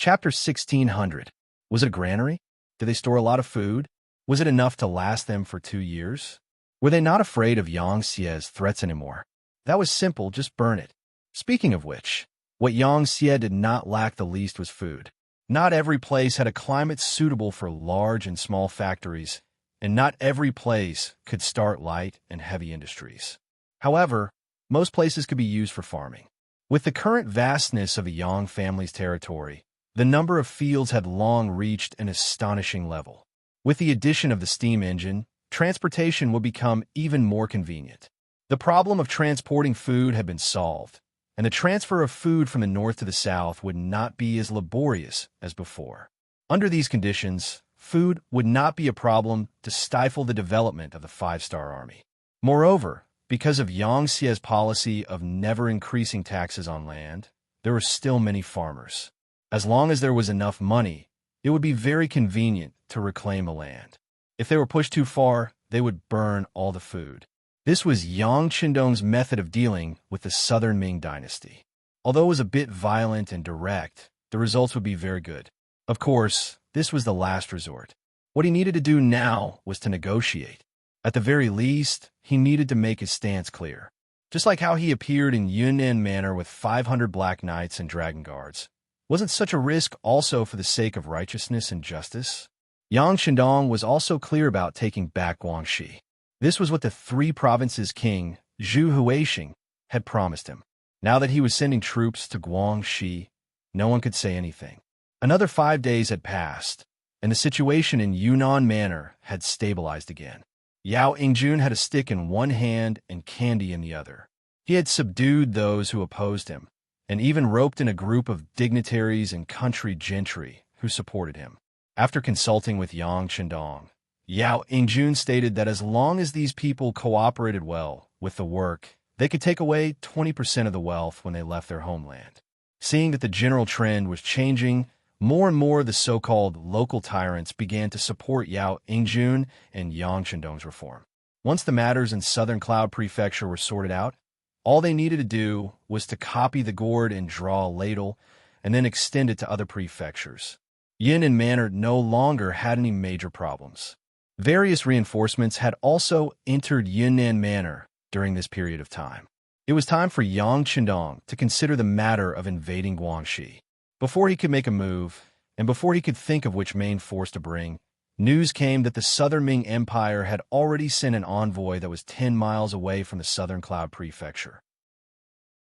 Chapter 1600. Was it a granary? Did they store a lot of food? Was it enough to last them for 2 years? Were they not afraid of Yang Xie's threats anymore? That was simple, just burn it. Speaking of which, what Yang Xie did not lack the least was food. Not every place had a climate suitable for large and small factories, and not every place could start light and heavy industries. However, most places could be used for farming. With the current vastness of a Yang family's territory, the number of fields had long reached an astonishing level. With the addition of the steam engine, transportation would become even more convenient. The problem of transporting food had been solved, and the transfer of food from the north to the south would not be as laborious as before. Under these conditions, food would not be a problem to stifle the development of the five-star army. Moreover, because of Yang Xie's policy of never increasing taxes on land, there were still many farmers. As long as there was enough money, it would be very convenient to reclaim the land. If they were pushed too far, they would burn all the food. This was Yang Qindong's method of dealing with the Southern Ming dynasty. Although it was a bit violent and direct, the results would be very good. Of course, this was the last resort. What he needed to do now was to negotiate. At the very least, he needed to make his stance clear. Just like how he appeared in Yunnan Manor with 500 black knights and dragon guards. Wasn't such a risk also for the sake of righteousness and justice? Yang Qindong was also clear about taking back Guangxi. This was what the three provinces' king, Zhu Huixing, had promised him. Now that he was sending troops to Guangxi, no one could say anything. Another 5 days had passed, and the situation in Yunnan Manor had stabilized again. Yao Yingjun had a stick in one hand and candy in the other. He had subdued those who opposed him, and even roped in a group of dignitaries and country gentry who supported him. After consulting with Yang Qindong, Yao Yingjun stated that as long as these people cooperated well with the work, they could take away 20% of the wealth when they left their homeland. Seeing that the general trend was changing, more and more of the so-called local tyrants began to support Yao Yingjun and Yang Qindong's reform. Once the matters in Southern Cloud Prefecture were sorted out, all they needed to do was to copy the gourd and draw a ladle, and then extend it to other prefectures. Yunnan Manor no longer had any major problems. Various reinforcements had also entered Yunnan Manor during this period of time. It was time for Yang Qindong to consider the matter of invading Guangxi. Before he could make a move, and before he could think of which main force to bring, news came that the Southern Ming Empire had already sent an envoy that was 10 miles away from the Southern Cloud Prefecture.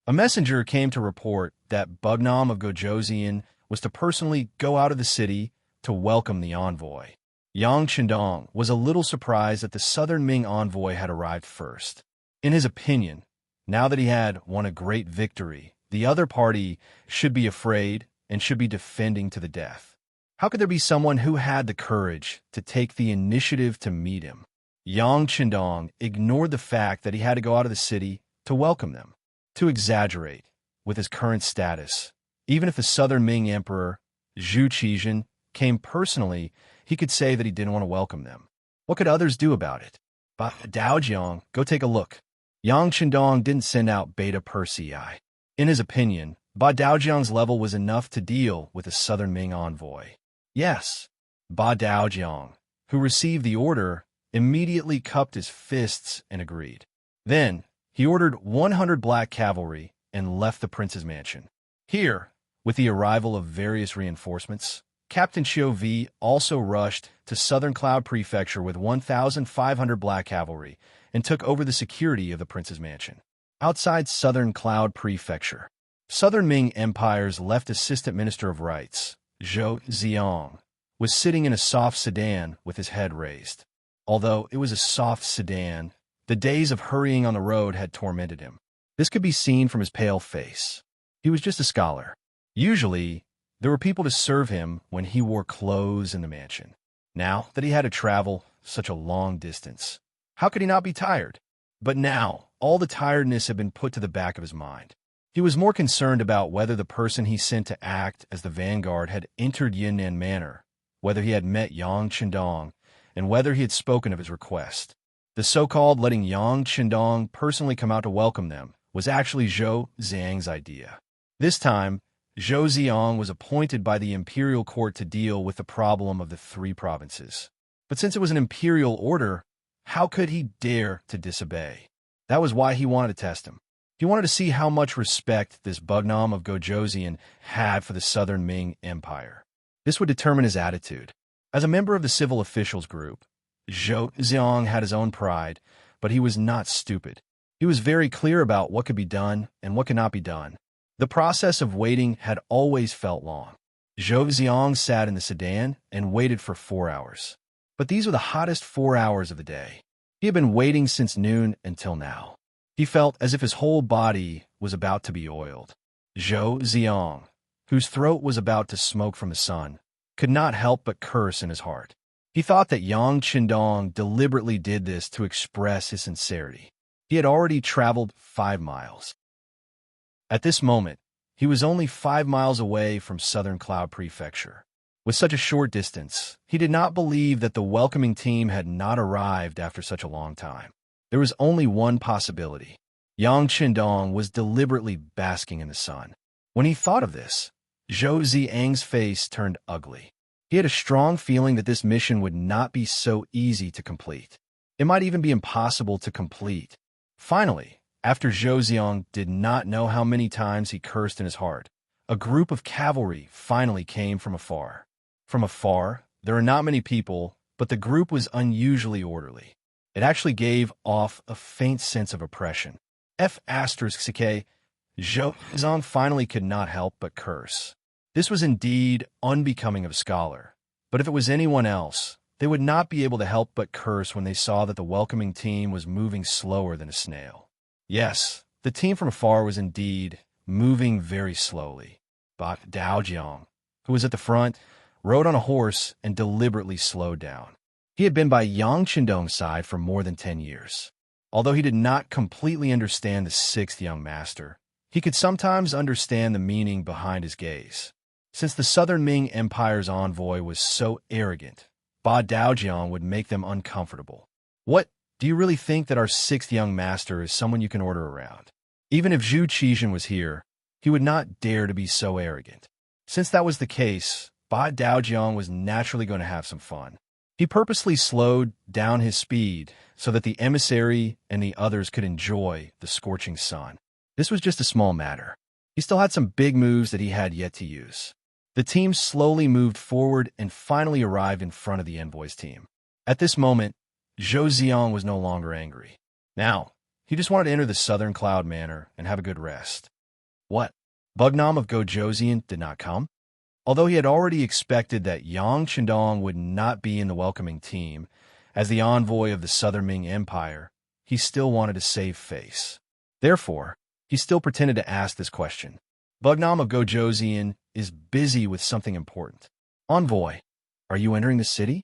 A messenger came to report that Bugnam of Gojoseon was to personally go out of the city to welcome the envoy. Yang Qindong was a little surprised that the Southern Ming envoy had arrived first. In his opinion, now that he had won a great victory, the other party should be afraid and should be defending to the death. How could there be someone who had the courage to take the initiative to meet him? Yang Qindong ignored the fact that he had to go out of the city to welcome them. To exaggerate, with his current status, even if the Southern Ming Emperor, Zhu Qizhen, came personally, he could say that he didn't want to welcome them. What could others do about it? Ba Daojiang, go take a look. Yang Qindong didn't send out Beta Persei. In his opinion, Ba Daojiang's level was enough to deal with the Southern Ming envoy. Yes, Ba Daojiang, who received the order, immediately cupped his fists and agreed. Then, he ordered 100 black cavalry and left the prince's mansion. Here, with the arrival of various reinforcements, Captain Xiu Vi also rushed to Southern Cloud Prefecture with 1,500 black cavalry and took over the security of the prince's mansion. Outside Southern Cloud Prefecture, Southern Ming Empire's left Assistant Minister of Rights, Zhou Ziong, was sitting in a soft sedan with his head raised. Although it was a soft sedan, the days of hurrying on the road had tormented him. This could be seen from his pale face. He was just a scholar. Usually, there were people to serve him when he wore clothes in the mansion. Now that he had to travel such a long distance, how could he not be tired? But now, all the tiredness had been put to the back of his mind. He was more concerned about whether the person he sent to act as the vanguard had entered Yunnan Manor, whether he had met Yang Qindong, and whether he had spoken of his request. The so-called letting Yang Qindong personally come out to welcome them was actually Zhou Zhang's idea. This time, Zhou Ziong was appointed by the imperial court to deal with the problem of the three provinces. But since it was an imperial order, how could he dare to disobey? That was why he wanted to test him. He wanted to see how much respect this Bugnam of Gojoseon had for the Southern Ming Empire. This would determine his attitude. As a member of the civil officials group, Zhou Ziong had his own pride, but he was not stupid. He was very clear about what could be done and what could not be done. The process of waiting had always felt long. Zhou Ziong sat in the sedan and waited for 4 hours. But these were the hottest 4 hours of the day. He had been waiting since noon until now. He felt as if his whole body was about to be oiled. Zhou Ziong, whose throat was about to smoke from the sun, could not help but curse in his heart. He thought that Yang Qindong deliberately did this to express his sincerity. He had already traveled 5 miles. At this moment, he was only 5 miles away from Southern Cloud Prefecture. With such a short distance, he did not believe that the welcoming team had not arrived after such a long time. There was only one possibility. Yang Qindong was deliberately basking in the sun. When he thought of this, Zhou Ziang's face turned ugly. He had a strong feeling that this mission would not be so easy to complete. It might even be impossible to complete. Finally, after Zhou Ziang did not know how many times he cursed in his heart, a group of cavalry finally came from afar. From afar, there are not many people, but the group was unusually orderly. It actually gave off a faint sense of oppression. Zhou Ziang finally could not help but curse. This was indeed unbecoming of a scholar, but if it was anyone else, they would not be able to help but curse when they saw that the welcoming team was moving slower than a snail. Yes, the team from afar was indeed moving very slowly. But Daojiang, who was at the front, rode on a horse and deliberately slowed down. He had been by Yang Qindong's side for more than 10 years. Although he did not completely understand the 6th young master, he could sometimes understand the meaning behind his gaze. Since the Southern Ming Empire's envoy was so arrogant, Ba Daojiang would make them uncomfortable. What, do you really think that our 6th young master is someone you can order around? Even if Zhu Qizhen was here, he would not dare to be so arrogant. Since that was the case, Ba Daojiang was naturally going to have some fun. He purposely slowed down his speed so that the emissary and the others could enjoy the scorching sun. This was just a small matter. He still had some big moves that he had yet to use. The team slowly moved forward and finally arrived in front of the envoy's team. At this moment, Zhou Ziong was no longer angry. Now, he just wanted to enter the Southern Cloud Manor and have a good rest. What? Bugnam of Gojoseon did not come? Although he had already expected that Yang Qindong would not be in the welcoming team, as the envoy of the Southern Ming Empire, he still wanted to save face. Therefore, he still pretended to ask this question. Bugnam of Gojoseon is busy with something important. Envoy, are you entering the city?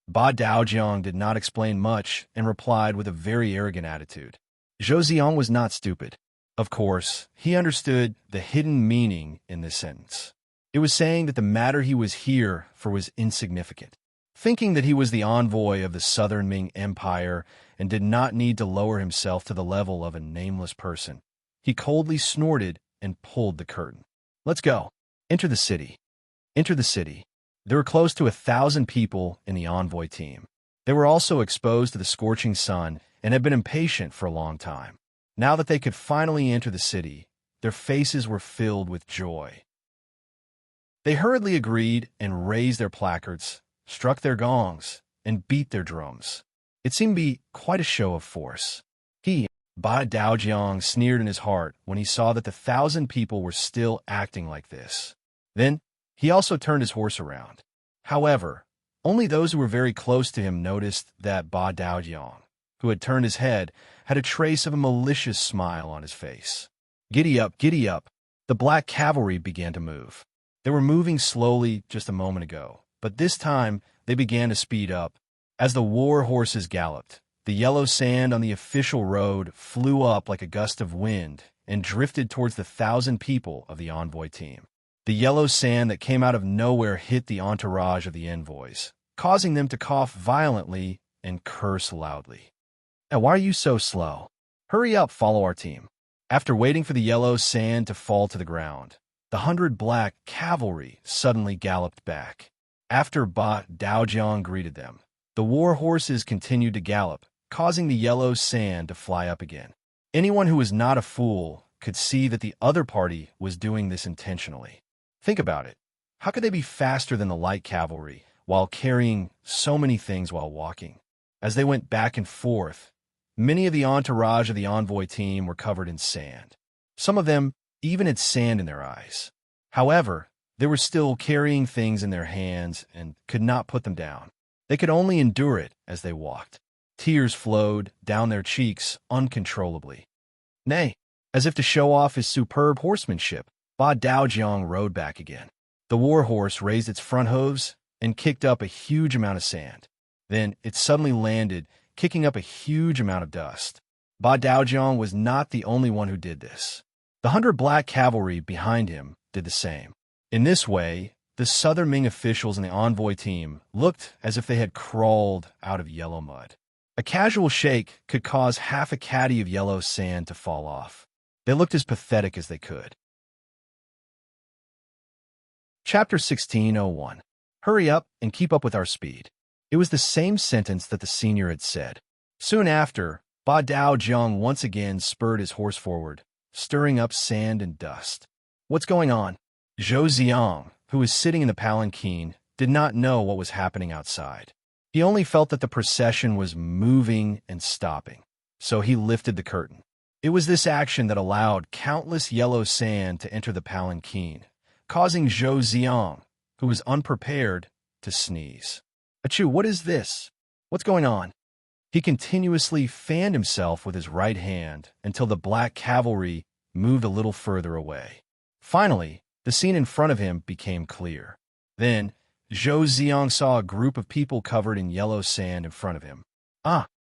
Ba Daojiang did not explain much and replied with a very arrogant attitude. Zhou Ziong was not stupid. Of course, he understood the hidden meaning in this sentence. It was saying that the matter he was here for was insignificant. Thinking that he was the envoy of the Southern Ming Empire and did not need to lower himself to the level of a nameless person, he coldly snorted and pulled the curtain. Let's go. Enter the city. Enter the city. There were close to 1,000 people in the envoy team. They were also exposed to the scorching sun and had been impatient for a long time. Now that they could finally enter the city, their faces were filled with joy. They hurriedly agreed and raised their placards, struck their gongs, and beat their drums. It seemed to be quite a show of force. Ba Daojiang sneered in his heart when he saw that the 1,000 people were still acting like this. Then, he also turned his horse around. However, only those who were very close to him noticed that Ba Daojiang, who had turned his head, had a trace of a malicious smile on his face. Giddy up, giddy up. The black cavalry began to move. They were moving slowly just a moment ago, but this time they began to speed up. As the war horses galloped, the yellow sand on the official road flew up like a gust of wind and drifted towards the 1,000 people of the envoy team. The yellow sand that came out of nowhere hit the entourage of the envoys, causing them to cough violently and curse loudly. Now, why are you so slow? Hurry up, follow our team. After waiting for the yellow sand to fall to the ground, the 100 black cavalry suddenly galloped back. After Ba Daojiang greeted them, the war horses continued to gallop, causing the yellow sand to fly up again. Anyone who was not a fool could see that the other party was doing this intentionally. Think about it. How could they be faster than the light cavalry while carrying so many things while walking? As they went back and forth, many of the entourage of the envoy team were covered in sand. Some of them even had sand in their eyes. However, they were still carrying things in their hands and could not put them down. They could only endure it as they walked. Tears flowed down their cheeks uncontrollably. Nay, as if to show off his superb horsemanship, Ba Daojiang rode back again. The war horse raised its front hooves and kicked up a huge amount of sand. Then it suddenly landed, kicking up a huge amount of dust. Ba Daojiang was not the only one who did this. The 100 black cavalry behind him did the same. In this way, the Southern Ming officials and the envoy team looked as if they had crawled out of yellow mud. A casual shake could cause half a caddy of yellow sand to fall off. They looked as pathetic as they could. Chapter 16:01. Hurry up and keep up with our speed. It was the same sentence that the senior had said. Soon after, Ba Daojiang once again spurred his horse forward, stirring up sand and dust. What's going on? Zhou Ziang, who was sitting in the palanquin, did not know what was happening outside. He only felt that the procession was moving and stopping, so he lifted the curtain. It was this action that allowed countless yellow sand to enter the palanquin, causing Zhou Ziang, who was unprepared, to sneeze. Achoo, what is this? What's going on? He continuously fanned himself with his right hand until the black cavalry moved a little further away. Finally, the scene in front of him became clear. Then, Zhou Ziang saw a group of people covered in yellow sand in front of him.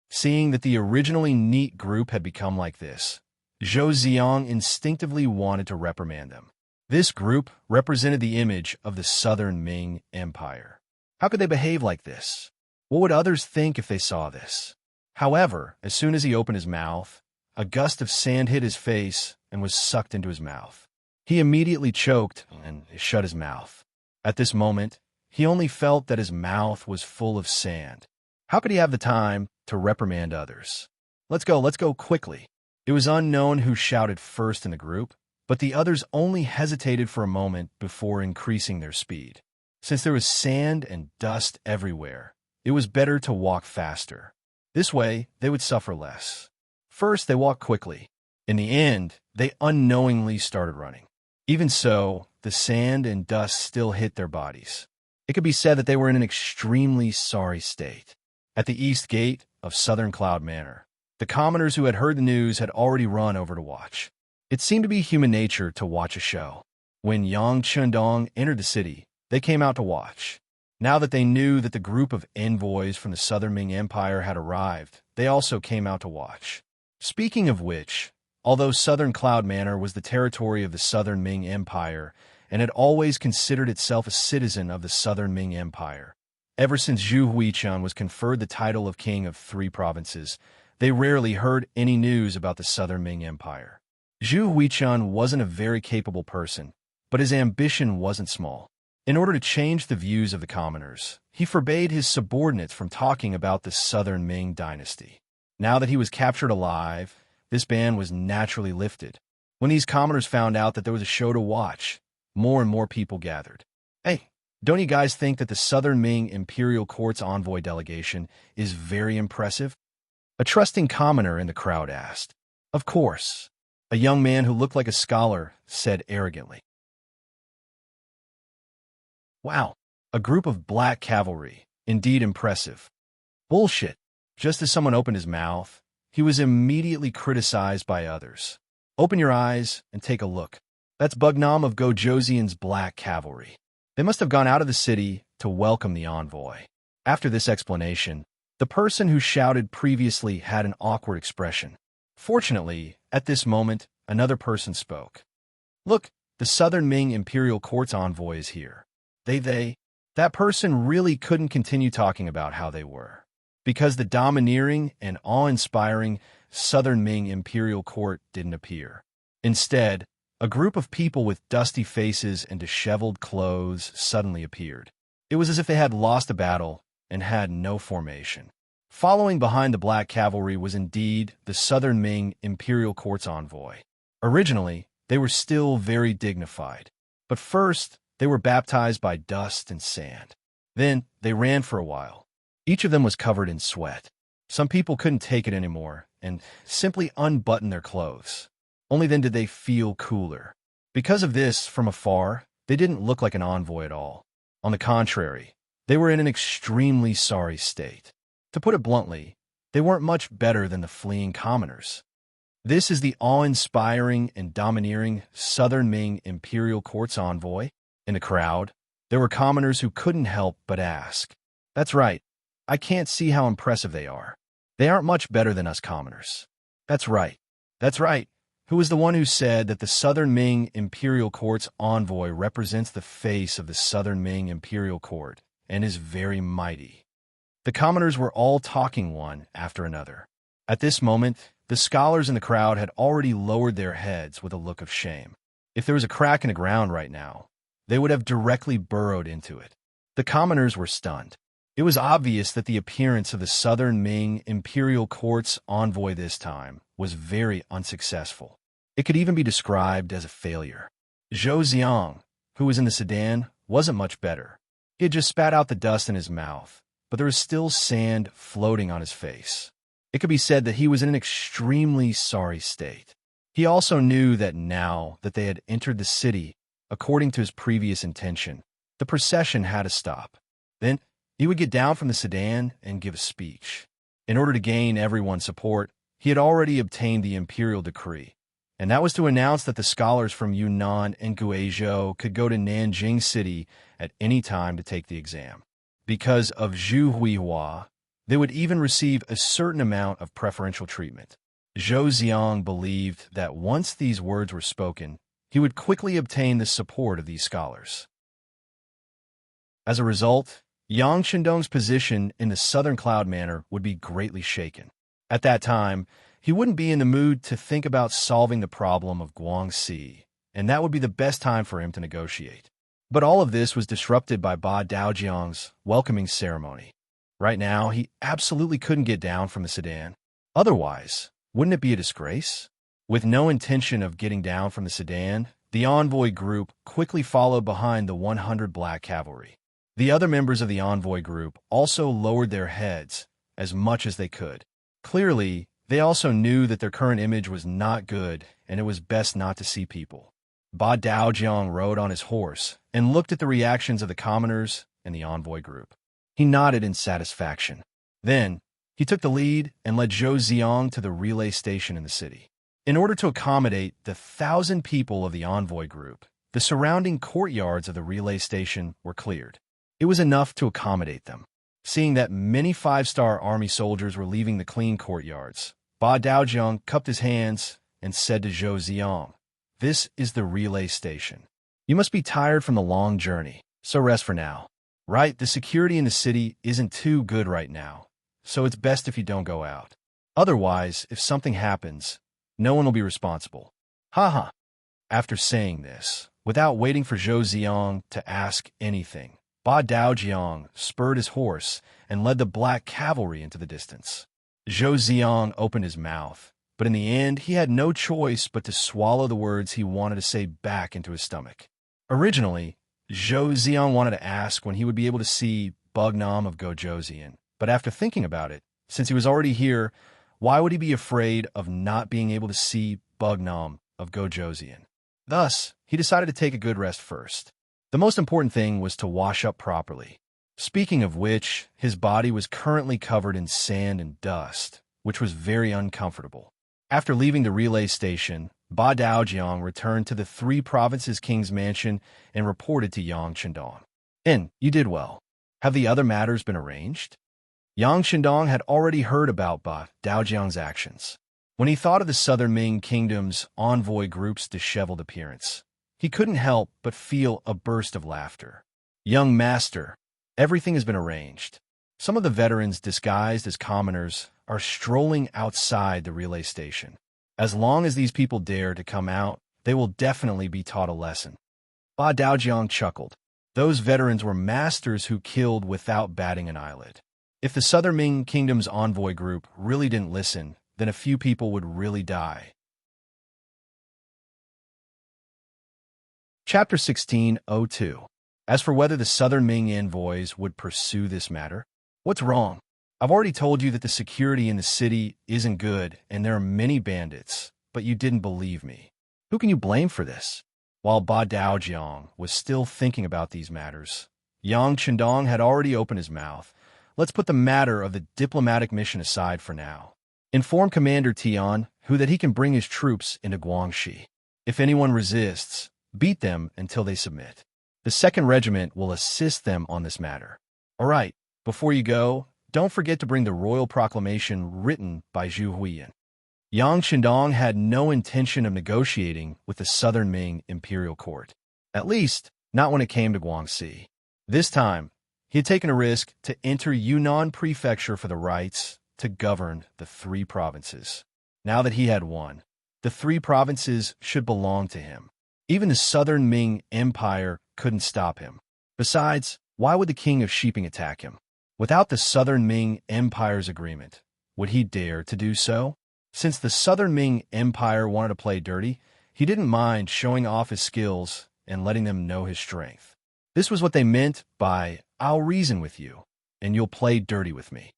Seeing that the originally neat group had become like this, Zhou Ziang instinctively wanted to reprimand them. This group represented the image of the Southern Ming Empire. How could they behave like this? What would others think if they saw this? However, as soon as he opened his mouth, a gust of sand hit his face and was sucked into his mouth. He immediately choked and shut his mouth. At this moment, he only felt that his mouth was full of sand. How could he have the time to reprimand others? Let's go quickly. It was unknown who shouted first in the group, but the others only hesitated for a moment before increasing their speed. Since there was sand and dust everywhere, it was better to walk faster. This way, they would suffer less. First, they walked quickly. In the end, they unknowingly started running. Even so, the sand and dust still hit their bodies. It could be said that they were in an extremely sorry state. At the east gate of Southern Cloud Manor, the commoners who had heard the news had already run over to watch. It seemed to be human nature to watch a show. When Yang Chundong entered the city, they came out to watch. Now that they knew that the group of envoys from the Southern Ming Empire had arrived, they also came out to watch. Speaking of which, although Southern Cloud Manor was the territory of the Southern Ming Empire and had always considered itself a citizen of the Southern Ming Empire, ever since Zhu Huichun was conferred the title of king of 3 provinces, they rarely heard any news about the Southern Ming Empire. Zhu Huichun wasn't a very capable person, but his ambition wasn't small. In order to change the views of the commoners, he forbade his subordinates from talking about the Southern Ming dynasty. Now that he was captured alive, this ban was naturally lifted. When these commoners found out that there was a show to watch, more and more people gathered. Hey, don't you guys think that the Southern Ming Imperial Court's envoy delegation is very impressive? A trusting commoner in the crowd asked. Of course, a young man who looked like a scholar said arrogantly. Wow, a group of black cavalry, indeed impressive. Bullshit. Just as someone opened his mouth, he was immediately criticized by others. Open your eyes and take a look. That's Bugnam of Gojoseon's black cavalry. They must have gone out of the city to welcome the envoy. After this explanation, the person who shouted previously had an awkward expression. Fortunately, at this moment, another person spoke. Look, the Southern Ming Imperial Court's envoy is here. That person really couldn't continue talking about how they were, because the domineering and awe-inspiring Southern Ming Imperial Court didn't appear. Instead, A group of people with dusty faces and disheveled clothes suddenly appeared. It was as if they had lost a battle and had no formation. Following behind the Black Cavalry was indeed the Southern Ming Imperial Court's envoy. Originally, they were still very dignified, but first they were baptized by dust and sand. Then they ran for a while. Each of them was covered in sweat. Some people couldn't take it anymore and simply unbuttoned their clothes. Only then did they feel cooler. Because of this, from afar, they didn't look like an envoy at all. On the contrary, they were in an extremely sorry state. To put it bluntly, they weren't much better than the fleeing commoners. This is the awe-inspiring and domineering Southern Ming Imperial Court's envoy. In the crowd, there were commoners who couldn't help but ask, "That's right, I can't see how impressive they are. They aren't much better than us commoners." That's right. That's right. Who was the one who said that the Southern Ming Imperial Court's envoy represents the face of the Southern Ming Imperial Court and is very mighty? The commoners were all talking one after another. At this moment, the scholars in the crowd had already lowered their heads with a look of shame. If there was a crack in the ground right now, they would have directly burrowed into it. The commoners were stunned. It was obvious that the appearance of the Southern Ming Imperial Court's envoy this time was very unsuccessful. It could even be described as a failure. Zhou Xiang, who was in the sedan, wasn't much better. He had just spat out the dust in his mouth, but there was still sand floating on his face. It could be said that he was in an extremely sorry state. He also knew that now that they had entered the city, according to his previous intention, the procession had to stop. Then he would get down from the sedan and give a speech. In order to gain everyone's support, he had already obtained the imperial decree, and that was to announce that the scholars from Yunnan and Guizhou could go to Nanjing City at any time to take the exam. Because of Zhu Huihua, they would even receive a certain amount of preferential treatment. Zhou Xiang believed that once these words were spoken, he would quickly obtain the support of these scholars. As a result, Yang Shandong's position in the Southern Cloud Manor would be greatly shaken. At that time, he wouldn't be in the mood to think about solving the problem of Guangxi, and that would be the best time for him to negotiate. But all of this was disrupted by Ba Daojiang's welcoming ceremony. Right now, he absolutely couldn't get down from the sedan. Otherwise, wouldn't it be a disgrace? With no intention of getting down from the sedan, the envoy group quickly followed behind the 100 Black Cavalry. The other members of the envoy group also lowered their heads as much as they could. Clearly, they also knew that their current image was not good and it was best not to see people. Ba Daojiang rode on his horse and looked at the reactions of the commoners and the envoy group. He nodded in satisfaction. Then, he took the lead and led Zhou Xiang to the relay station in the city. In order to accommodate the 1,000 people of the envoy group, the surrounding courtyards of the relay station were cleared. It was enough to accommodate them. Seeing that many 5-star army soldiers were leaving the clean courtyards, Ba Daojiang cupped his hands and said to Zhou Xiang, "This is the relay station. You must be tired from the long journey, so rest for now. Right, the security in the city isn't too good right now, so it's best if you don't go out. Otherwise, if something happens, no one will be responsible." Haha. After saying this, without waiting for Zhou Xiang to ask anything, Ba Daojiang spurred his horse and led the Black Cavalry into the distance. Zhou Xiang opened his mouth, but in the end he had no choice but to swallow the words he wanted to say back into his stomach. Originally, Zhou Xiang wanted to ask when he would be able to see Bugnam of Gojoseon, but after thinking about it, since he was already here, why would he be afraid of not being able to see Bugnam of Gojoseon? Thus, he decided to take a good rest first. The most important thing was to wash up properly. Speaking of which, his body was currently covered in sand and dust, which was very uncomfortable. After leaving the relay station, Ba Daojiang returned to the 3 Provinces King's mansion and reported to Yang Shandong. You did well. Have the other matters been arranged?" Yang Shandong had already heard about Ba Daojiang's actions. When he thought of the Southern Ming Kingdom's envoy group's disheveled appearance, he couldn't help but feel a burst of laughter. "Young master, everything has been arranged. Some of the veterans disguised as commoners are strolling outside the relay station. As long as these people dare to come out they will definitely be taught a lesson. Ba Daojiang chuckled. Those veterans were masters who killed without batting an eyelid. If the Southern Ming Kingdom's envoy group really didn't listen, then a few people would really die. Chapter 16:02. As for whether the Southern Ming envoys would pursue this matter, what's wrong? I've already told you that the security in the city isn't good and there are many bandits, but you didn't believe me. Who can you blame for this? While Ba Daojiang was still thinking about these matters, Yang Chendong had already opened his mouth. Let's put the matter of the diplomatic mission aside for now. Inform Commander Tian that he can bring his troops into Guangxi. If anyone resists, beat them until they submit. The 2nd Regiment will assist them on this matter. All right, before you go, don't forget to bring the royal proclamation written by Zhu Huiyan. Yang Chendong had no intention of negotiating with the Southern Ming imperial court. At least, not when it came to Guangxi. This time, he had taken a risk to enter Yunnan Prefecture for the rights to govern the 3 provinces. Now that he had won, the 3 provinces should belong to him. Even the Southern Ming Empire couldn't stop him. Besides, why would the king of Shiping attack him? Without the Southern Ming Empire's agreement, would he dare to do so? Since the Southern Ming Empire wanted to play dirty, he didn't mind showing off his skills and letting them know his strength. This was what they meant by, I'll reason with you, and you'll play dirty with me.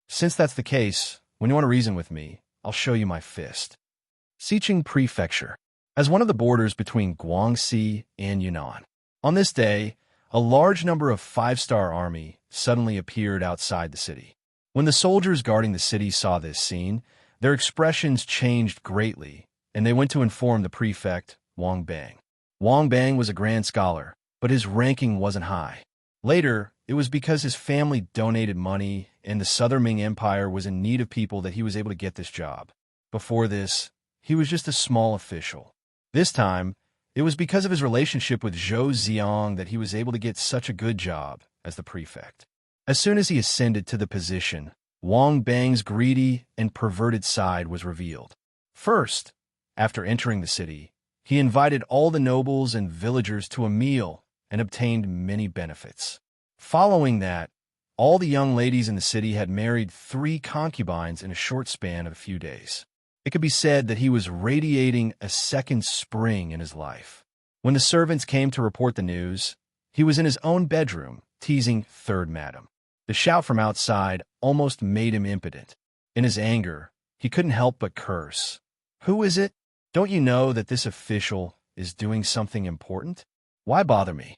Since that's the case, when you want to reason with me, I'll show you my fist. Xiqing Prefecture. As one of the borders between Guangxi and Yunnan. On this day, a large number of 5-star army suddenly appeared outside the city. When the soldiers guarding the city saw this scene, their expressions changed greatly, and they went to inform the prefect, Wang Bang. Wang Bang was a grand scholar, but his ranking wasn't high. Later, it was because his family donated money and the Southern Ming Empire was in need of people that he was able to get this job. Before this, he was just a small official. This time, it was because of his relationship with Zhou Xiang that he was able to get such a good job as the prefect. As soon as he ascended to the position, Wang Bang's greedy and perverted side was revealed. First, after entering the city, he invited all the nobles and villagers to a meal and obtained many benefits. Following that, all the young ladies in the city had married 3 concubines in a short span of a few days. It could be said that he was radiating a second spring in his life. When the servants came to report the news, he was in his own bedroom, teasing Third Madam. The shout from outside almost made him impotent. In his anger, he couldn't help but curse. Who is it? Don't you know that this official is doing something important? Why bother me?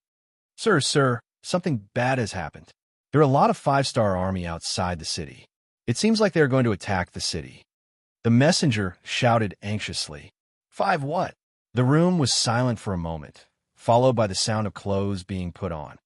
Sir, something bad has happened. There are a lot of 5-star army outside the city. It seems like they are going to attack the city. The messenger shouted anxiously. 5 what? The room was silent for a moment, followed by the sound of clothes being put on.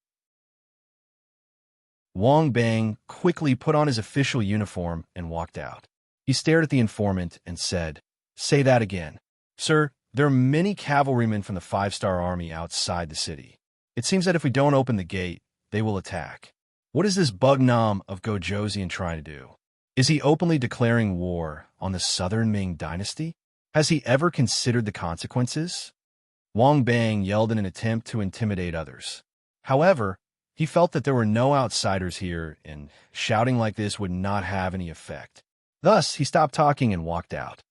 Wang Bang quickly put on his official uniform and walked out. He stared at the informant and said, Say that again. Sir, there are many cavalrymen from the 5-star army outside the city. It seems that if we don't open the gate, they will attack. What is this Bugnam of Gojoseon trying to do? Is he openly declaring war on the Southern Ming dynasty? Has he ever considered the consequences? Wang Bang yelled in an attempt to intimidate others. However, he felt that there were no outsiders here, and shouting like this would not have any effect. Thus, he stopped talking and walked out.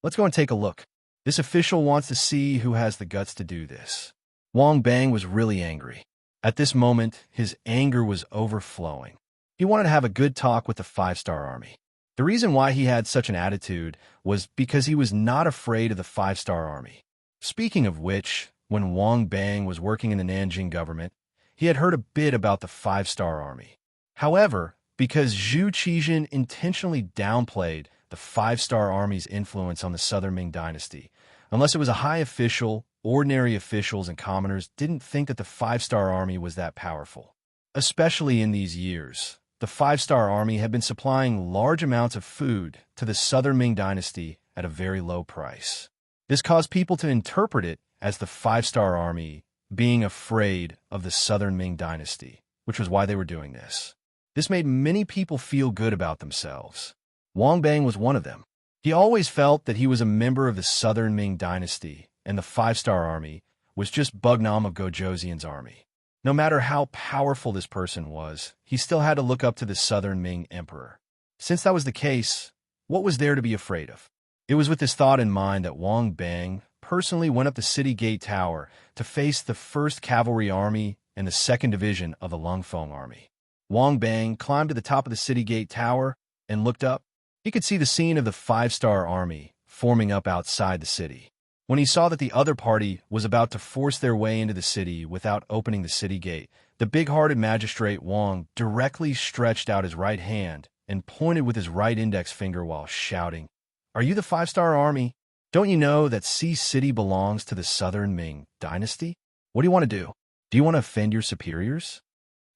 Let's go and take a look. This official wants to see who has the guts to do this. Wang Bang was really angry. At this moment, his anger was overflowing. He wanted to have a good talk with the 5-star army. The reason why he had such an attitude was because he was not afraid of the 5-star army. Speaking of which, when Wang Bang was working in the Nanjing government, he had heard a bit about the 5-star army. However, because Zhu Qijin intentionally downplayed the 5-star army's influence on the Southern Ming dynasty, unless it was a high official, ordinary officials and commoners didn't think that the 5-star army was that powerful. Especially in these years, the 5-star army had been supplying large amounts of food to the Southern Ming dynasty at a very low price. This caused people to interpret it as the 5-star army being afraid of the Southern Ming dynasty, which was why they were doing this. This made many people feel good about themselves. Wang Bang was one of them. He always felt that he was a member of the Southern Ming dynasty and the five-star army was just Bugnam of Gojoseon's army. No matter how powerful this person was, he still had to look up to the Southern Ming Emperor. Since that was the case, what was there to be afraid of? It was with this thought in mind that Wang Bang personally went up the city gate tower to face the 1st Cavalry Army and the 2nd Division of the Lungfeng Army. Wang Bang climbed to the top of the city gate tower and looked up. He could see the scene of the 5-star army forming up outside the city. When he saw that the other party was about to force their way into the city without opening the city gate, the big-hearted magistrate Wang directly stretched out his right hand and pointed with his right index finger while shouting, "Are you the 5-star army? Don't you know that Sea City belongs to the Southern Ming dynasty? What do you want to do? Do you want to offend your superiors?"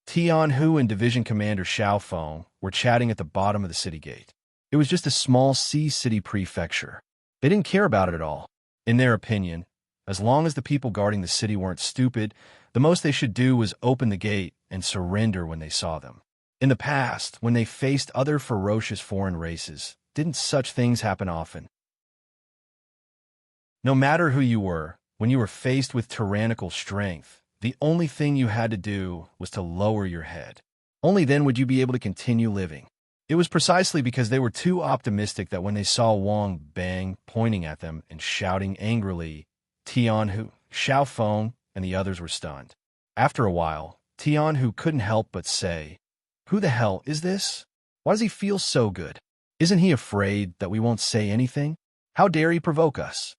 Tian Hu and Division Commander Xiao Feng were chatting at the bottom of the city gate. It was just a small Sea City prefecture. They didn't care about it at all. In their opinion, as long as the people guarding the city weren't stupid, the most they should do was open the gate and surrender when they saw them. In the past, when they faced other ferocious foreign races, didn't such things happen often? No matter who you were, when you were faced with tyrannical strength, the only thing you had to do was to lower your head. Only then would you be able to continue living. It was precisely because they were too optimistic that when they saw Wang Bang pointing at them and shouting angrily, Tian Hu, Xiao Feng, and the others were stunned. After a while, Tian Hu couldn't help but say, "Who the hell is this? Why does he feel so good? Isn't he afraid that we won't say anything? How dare he provoke us?"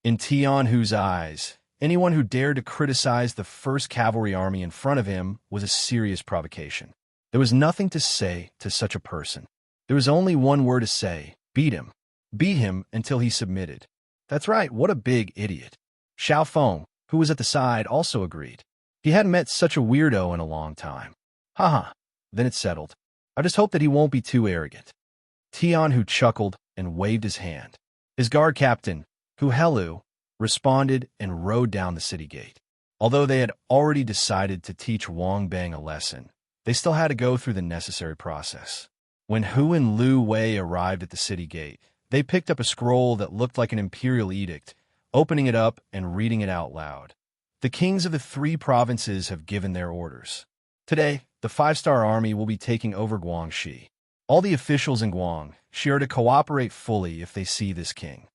In Tian Hu's eyes, anyone who dared to criticize the 1st Cavalry Army in front of him was a serious provocation. There was nothing to say to such a person. There was only one word to say: beat him. Beat him until he submitted. That's right, what a big idiot. Xiao Feng, who was at the side, also agreed. He hadn't met such a weirdo in a long time. Haha, then it's settled. I just hope that he won't be too arrogant. Tian Hu chuckled and waved his hand. His guard captain, Hu Helu, responded and rode down the city gate. Although they had already decided to teach Wang Bang a lesson, they still had to go through the necessary process. When Hu and Lu Wei arrived at the city gate, they picked up a scroll that looked like an imperial edict, opening it up and reading it out loud. The kings of the 3 provinces have given their orders. Today, the 5-star army will be taking over Guangxi. All the officials in Guangxi are to cooperate fully if they see this king.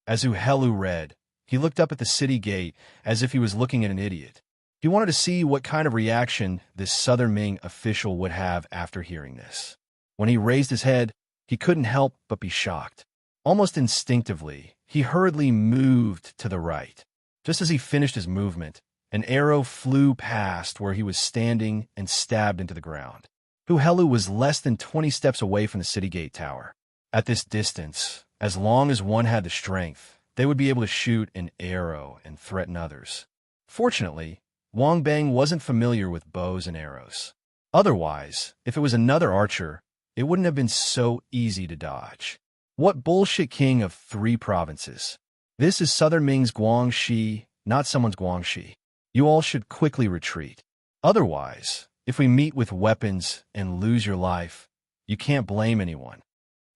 As Hu Helu read, he looked up at the city gate as if he was looking at an idiot. He wanted to see what kind of reaction this Southern Ming official would have after hearing this. When he raised his head, he couldn't help but be shocked. Almost instinctively, he hurriedly moved to the right. Just as he finished his movement, an arrow flew past where he was standing and stabbed into the ground. Hu Helu was less than 20 steps away from the city gate tower. At this distance, as long as one had the strength, they would be able to shoot an arrow and threaten others. Fortunately, Wang Bang wasn't familiar with bows and arrows. Otherwise, if it was another archer, it wouldn't have been so easy to dodge. What bullshit king of 3 provinces? This is Southern Ming's Guangxi, not someone's Guangxi. You all should quickly retreat. Otherwise, if we meet with weapons and lose your life, you can't blame anyone.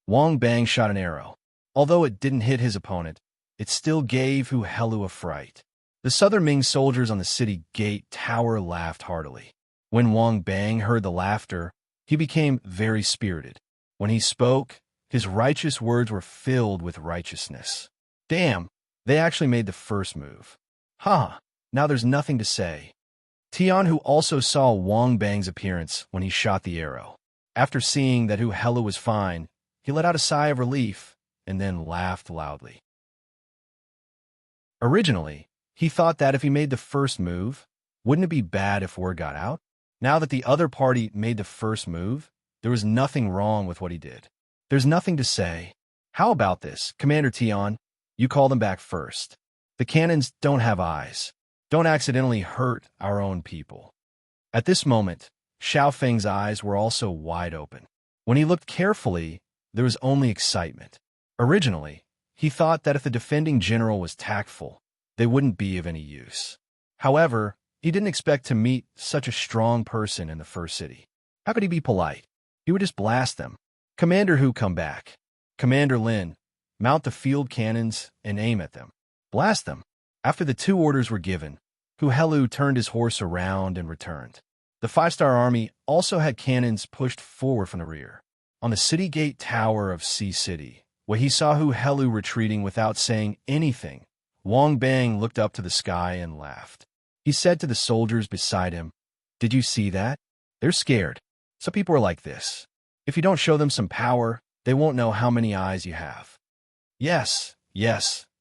Wang Bang shot an arrow. Although it didn't hit his opponent, it still gave Hu Helu a fright. The Southern Ming soldiers on the city gate tower laughed heartily. When Wang Bang heard the laughter, he became very spirited. When he spoke, his righteous words were filled with righteousness. Damn, they actually made the first move. Huh, now there's nothing to say. Tian Hu also saw Wang Bang's appearance when he shot the arrow. After seeing that Hu Helu was fine, he let out a sigh of relief and then laughed loudly. Originally, he thought that if he made the first move, wouldn't it be bad if word got out? Now that the other party made the first move, there was nothing wrong with what he did. There's nothing to say. How about this, Commander Tian? You call them back first. The cannons don't have eyes. Don't accidentally hurt our own people. At this moment, Xiao Feng's eyes were also wide open. When he looked carefully, there was only excitement. Originally, he thought that if the defending general was tactful, they wouldn't be of any use. However, he didn't expect to meet such a strong person in the first city. How could he be polite? He would just blast them. Commander Hu, come back. Commander Lin, mount the field cannons and aim at them. Blast them. After the two orders were given, Hu Helu turned his horse around and returned. The five-star army also had cannons pushed forward from the rear. On the city gate tower of Sea City, where he saw Hu Helu retreating without saying anything, Wang Bang looked up to the sky and laughed. He said to the soldiers beside him, "Did you see that? They're scared. Some people are like this. If you don't show them some power, they won't know how many eyes you have." Yes,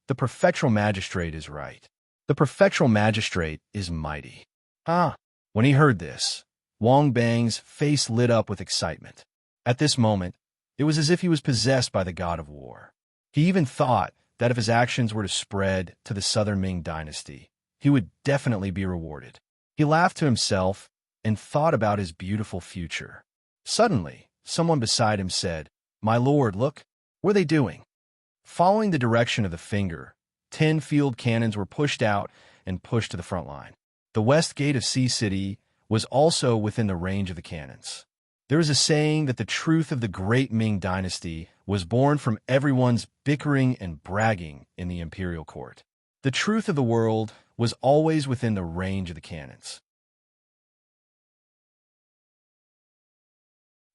the prefectural magistrate is right. The prefectural magistrate is mighty. When he heard this, Wang Bang's face lit up with excitement. At this moment, it was as if he was possessed by the god of war. He even thought that if his actions were to spread to the southern Ming dynasty, he would definitely be rewarded. He laughed to himself and thought about his beautiful future. Suddenly, someone beside him said, "My lord, look, what are they doing?" Following the direction of the finger, 10 field cannons were pushed out and pushed to the front line. The west gate of Sea City was also within the range of the cannons. There is a saying that the truth of the great Ming dynasty was born from everyone's bickering and bragging in the imperial court. The truth of the world was always within the range of the cannons.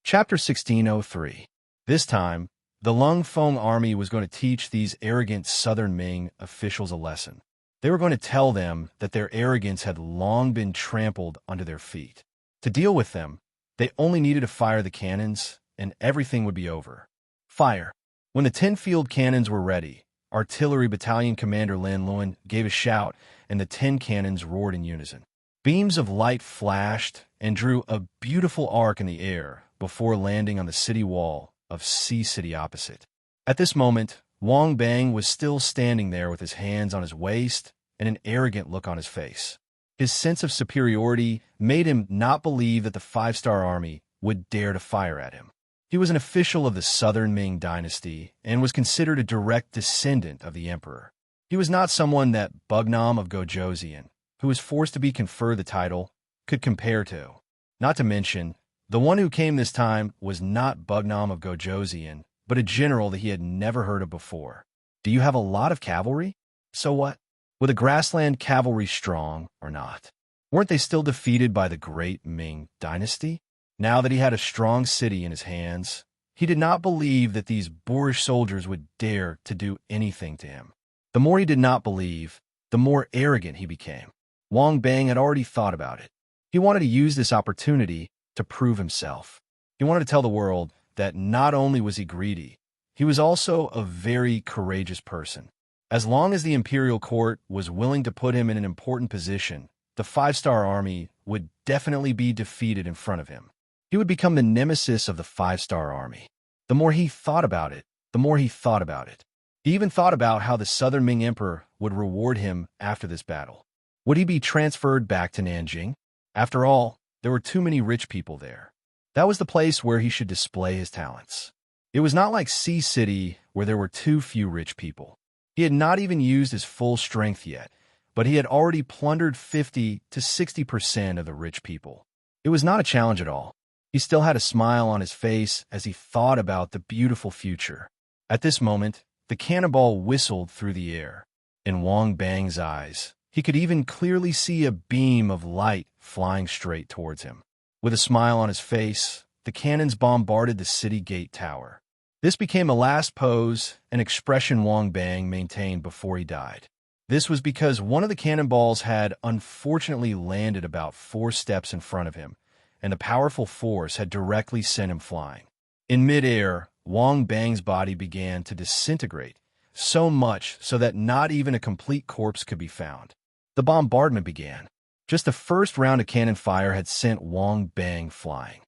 Chapter 1603. This time, the Lung Feng army was going to teach these arrogant southern Ming officials a lesson. They were going to tell them that their arrogance had long been trampled under their feet. To deal with them, they only needed to fire the cannons, and everything would be over. Fire. When the 10 field cannons were ready, Artillery Battalion Commander Lin Luan gave a shout, and the 10 cannons roared in unison. Beams of light flashed and drew a beautiful arc in the air before landing on the city wall of Sea City opposite. At this moment, Wang Bang was still standing there with his hands on his waist and an arrogant look on his face. His sense of superiority made him not believe that the five-star army would dare to fire at him. He was an official of the southern Ming dynasty and was considered a direct descendant of the emperor. He was not someone that Bugnam of Gojoseon, who was forced to be conferred the title, could compare to. Not to mention, the one who came this time was not Bugnam of Gojoseon, but a general that he had never heard of before. Do you have a lot of cavalry? So what? Were the grassland cavalry strong or not? Weren't they still defeated by the great Ming dynasty? Now that he had a strong city in his hands, he did not believe that these boorish soldiers would dare to do anything to him. The more he did not believe, the more arrogant he became. Wang Bang had already thought about it. He wanted to use this opportunity to prove himself. He wanted to tell the world that not only was he greedy, he was also a very courageous person. As long as the imperial court was willing to put him in an important position, the five-star army would definitely be defeated in front of him. He would become the nemesis of the five-star army. The more he thought about it, the more he thought about it. He even thought about how the southern Ming emperor would reward him after this battle. Would he be transferred back to Nanjing? After all, there were too many rich people there. That was the place where he should display his talents. It was not like Sea City, where there were too few rich people. He had not even used his full strength yet, but he had already plundered 50 to 60% of the rich people. It was not a challenge at all. He still had a smile on his face as he thought about the beautiful future. At this moment, the cannonball whistled through the air. In Wang Bang's eyes, he could even clearly see a beam of light flying straight towards him. With a smile on his face, the cannons bombarded the city gate tower. This became the last pose and expression Wang Bang maintained before he died. This was because one of the cannonballs had unfortunately landed about 4 steps in front of him, and the powerful force had directly sent him flying. In midair, Wang Bang's body began to disintegrate, so much so that not even a complete corpse could be found. The bombardment began. Just the first round of cannon fire had sent Wang Bang flying.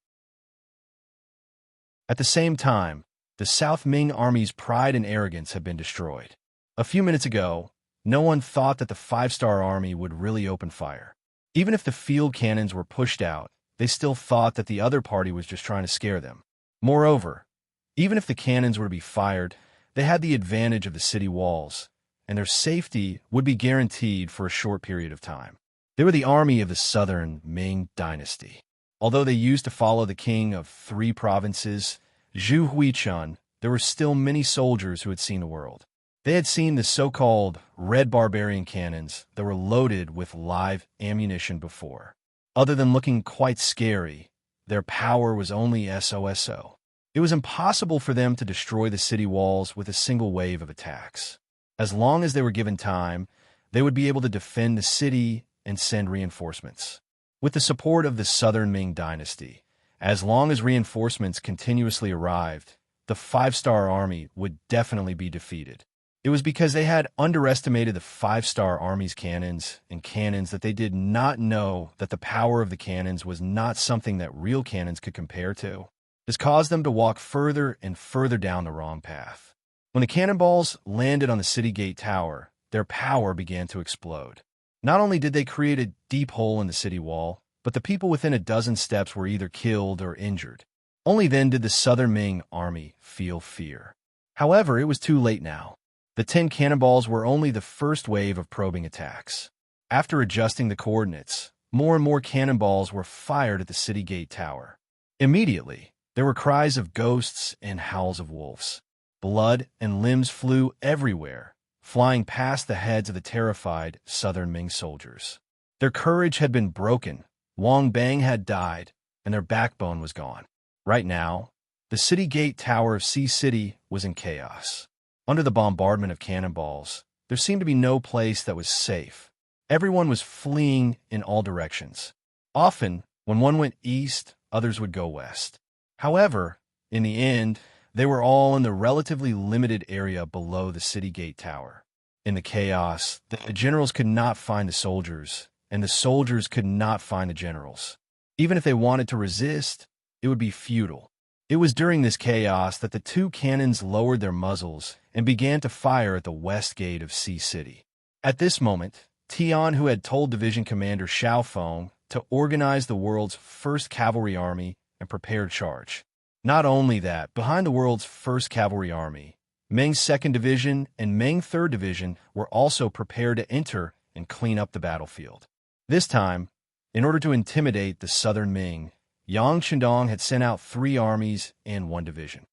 At the same time, the South Ming army's pride and arrogance had been destroyed. A few minutes ago, no one thought that the five-star army would really open fire. Even if the field cannons were pushed out, they still thought that the other party was just trying to scare them. Moreover, even if the cannons were to be fired, they had the advantage of the city walls, and their safety would be guaranteed for a short period of time. They were the army of the southern Ming dynasty. Although they used to follow the king of 3 provinces, Zhu Huichun, there were still many soldiers who had seen the world. They had seen the so-called red barbarian cannons that were loaded with live ammunition before. Other than looking quite scary, their power was only SOSO. It was impossible for them to destroy the city walls with a single wave of attacks. As long as they were given time, they would be able to defend the city and send reinforcements. With the support of the Southern Ming dynasty, as long as reinforcements continuously arrived, the five-star army would definitely be defeated. It was because they had underestimated the five-star army's cannons and cannons that they did not know that the power of the cannons was not something that real cannons could compare to. This caused them to walk further and further down the wrong path. When the cannonballs landed on the city gate tower, their power began to explode. Not only did they create a deep hole in the city wall, but the people within a dozen steps were either killed or injured. Only then did the Southern Ming army feel fear. However, it was too late now. The 10 cannonballs were only the first wave of probing attacks. After adjusting the coordinates, more and more cannonballs were fired at the city gate tower. Immediately, there were cries of ghosts and howls of wolves. Blood and limbs flew everywhere, flying past the heads of the terrified Southern Ming soldiers. Their courage had been broken, Wang Bang had died, and their backbone was gone. Right now, the city gate tower of Sea City was in chaos. Under the bombardment of cannonballs, there seemed to be no place that was safe. Everyone was fleeing in all directions. Often, when one went east, others would go west. However, in the end, they were all in the relatively limited area below the city gate tower. In the chaos, the generals could not find the soldiers, and the soldiers could not find the generals. Even if they wanted to resist, it would be futile. It was during this chaos that the two cannons lowered their muzzles and began to fire at the west gate of Sea City. At this moment, Tian, who had told Division Commander Xiao Feng to organize the world's first cavalry army and prepare to charge. Not only that, behind the world's first cavalry army, Meng's 2nd Division and Meng 3rd Division were also prepared to enter and clean up the battlefield. This time, in order to intimidate the Southern Ming, Yang Chendong had sent out 3 armies and 1 division.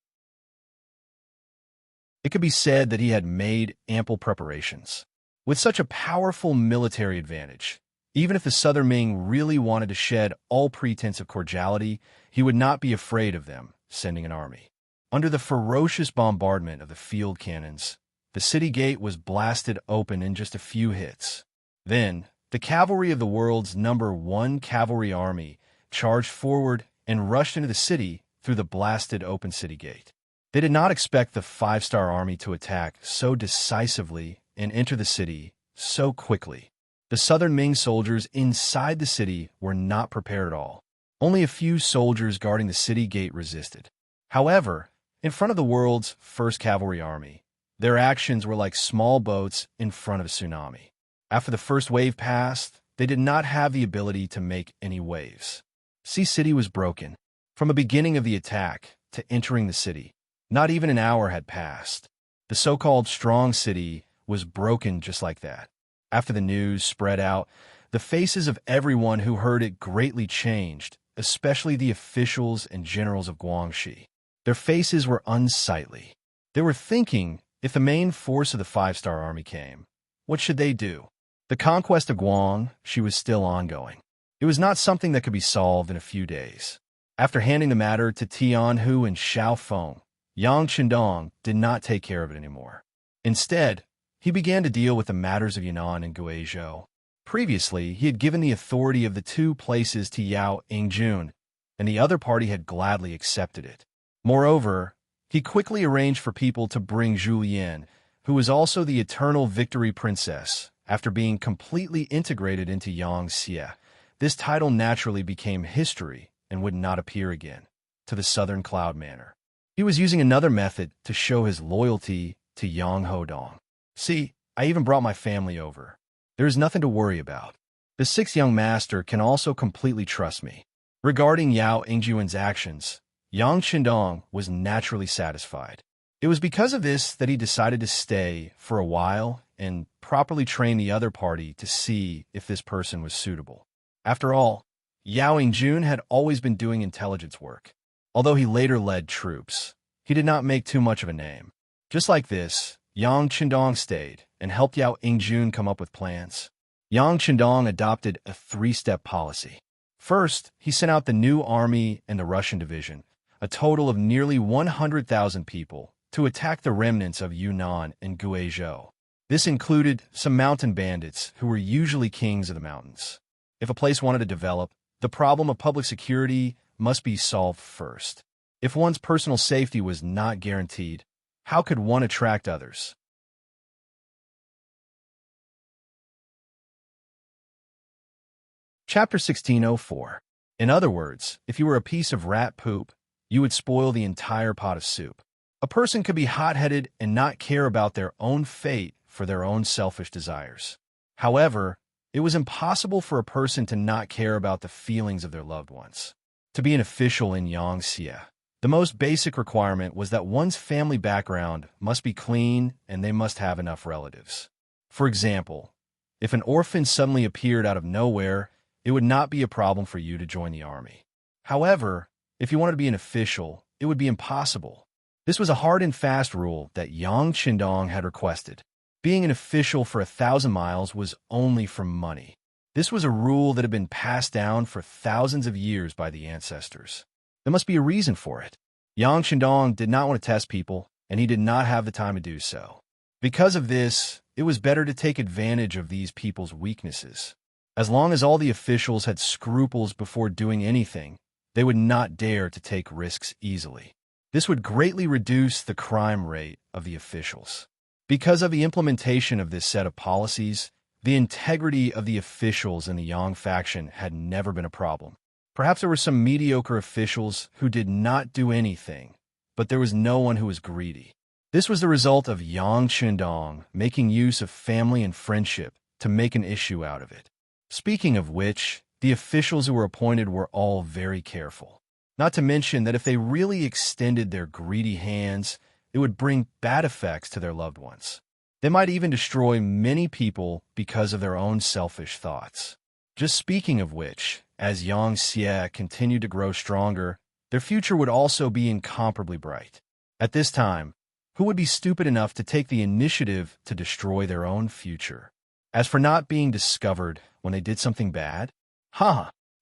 It could be said that he had made ample preparations. With such a powerful military advantage, even if the Southern Ming really wanted to shed all pretense of cordiality, he would not be afraid of them sending an army. Under the ferocious bombardment of the field cannons, the city gate was blasted open in just a few hits. Then, the cavalry of the world's number 1 cavalry army charged forward and rushed into the city through the blasted open city gate. They did not expect the 5-star army to attack so decisively and enter the city so quickly. The Southern Ming soldiers inside the city were not prepared at all. Only a few soldiers guarding the city gate resisted. However, in front of the world's 1st cavalry army, their actions were like small boats in front of a tsunami. After the first wave passed, they did not have the ability to make any waves. Sea City was broken. From the beginning of the attack to entering the city, not even an hour had passed. The so-called strong city was broken just like that. After the news spread out, the faces of everyone who heard it greatly changed, especially the officials and generals of Guangxi. Their faces were unsightly. They were thinking, if the main force of the 5-star army came, what should they do? The conquest of Guangxi was still ongoing. It was not something that could be solved in a few days. After handing the matter to Tianhu and Xiao Feng, Yang Chendong did not take care of it anymore. Instead, he began to deal with the matters of Yunnan and Guizhou. Previously, he had given the authority of the 2 places to Yao Ingjun, and the other party had gladly accepted it. Moreover, he quickly arranged for people to bring Zhu Yan, who was also the Eternal Victory Princess, after being completely integrated into Yangxie. This title naturally became history and would not appear again, to the Southern Cloud Manor. He was using another method to show his loyalty to Yang Hodong. See, I even brought my family over. There is nothing to worry about. The 6th young master can also completely trust me. Regarding Yao Ingjuan's actions, Yang Chendong was naturally satisfied. It was because of this that he decided to stay for a while and properly train the other party to see if this person was suitable. After all, Yao Ingjun had always been doing intelligence work. Although he later led troops, he did not make too much of a name. Just like this, Yang Chendong stayed and helped Yao Ingjun come up with plans. Yang Chendong adopted a three-step policy. First, he sent out the new army and the Russian division, a total of nearly 100,000 people, to attack the remnants of Yunnan and Guizhou. This included some mountain bandits who were usually kings of the mountains. If a place wanted to develop, the problem of public security must be solved first. If one's personal safety was not guaranteed, how could one attract others? Chapter 1604. In other words, if you were a piece of rat poop, you would spoil the entire pot of soup. A person could be hot-headed and not care about their own fate for their own selfish desires. However, it was impossible for a person to not care about the feelings of their loved ones. To be an official in Yangtze, the most basic requirement was that one's family background must be clean and they must have enough relatives. For example, if an orphan suddenly appeared out of nowhere, it would not be a problem for you to join the army. However, if you wanted to be an official, it would be impossible. This was a hard and fast rule that Yang Chendong had requested. Being an official for 1,000 miles was only for money. This was a rule that had been passed down for thousands of years by the ancestors. There must be a reason for it. Yang Chendong did not want to test people, and he did not have the time to do so. Because of this, it was better to take advantage of these people's weaknesses. As long as all the officials had scruples before doing anything, they would not dare to take risks easily. This would greatly reduce the crime rate of the officials. Because of the implementation of this set of policies, the integrity of the officials in the Yang faction had never been a problem. Perhaps there were some mediocre officials who did not do anything, but there was no one who was greedy. This was the result of Yang Chendong making use of family and friendship to make an issue out of it. Speaking of which, the officials who were appointed were all very careful. Not to mention that if they really extended their greedy hands, it would bring bad effects to their loved ones. They might even destroy many people because of their own selfish thoughts. Just speaking of which, as Yangtze continued to grow stronger, their future would also be incomparably bright. At this time, who would be stupid enough to take the initiative to destroy their own future? As for not being discovered when they did something bad,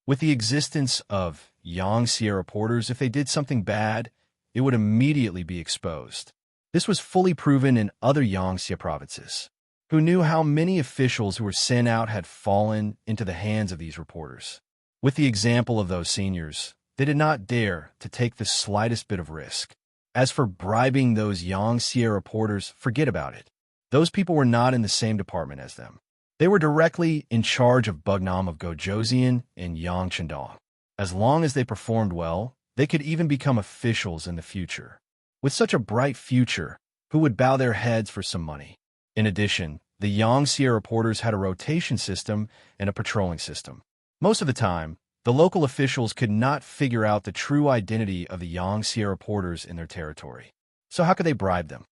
with the existence of Yangtze reporters, if they did something bad, it would immediately be exposed. This was fully proven in other Yangtze provinces, who knew how many officials who were sent out had fallen into the hands of these reporters. With the example of those seniors, they did not dare to take the slightest bit of risk. As for bribing those Yangtze reporters, forget about it. Those people were not in the same department as them. They were directly in charge of Bugnam of Gojoseon and Yang Chendong. As long as they performed well, they could even become officials in the future. With such a bright future, who would bow their heads for some money? In addition, the Yangtze reporters had a rotation system and a patrolling system. Most of the time, the local officials could not figure out the true identity of the Yangtze reporters in their territory. So how could they bribe them?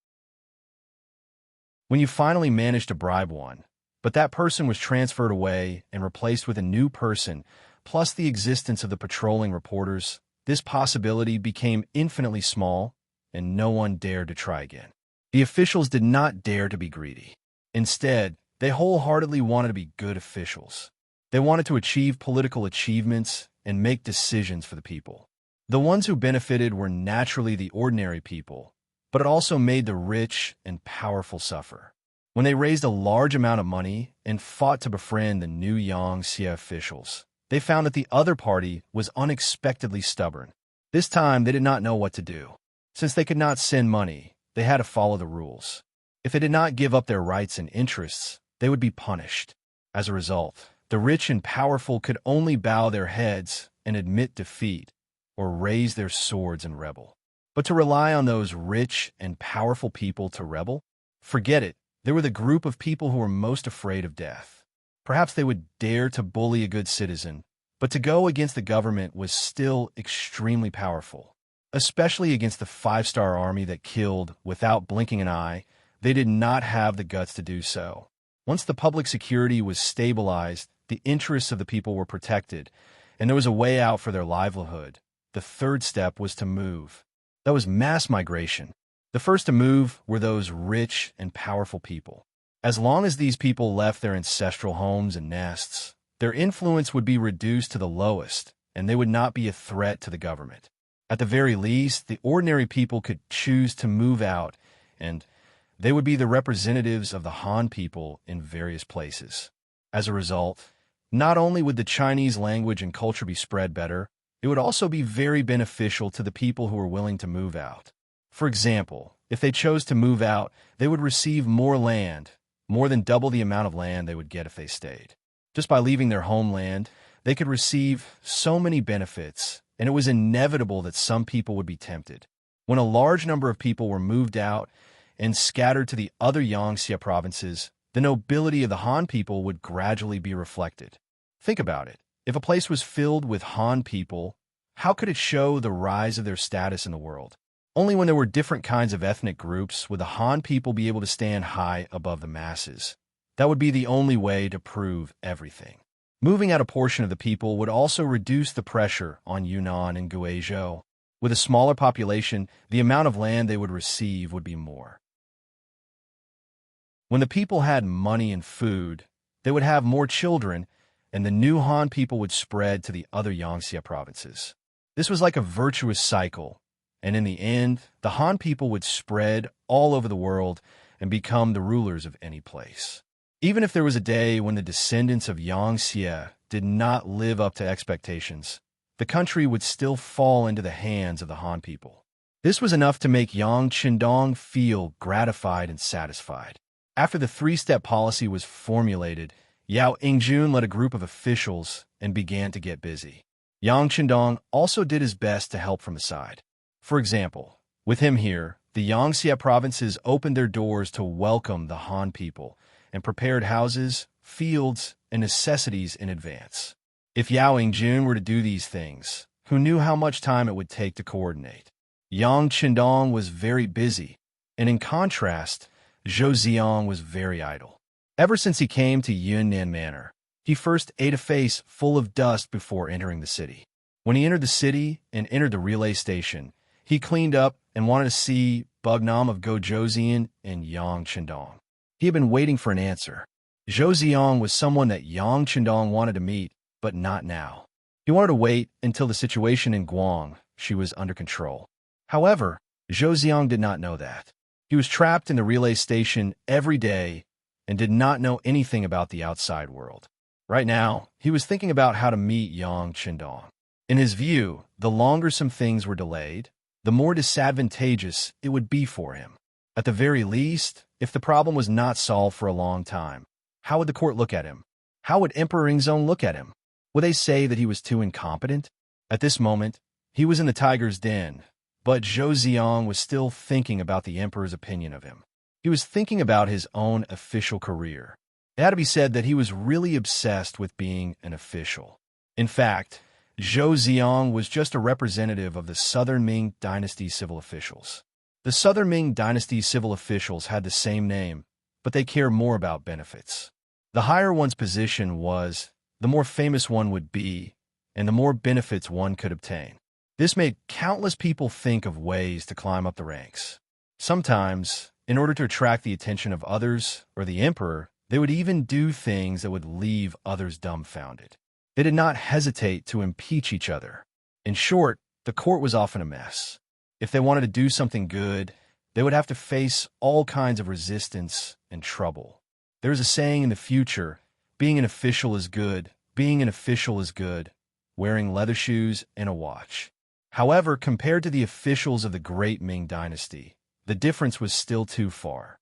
When you finally managed to bribe one, but that person was transferred away and replaced with a new person, plus the existence of the patrolling reporters, this possibility became infinitely small, and no one dared to try again. The officials did not dare to be greedy. Instead, they wholeheartedly wanted to be good officials. They wanted to achieve political achievements and make decisions for the people. The ones who benefited were naturally the ordinary people, but it also made the rich and powerful suffer. When they raised a large amount of money and fought to befriend the new Yangtze officials, they found that the other party was unexpectedly stubborn. This time, they did not know what to do. Since they could not send money, they had to follow the rules. If they did not give up their rights and interests, they would be punished. As a result, the rich and powerful could only bow their heads and admit defeat, or raise their swords and rebel. But to rely on those rich and powerful people to rebel? Forget it. They were the group of people who were most afraid of death. Perhaps they would dare to bully a good citizen, but to go against the government was still extremely powerful. Especially against the five-star army that killed without blinking an eye, they did not have the guts to do so. Once the public security was stabilized, the interests of the people were protected, and there was a way out for their livelihood. The third step was to move. That was mass migration. The first to move were those rich and powerful people. As long as these people left their ancestral homes and nests, their influence would be reduced to the lowest, and they would not be a threat to the government. At the very least, the ordinary people could choose to move out, and they would be the representatives of the Han people in various places. As a result, not only would the Chinese language and culture be spread better, it would also be very beneficial to the people who were willing to move out. For example, if they chose to move out, they would receive more land, more than double the amount of land they would get if they stayed. Just by leaving their homeland, they could receive so many benefits, and it was inevitable that some people would be tempted. When a large number of people were moved out and scattered to the other Yangtze provinces, the nobility of the Han people would gradually be reflected. Think about it. If a place was filled with Han people, how could it show the rise of their status in the world? Only when there were different kinds of ethnic groups would the Han people be able to stand high above the masses. That would be the only way to prove everything. Moving out a portion of the people would also reduce the pressure on Yunnan and Guizhou. With a smaller population, the amount of land they would receive would be more. When the people had money and food, they would have more children, and the new Han people would spread to the other Yangtze provinces. This was like a virtuous cycle, and in the end, the Han people would spread all over the world and become the rulers of any place. Even if there was a day when the descendants of Yangtze did not live up to expectations, the country would still fall into the hands of the Han people. This was enough to make Yang Qindong feel gratified and satisfied. After the three-step policy was formulated, Yao Yingjun led a group of officials and began to get busy. Yang Qindong also did his best to help from the side. For example, with him here, the Yangtze provinces opened their doors to welcome the Han people and prepared houses, fields, and necessities in advance. If Yao Yingjun were to do these things, who knew how much time it would take to coordinate? Yang Qindong was very busy, and in contrast, Zhou Ziong was very idle. Ever since he came to Yunnan Manor, he first ate a face full of dust before entering the city. When he entered the city and entered the relay station, he cleaned up and wanted to see Bugnam of Gojozian and Yang Qindong. He had been waiting for an answer. Zhou Ziong was someone that Yang Qindong wanted to meet, but not now. He wanted to wait until the situation in Guangxi was under control. However, Zhou Ziong did not know that. He was trapped in the relay station every day and did not know anything about the outside world. Right now, he was thinking about how to meet Yang Qindong. In his view, the longer some things were delayed, the more disadvantageous it would be for him. At the very least, if the problem was not solved for a long time, how would the court look at him? How would Emperor Yingzong look at him? Would they say that he was too incompetent? At this moment, he was in the tiger's den, but Zhou Ziong was still thinking about the emperor's opinion of him. He was thinking about his own official career. It had to be said that he was really obsessed with being an official. In fact, Zhou Ziong was just a representative of the Southern Ming Dynasty civil officials. The Southern Ming Dynasty civil officials had the same name, but they cared more about benefits. The higher one's position was, the more famous one would be, and the more benefits one could obtain. This made countless people think of ways to climb up the ranks. Sometimes, in order to attract the attention of others or the emperor, they would even do things that would leave others dumbfounded. They did not hesitate to impeach each other. In short, the court was often a mess. If they wanted to do something good, they would have to face all kinds of resistance and trouble. There is a saying in the future, being an official is good, being an official is good, wearing leather shoes and a watch. However, compared to the officials of the great Ming Dynasty, the difference was still too far.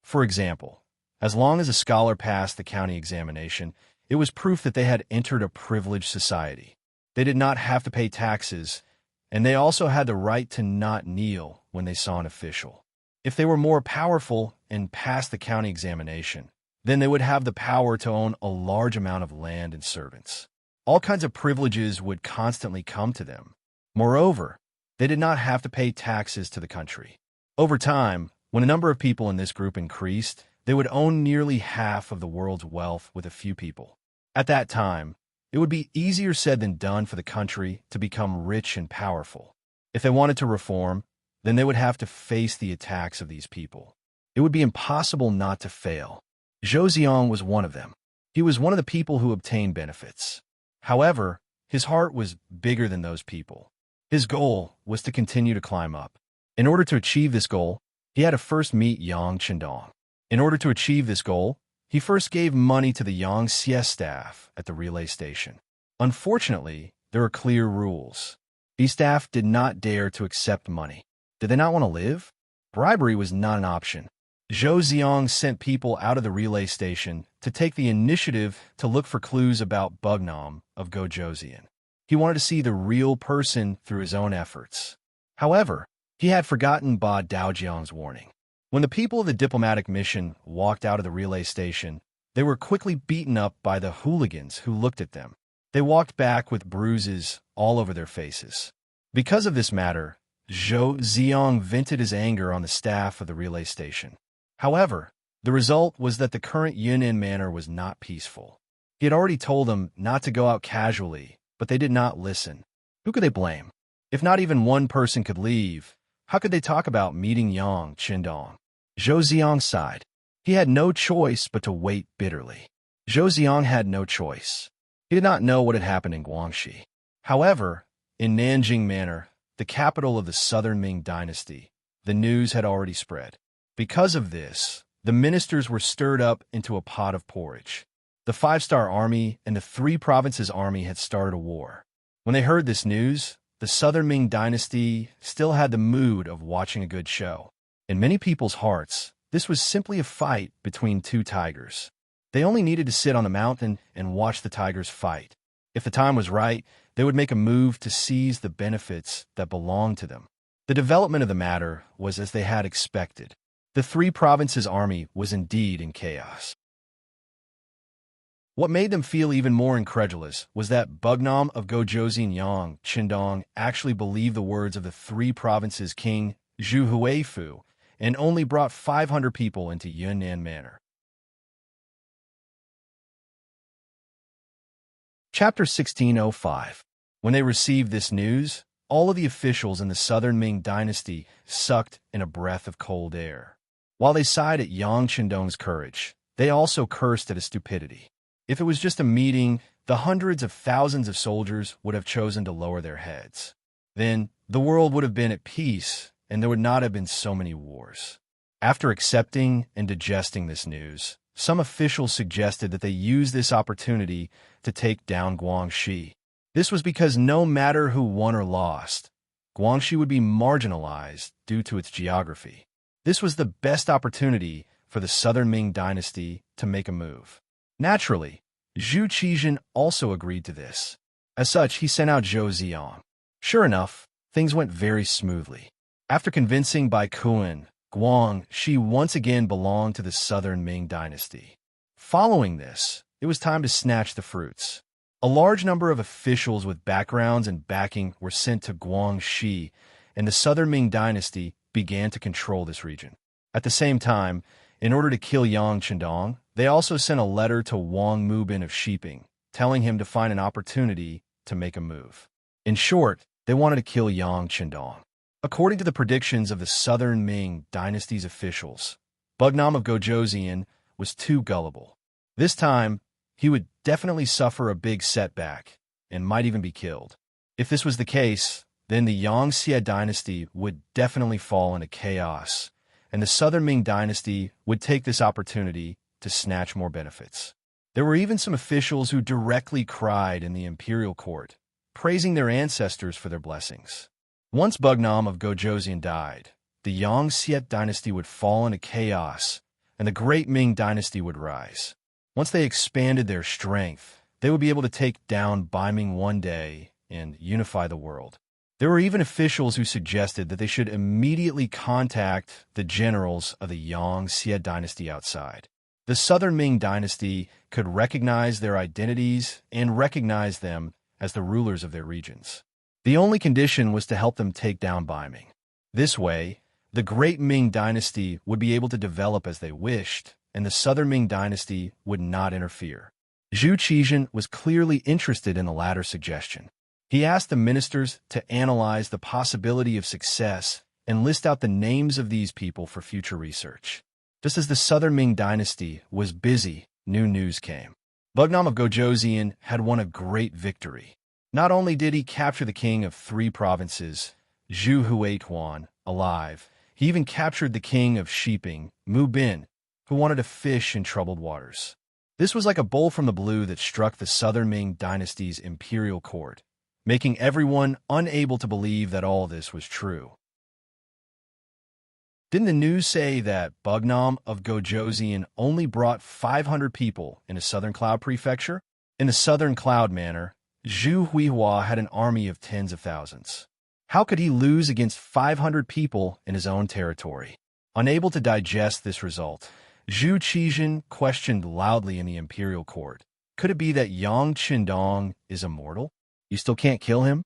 For example, as long as a scholar passed the county examination, it was proof that they had entered a privileged society. They did not have to pay taxes, and they also had the right to not kneel when they saw an official. If they were more powerful and passed the county examination, then they would have the power to own a large amount of land and servants. All kinds of privileges would constantly come to them. Moreover, they did not have to pay taxes to the country. Over time, when a number of people in this group increased, they would own nearly half of the world's wealth with a few people. At that time, it would be easier said than done for the country to become rich and powerful. If they wanted to reform, then they would have to face the attacks of these people. It would be impossible not to fail. Zhou Ziong was one of them. He was one of the people who obtained benefits. However, his heart was bigger than those people. His goal was to continue to climb up. In order to achieve this goal, he had to first meet Yang Chendong. In order to achieve this goal, he first gave money to the Yang Xie staff at the relay station. Unfortunately, there are clear rules. These staff did not dare to accept money. Did they not want to live? Bribery was not an option. Zhou Ziong sent people out of the relay station to take the initiative to look for clues about Bugnam of Gojoseon. He wanted to see the real person through his own efforts. However, he had forgotten Ba Daojiang's warning. When the people of the diplomatic mission walked out of the relay station, they were quickly beaten up by the hooligans who looked at them. They walked back with bruises all over their faces. Because of this matter, Zhou Ziong vented his anger on the staff of the relay station. However, the result was that the current Yunnan manor was not peaceful. He had already told them not to go out casually, but they did not listen. Who could they blame? If not even one person could leave, how could they talk about meeting Yang Chendong? Zhou Ziong sighed. He had no choice but to wait bitterly. Zhou Ziong had no choice. He did not know what had happened in Guangxi. However, in Nanjing Manor, the capital of the Southern Ming Dynasty, the news had already spread. Because of this, the ministers were stirred up into a pot of porridge. The Five-Star Army and the Three Provinces Army had started a war. When they heard this news, the Southern Ming Dynasty still had the mood of watching a good show. In many people's hearts, this was simply a fight between two tigers. They only needed to sit on the mountain and watch the tigers fight. If the time was right, they would make a move to seize the benefits that belonged to them. The development of the matter was as they had expected. The Three Provinces Army was indeed in chaos. What made them feel even more incredulous was that Bugnam of Gojoseon Yang Chendong actually believed the words of the Three Provinces King Zhu Huifu and only brought 500 people into Yunnan Manor. Chapter 1605. When they received this news, all of the officials in the Southern Ming Dynasty sucked in a breath of cold air. While they sighed at Yang Chendong's courage, they also cursed at his stupidity. If it was just a meeting, the hundreds of thousands of soldiers would have chosen to lower their heads. Then, the world would have been at peace, and there would not have been so many wars. After accepting and digesting this news, some officials suggested that they use this opportunity to take down Guangxi. This was because no matter who won or lost, Guangxi would be marginalized due to its geography. This was the best opportunity for the Southern Ming Dynasty to make a move. Naturally, Zhu Qizhen also agreed to this. As such, he sent out Zhou Ziong. Sure enough, things went very smoothly. After convincing Bai Kuan, Guangxi once again belonged to the Southern Ming Dynasty. Following this, it was time to snatch the fruits. A large number of officials with backgrounds and backing were sent to Guangxi, and the Southern Ming Dynasty began to control this region. At the same time, in order to kill Yang Chendong, they also sent a letter to Wang Mubin of Shiping, telling him to find an opportunity to make a move. In short, they wanted to kill Yang Chendong. According to the predictions of the Southern Ming Dynasty's officials, Bugnam of Gojoseon was too gullible. This time, he would definitely suffer a big setback and might even be killed. If this was the case, then the Yang Xie dynasty would definitely fall into chaos, and the Southern Ming Dynasty would take this opportunity to snatch more benefits. There were even some officials who directly cried in the imperial court, praising their ancestors for their blessings. Once Bugnam of Gojoseon died, the Yang Xie dynasty would fall into chaos, and the Great Ming Dynasty would rise. Once they expanded their strength, they would be able to take down Baiming one day and unify the world. There were even officials who suggested that they should immediately contact the generals of the Yang Xie dynasty outside. The Southern Ming Dynasty could recognize their identities and recognize them as the rulers of their regions. The only condition was to help them take down Baiming. This way, the Great Ming Dynasty would be able to develop as they wished, and the Southern Ming Dynasty would not interfere. Zhu Qizhen was clearly interested in the latter suggestion. He asked the ministers to analyze the possibility of success and list out the names of these people for future research. Just as the Southern Ming dynasty was busy, new news came. Bugnam of Gojoseon had won a great victory. Not only did he capture the king of 3 provinces, Zhu Huituan, alive, he even captured the king of Shiping, Mu Bin, who wanted to fish in troubled waters. This was like a bolt from the blue that struck the Southern Ming dynasty's imperial court, making everyone unable to believe that all this was true. Didn't the news say that Bugnam of Gojoseon only brought 500 people in a Southern Cloud prefecture? In the Southern Cloud manor, Zhu Huihua had an army of tens of thousands. How could he lose against 500 people in his own territory? Unable to digest this result, Zhu Qizhen questioned loudly in the imperial court. Could it be that Yang Qindong is immortal? You still can't kill him?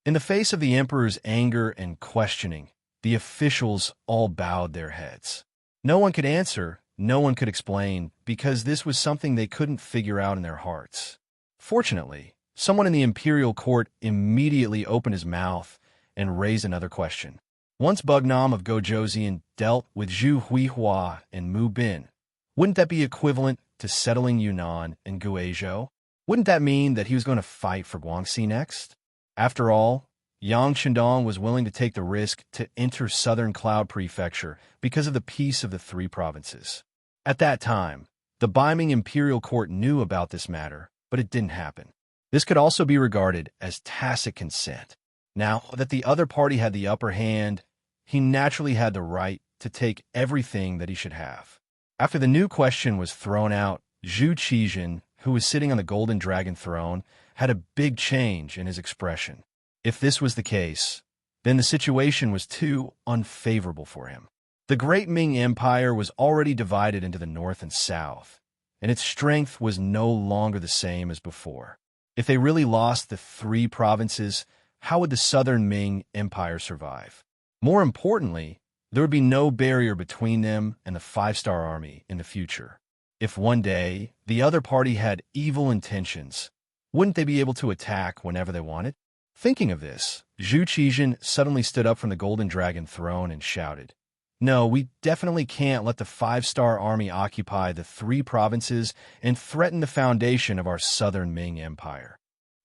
In the face of the emperor's anger and questioning, the officials all bowed their heads. No one could answer, no one could explain, because this was something they couldn't figure out in their hearts. Fortunately, someone in the imperial court immediately opened his mouth and raised another question. Once Bugnam of Gojoseon dealt with Zhu Huihua and Mu Bin, wouldn't that be equivalent to settling Yunnan and Guizhou? Wouldn't that mean that he was going to fight for Guangxi next? After all, Yang Qindong was willing to take the risk to enter Southern Cloud Prefecture because of the peace of the 3 provinces. At that time, the Beiming Imperial Court knew about this matter, but it didn't happen. This could also be regarded as tacit consent. Now that the other party had the upper hand, he naturally had the right to take everything that he should have. After the new question was thrown out, Zhu Qizhen, who was sitting on the Golden Dragon throne, had a big change in his expression. If this was the case, then the situation was too unfavorable for him. The Great Ming Empire was already divided into the north and south, and its strength was no longer the same as before. If they really lost the 3 provinces, how would the Southern Ming Empire survive? More importantly, there would be no barrier between them and the 5-star army in the future. If one day the other party had evil intentions, wouldn't they be able to attack whenever they wanted? Thinking of this, Zhu Qizhen suddenly stood up from the Golden Dragon throne and shouted, "No, we definitely can't let the 5-star army occupy the 3 provinces and threaten the foundation of our Southern Ming Empire."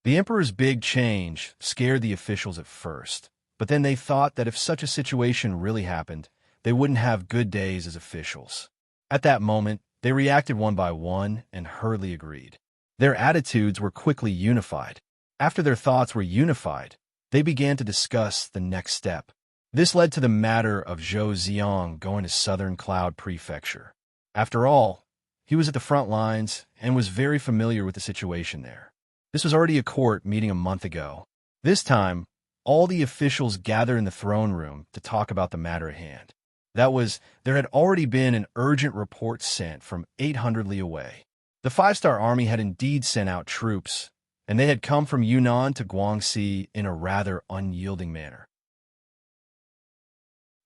The emperor's big change scared the officials at first, but then they thought that if such a situation really happened, they wouldn't have good days as officials. At that moment, they reacted one by one and hurriedly agreed. Their attitudes were quickly unified. After their thoughts were unified, they began to discuss the next step. This led to the matter of Zhou Xiang going to Southern Cloud Prefecture. After all, he was at the front lines and was very familiar with the situation there. This was already a court meeting a month ago. This time, all the officials gathered in the throne room to talk about the matter at hand. There had already been an urgent report sent from 800 li away. The 5-star army had indeed sent out troops, and they had come from Yunnan to Guangxi in a rather unyielding manner.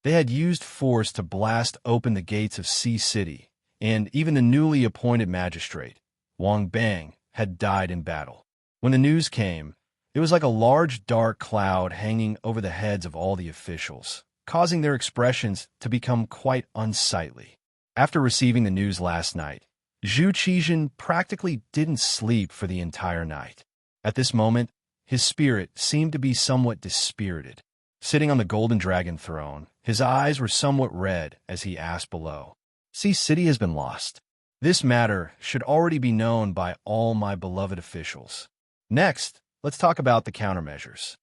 They had used force to blast open the gates of Sea City, and even the newly appointed magistrate, Wang Bang, had died in battle. When the news came, it was like a large dark cloud hanging over the heads of all the officials, causing their expressions to become quite unsightly. After receiving the news last night, Zhu Qizhen practically didn't sleep for the entire night. At this moment, his spirit seemed to be somewhat dispirited. Sitting on the Golden Dragon throne, his eyes were somewhat red as he asked below, "Sea City has been lost. This matter should already be known by all my beloved officials. Next, let's talk about the countermeasures."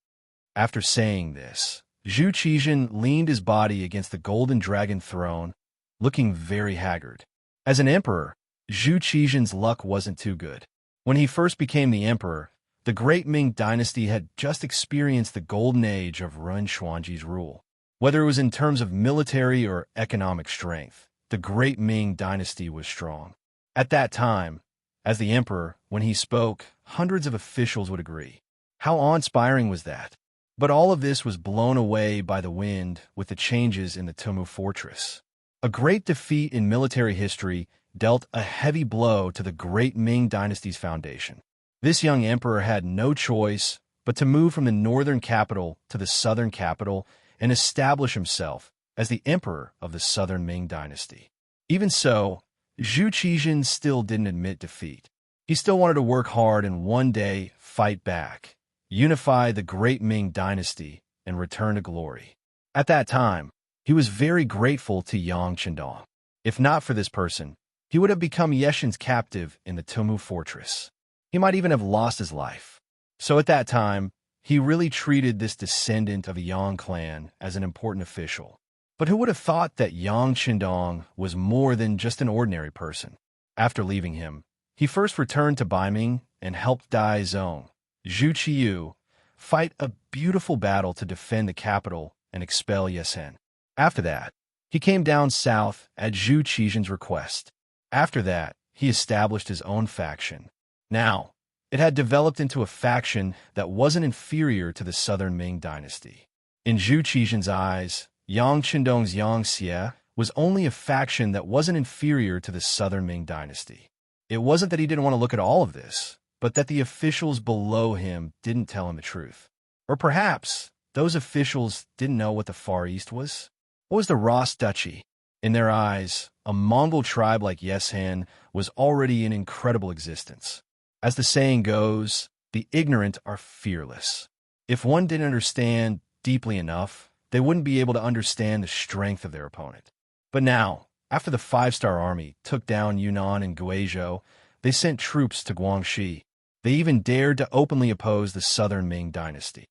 After saying this, Zhu Qizhen leaned his body against the Golden Dragon throne, looking very haggard. As an emperor, Zhu Qizhen's luck wasn't too good. When he first became the emperor, the Great Ming dynasty had just experienced the golden age of Ren Xuanji's rule. Whether it was in terms of military or economic strength, the Great Ming dynasty was strong. At that time, as the emperor, when he spoke, hundreds of officials would agree. How awe-inspiring was that? But all of this was blown away by the wind with the changes in the Tumu fortress. A great defeat in military history dealt a heavy blow to the Great Ming dynasty's foundation. This young emperor had no choice but to move from the northern capital to the southern capital and establish himself as the emperor of the southern Ming dynasty. Even so, Zhu Qizhan still didn't admit defeat. He still wanted to work hard and one day fight back, unify the great Ming dynasty, and return to glory. At that time, he was very grateful to Yang Qindong. If not for this person, he would have become Yeshin's captive in the Tumu fortress. He might even have lost his life. So at that time, he really treated this descendant of a Yang clan as an important official. But who would have thought that Yang Qindong was more than just an ordinary person? After leaving him, he first returned to Baiming and helped Dai Zong, Zhu Qiyu, fight a beautiful battle to defend the capital and expel Yesen. After that, he came down south at Zhu Qizhan's request. After that, he established his own faction. Now, it had developed into a faction that wasn't inferior to the southern Ming dynasty. In Zhu Qizhan's eyes, Yang Qindong's Yang Xie was only a faction that wasn't inferior to the southern Ming dynasty. It wasn't that he didn't want to look at all of this, but that the officials below him didn't tell him the truth. Or perhaps those officials didn't know what the Far East was. What was the Ross Duchy? In their eyes, a Mongol tribe like Yesen was already in incredible existence. As the saying goes, the ignorant are fearless. If one didn't understand deeply enough, they wouldn't be able to understand the strength of their opponent. But now, after the Five-Star Army took down Yunnan and Guizhou, they sent troops to Guangxi. They even dared to openly oppose the southern Ming dynasty.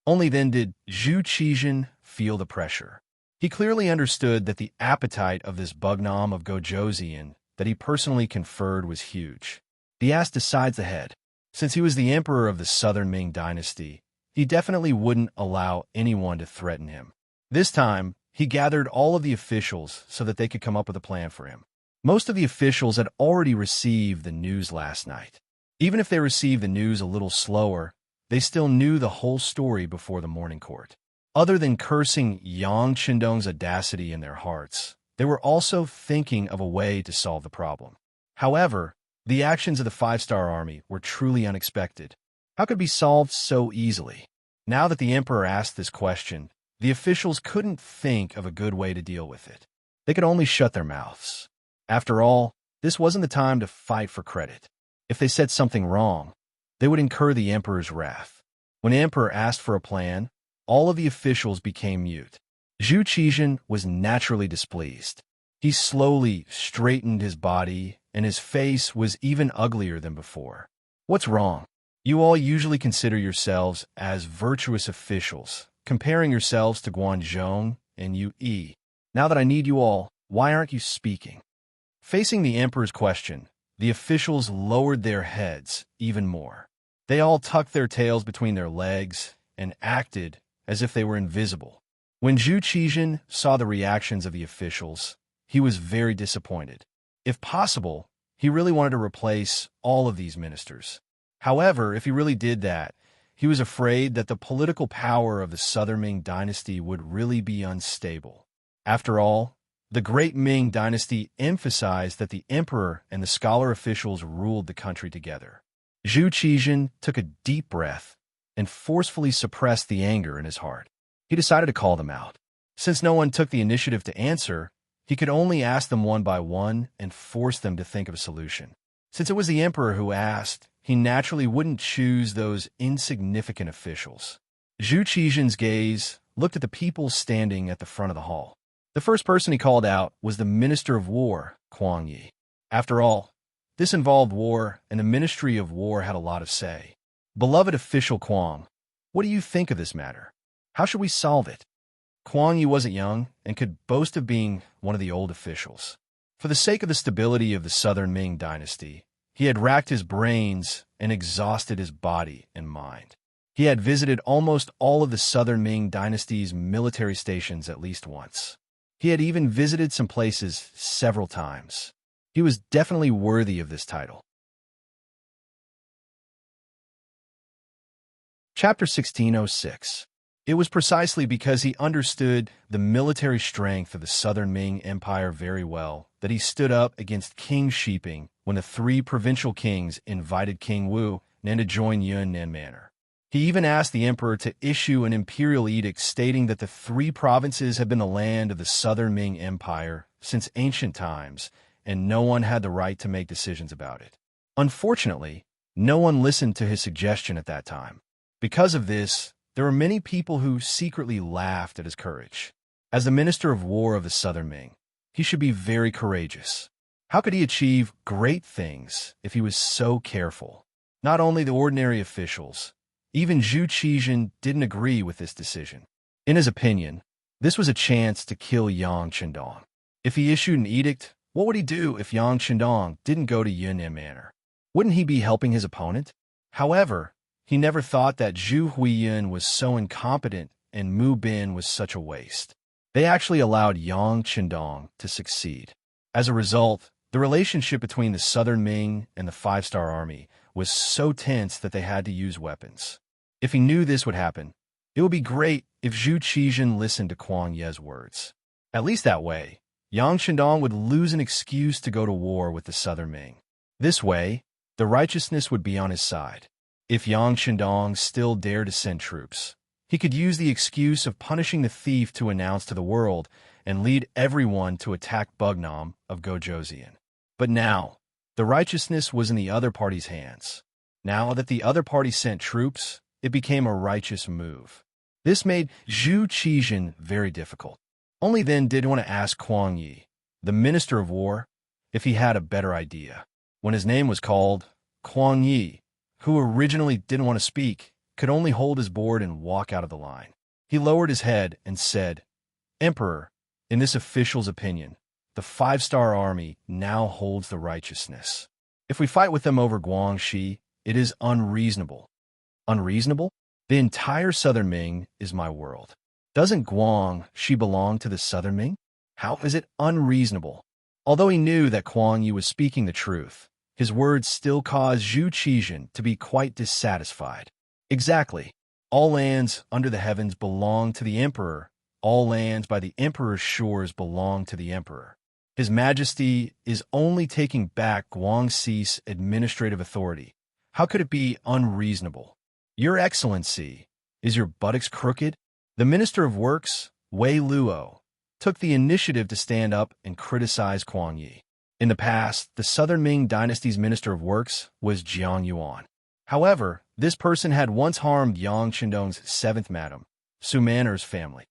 Only then did Zhu Qizhan feel the pressure. He clearly understood that the appetite of this Bugnam of Gojoseon that he personally conferred was huge. The ass decides the head. Since he was the emperor of the southern Ming dynasty, he definitely wouldn't allow anyone to threaten him. This time, he gathered all of the officials so that they could come up with a plan for him. Most of the officials had already received the news last night. Even if they received the news a little slower, they still knew the whole story before the morning court. Other than cursing Yang Qindong's audacity in their hearts, they were also thinking of a way to solve the problem. However, the actions of the Five-Star Army were truly unexpected. How could it be solved so easily? Now that the emperor asked this question, the officials couldn't think of a good way to deal with it. They could only shut their mouths. After all, this wasn't the time to fight for credit. If they said something wrong, they would incur the emperor's wrath. When the emperor asked for a plan, all of the officials became mute. Zhu Qizhan was naturally displeased. He slowly straightened his body, and his face was even uglier than before. What's wrong? You all usually consider yourselves as virtuous officials, comparing yourselves to Guanzhong and Yu. Now that I need you all, why aren't you speaking? Facing the emperor's question, the officials lowered their heads even more. They all tucked their tails between their legs and acted as if they were invisible. When Zhu Qizhan saw the reactions of the officials, he was very disappointed. If possible, he really wanted to replace all of these ministers. However, if he really did that, he was afraid that the political power of the southern Ming dynasty would really be unstable. After all, the great Ming dynasty emphasized that the emperor and the scholar officials ruled the country together. Zhu Qizhan took a deep breath and forcefully suppressed the anger in his heart. He decided to call them out. Since no one took the initiative to answer, he could only ask them one by one and force them to think of a solution. Since it was the emperor who asked, he naturally wouldn't choose those insignificant officials. Zhu Qizhan's gaze looked at the people standing at the front of the hall. The first person he called out was the Minister of War, Kuang Yi. After all, this involved war, and the Ministry of War had a lot of say. Beloved official Kuang, what do you think of this matter? How should we solve it? Kuang Yi wasn't young and could boast of being one of the old officials. For the sake of the stability of the southern Ming dynasty, he had racked his brains and exhausted his body and mind. He had visited almost all of the southern Ming dynasty's military stations at least once. He had even visited some places several times. He was definitely worthy of this title. Chapter 1606. It was precisely because he understood the military strength of the southern Ming Empire very well that he stood up against King Shiping when the three provincial kings invited King Wu Nan to join Yunnan Manor. He even asked the emperor to issue an imperial edict stating that the three provinces had been the land of the Southern Ming Empire since ancient times, and no one had the right to make decisions about it. Unfortunately, no one listened to his suggestion at that time. Because of this, there were many people who secretly laughed at his courage. As the Minister of War of the Southern Ming, he should be very courageous. How could he achieve great things if he was so careful? Not only the ordinary officials, even Zhu Qizhen didn't agree with this decision. In his opinion, this was a chance to kill Yang Qindong. If he issued an edict, what would he do if Yang Qindong didn't go to Yunnan Manor? Wouldn't he be helping his opponent? However, he never thought that Zhu Huiyun was so incompetent and Mu Bin was such a waste. They actually allowed Yang Qindong to succeed. As a result, the relationship between the Southern Ming and the Five-Star Army was so tense that they had to use weapons. If he knew this would happen, it would be great if Zhu Qizhen listened to Kuang Ye's words. At least that way, Yang Qindong would lose an excuse to go to war with the Southern Ming. This way, the righteousness would be on his side. If Yang Qindong still dared to send troops, he could use the excuse of punishing the thief to announce to the world and lead everyone to attack Bugnam of Gojoseon. But now, the righteousness was in the other party's hands. Now that the other party sent troops, it became a righteous move. This made Zhu Qizhen very difficult. Only then did he want to ask Kuang Yi, the Minister of War, if he had a better idea. When his name was called, Kuang Yi, who originally didn't want to speak, could only hold his board and walk out of the line. He lowered his head and said, "Emperor, in this official's opinion, the Five-Star Army now holds the righteousness. If we fight with them over Guangxi, it is unreasonable." Unreasonable? The entire Southern Ming is my world. Doesn't Guangxi belong to the Southern Ming? How is it unreasonable? Although he knew that Kuang Yi was speaking the truth, his words still caused Zhu Qizhen to be quite dissatisfied. Exactly. All lands under the heavens belong to the emperor. All lands by the emperor's shores belong to the emperor. His Majesty is only taking back Guangxi's administrative authority. How could it be unreasonable? Your Excellency, is your buttocks crooked? The Minister of Works, Wei Luo, took the initiative to stand up and criticize Kuang Yi. In the past, the Southern Ming dynasty's Minister of Works was Jiang Yuan. However, this person had once harmed Yang Qindong's 7th Madam, Su Manor's family.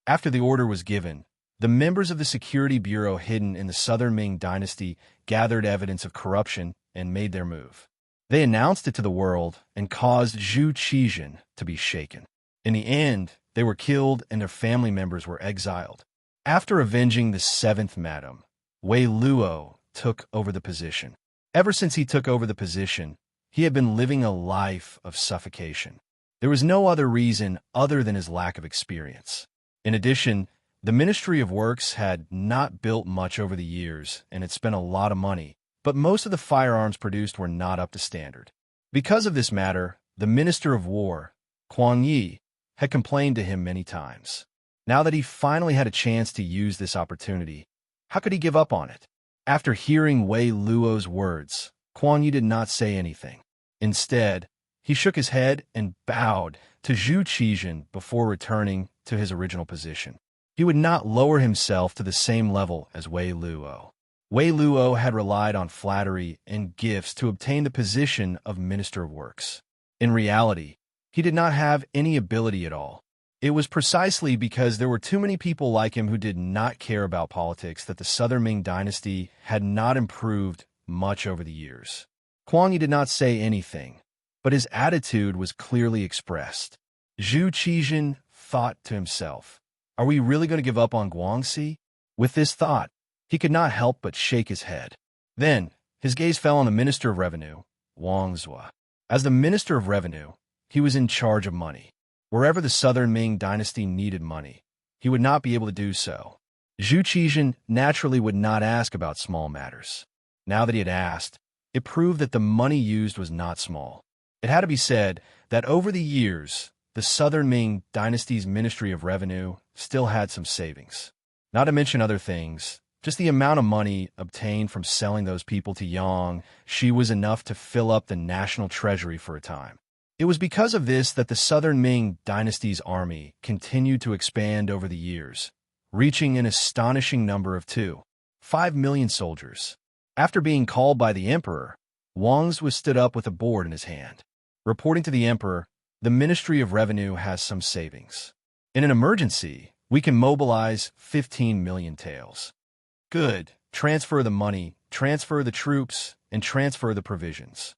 After the order was given, the members of the security bureau hidden in the Southern Ming dynasty gathered evidence of corruption and made their move. They announced it to the world and caused Zhu Qizhen to be shaken. In the end, they were killed and their family members were exiled. After avenging the 7th Madam, Wei Luo took over the position. Ever since he took over the position, he had been living a life of suffocation. There was no other reason other than his lack of experience. In addition, the Ministry of Works had not built much over the years and had spent a lot of money, but most of the firearms produced were not up to standard. Because of this matter, the Minister of War, Kuang Yi, had complained to him many times. Now that he finally had a chance to use this opportunity, how could he give up on it? After hearing Wei Luo's words, Kuang Yi did not say anything. Instead, he shook his head and bowed to Zhu Qizhen before returning to his original position. He would not lower himself to the same level as Wei Luo. Wei Luo had relied on flattery and gifts to obtain the position of Minister of Works. In reality, he did not have any ability at all. It was precisely because there were too many people like him who did not care about politics that the Southern Ming dynasty had not improved much over the years. Kuang Yi did not say anything, but his attitude was clearly expressed. Zhu Qizhen thought to himself, "Are we really going to give up on Guangxi?" With this thought, he could not help but shake his head. Then, his gaze fell on the Minister of Revenue, Wang Zhua. As the Minister of Revenue, he was in charge of money. Wherever the Southern Ming dynasty needed money, he would not be able to do so. Zhu Qizhen naturally would not ask about small matters. Now that he had asked, it proved that the money used was not small. It had to be said that over the years, the Southern Ming dynasty's Ministry of Revenue still had some savings. Not to mention other things, Just the amount of money obtained from selling those people to Yang Shi was enough to fill up the national treasury for a time. It was because of this that the Southern Ming dynasty's army continued to expand over the years, reaching an astonishing number of 5 million soldiers. After being called by the emperor, Wang's was stood up with a board in his hand. Reporting to the emperor, the Ministry of Revenue has some savings. In an emergency, we can mobilize 15 million taels. Good. Transfer the money, transfer the troops, and transfer the provisions.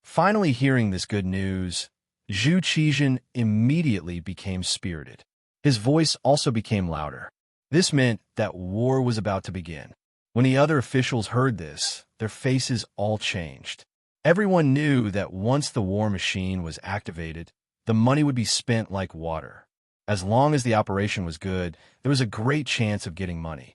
Finally hearing this good news, Zhu Qizhen immediately became spirited. His voice also became louder. This meant that war was about to begin. When the other officials heard this, their faces all changed. Everyone knew that once the war machine was activated, the money would be spent like water. As long as the operation was good, there was a great chance of getting money.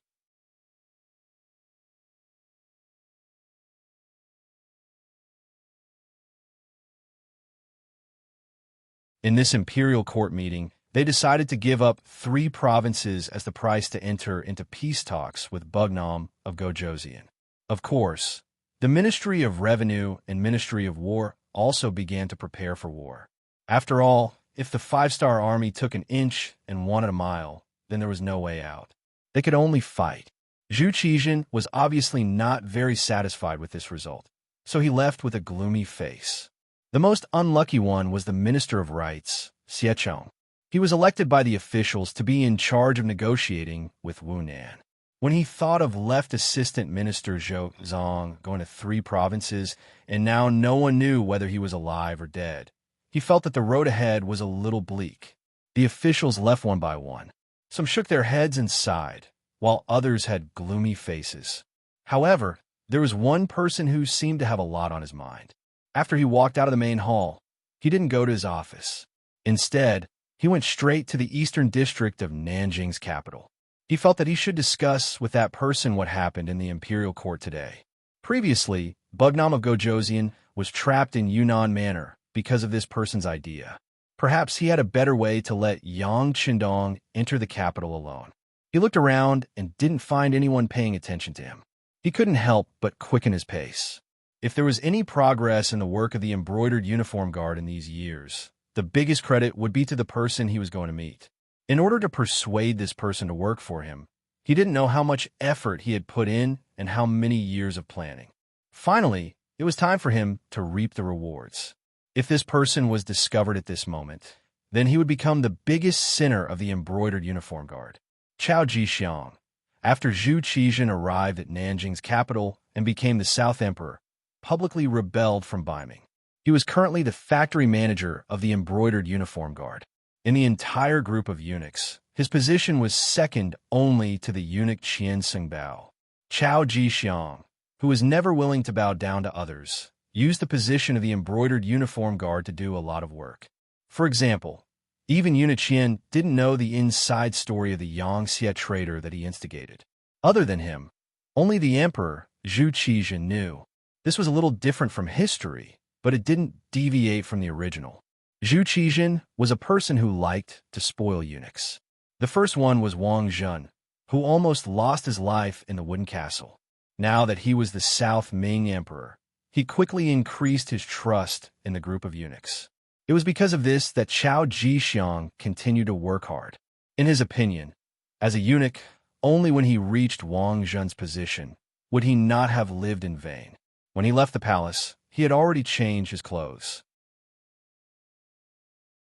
In this imperial court meeting, they decided to give up 3 provinces as the price to enter into peace talks with Bugnam of Gojoseon. Of course, the Ministry of Revenue and Ministry of War also began to prepare for war. After all, if the 5-star army took an inch and wanted a mile, then there was no way out. They could only fight. Zhu Qizhen was obviously not very satisfied with this result, so he left with a gloomy face. The most unlucky one was the Minister of Rights, Xiechong. He was elected by the officials to be in charge of negotiating with Wu Nan. When he thought of Left Assistant Minister Zhou Zong going to 3 provinces, and now no one knew whether he was alive or dead, he felt that the road ahead was a little bleak. The officials left one by one. Some shook their heads and sighed, while others had gloomy faces. However, there was one person who seemed to have a lot on his mind. After he walked out of the main hall, he didn't go to his office. Instead, he went straight to the eastern district of Nanjing's capital. He felt that he should discuss with that person what happened in the imperial court today. Previously, Bugnam of Gojoseon was trapped in Yunnan Manor because of this person's idea. Perhaps he had a better way to let Yang Qindong enter the capital alone. He looked around and didn't find anyone paying attention to him. He couldn't help but quicken his pace. If there was any progress in the work of the embroidered uniform guard in these years, the biggest credit would be to the person he was going to meet. In order to persuade this person to work for him, he didn't know how much effort he had put in and how many years of planning. Finally, it was time for him to reap the rewards. If this person was discovered at this moment, then he would become the biggest sinner of the embroidered uniform guard. Chao Jixiang, after Zhu Qizhen arrived at Nanjing's capital and became the South Emperor, publicly rebelled from Beiming. He was currently the factory manager of the embroidered uniform guard. In the entire group of eunuchs, his position was second only to the eunuch Qian Xingbao. Chao Jixiang, who was never willing to bow down to others, used the position of the embroidered uniform guard to do a lot of work. For example, even eunuch Qian didn't know the inside story of the Yangxie traitor that he instigated. Other than him, only the emperor, Zhu Qizhen, knew. This was a little different from history, but it didn't deviate from the original. Zhu Qizhen was a person who liked to spoil eunuchs. The first one was Wang Zhen, who almost lost his life in the wooden castle. Now that he was the South Ming emperor, he quickly increased his trust in the group of eunuchs. It was because of this that Chao Jixiang continued to work hard. In his opinion, as a eunuch, only when he reached Wang Zhen's position would he not have lived in vain. When he left the palace, he had already changed his clothes.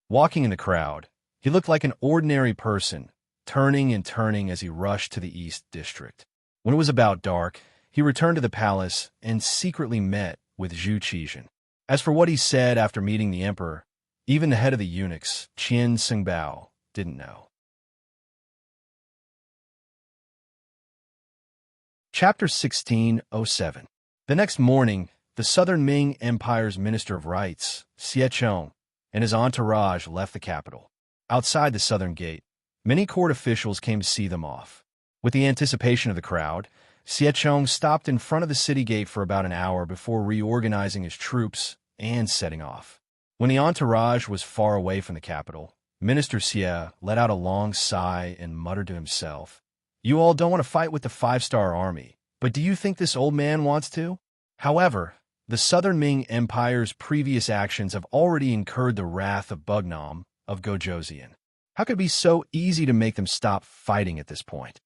Walking in the crowd, he looked like an ordinary person, turning and turning as he rushed to the East District. When it was about dark, he returned to the palace and secretly met with Zhu Qizhen. As for what he said after meeting the emperor, even the head of the eunuchs, Qian Xingbao, didn't know. Chapter 1607. The next morning, the Southern Ming Empire's Minister of Rights, Xiechong, and his entourage left the capital. Outside the southern gate, many court officials came to see them off. With the anticipation of the crowd, Xiechong stopped in front of the city gate for about an hour before reorganizing his troops and setting off. When the entourage was far away from the capital, Minister Xie let out a long sigh and muttered to himself, You all don't want to fight with the five-star army, but do you think this old man wants to? However, the Southern Ming Empire's previous actions have already incurred the wrath of Bugnam of Gojoseon. How could it be so easy to make them stop fighting at this point?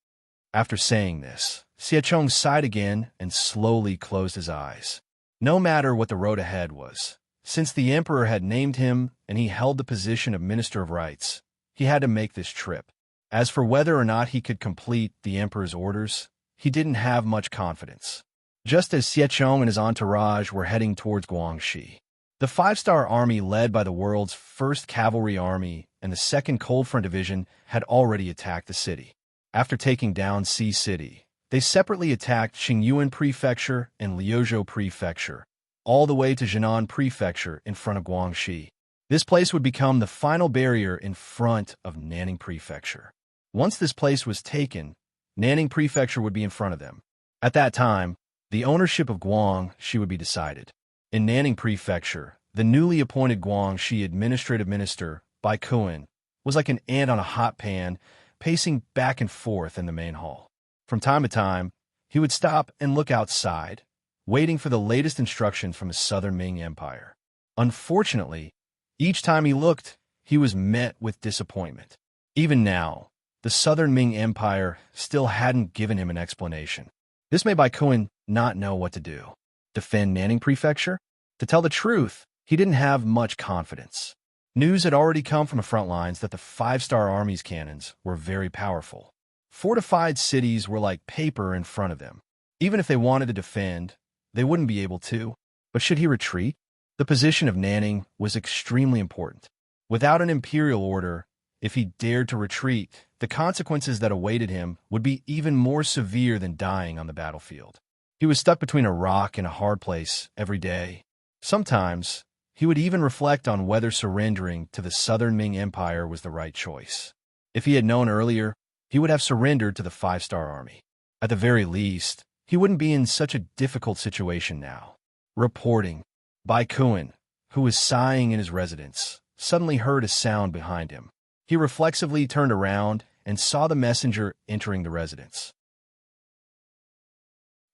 After saying this, Xiechong sighed again and slowly closed his eyes. No matter what the road ahead was, since the emperor had named him and he held the position of Minister of Rights, he had to make this trip. As for whether or not he could complete the emperor's orders, he didn't have much confidence. Just as Xiechong and his entourage were heading towards Guangxi, the five-star army led by the world's first cavalry army and the 2nd Cold Front Division had already attacked the city. After taking down Sea City, they separately attacked Xingyuan Prefecture and Liuzhou Prefecture, all the way to Jinan Prefecture in front of Guangxi. This place would become the final barrier in front of Nanning Prefecture. Once this place was taken, Nanning Prefecture would be in front of them. At that time, the ownership of Guangxi would be decided. In Nanning Prefecture, the newly appointed Guangxi Administrative Minister, Bai Kuan, was like an ant on a hot pan, pacing back and forth in the main hall. From time to time, he would stop and look outside, waiting for the latest instructions from the Southern Ming Empire. Unfortunately, each time he looked, he was met with disappointment. Even now, the Southern Ming Empire still hadn't given him an explanation. This made Bai Kuan not know what to do. Defend Nanning Prefecture? To tell the truth, he didn't have much confidence. News had already come from the front lines that the five-star army's cannons were very powerful. Fortified cities were like paper in front of them. Even if they wanted to defend, they wouldn't be able to. But should he retreat? The position of Nanning was extremely important. Without an imperial order, if he dared to retreat, the consequences that awaited him would be even more severe than dying on the battlefield. He was stuck between a rock and a hard place every day. Sometimes, he would even reflect on whether surrendering to the Southern Ming Empire was the right choice. If he had known earlier, he would have surrendered to the five-star army. At the very least, he wouldn't be in such a difficult situation now. Reporting. Bai Kuan, who was sighing in his residence, suddenly heard a sound behind him. He reflexively turned around and saw the messenger entering the residence.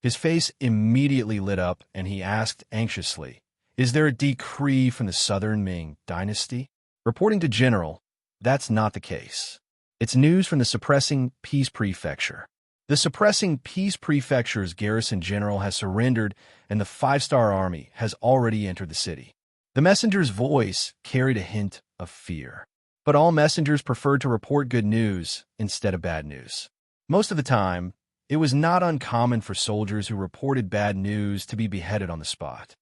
His face immediately lit up and he asked anxiously, "Is there a decree from the Southern Ming dynasty?" Reporting to General, that's not the case. It's news from the Suppressing Peace Prefecture. The Suppressing Peace Prefecture's garrison general has surrendered and the five-star army has already entered the city. The messenger's voice carried a hint of fear. But all messengers preferred to report good news instead of bad news. Most of the time, it was not uncommon for soldiers who reported bad news to be beheaded on the spot.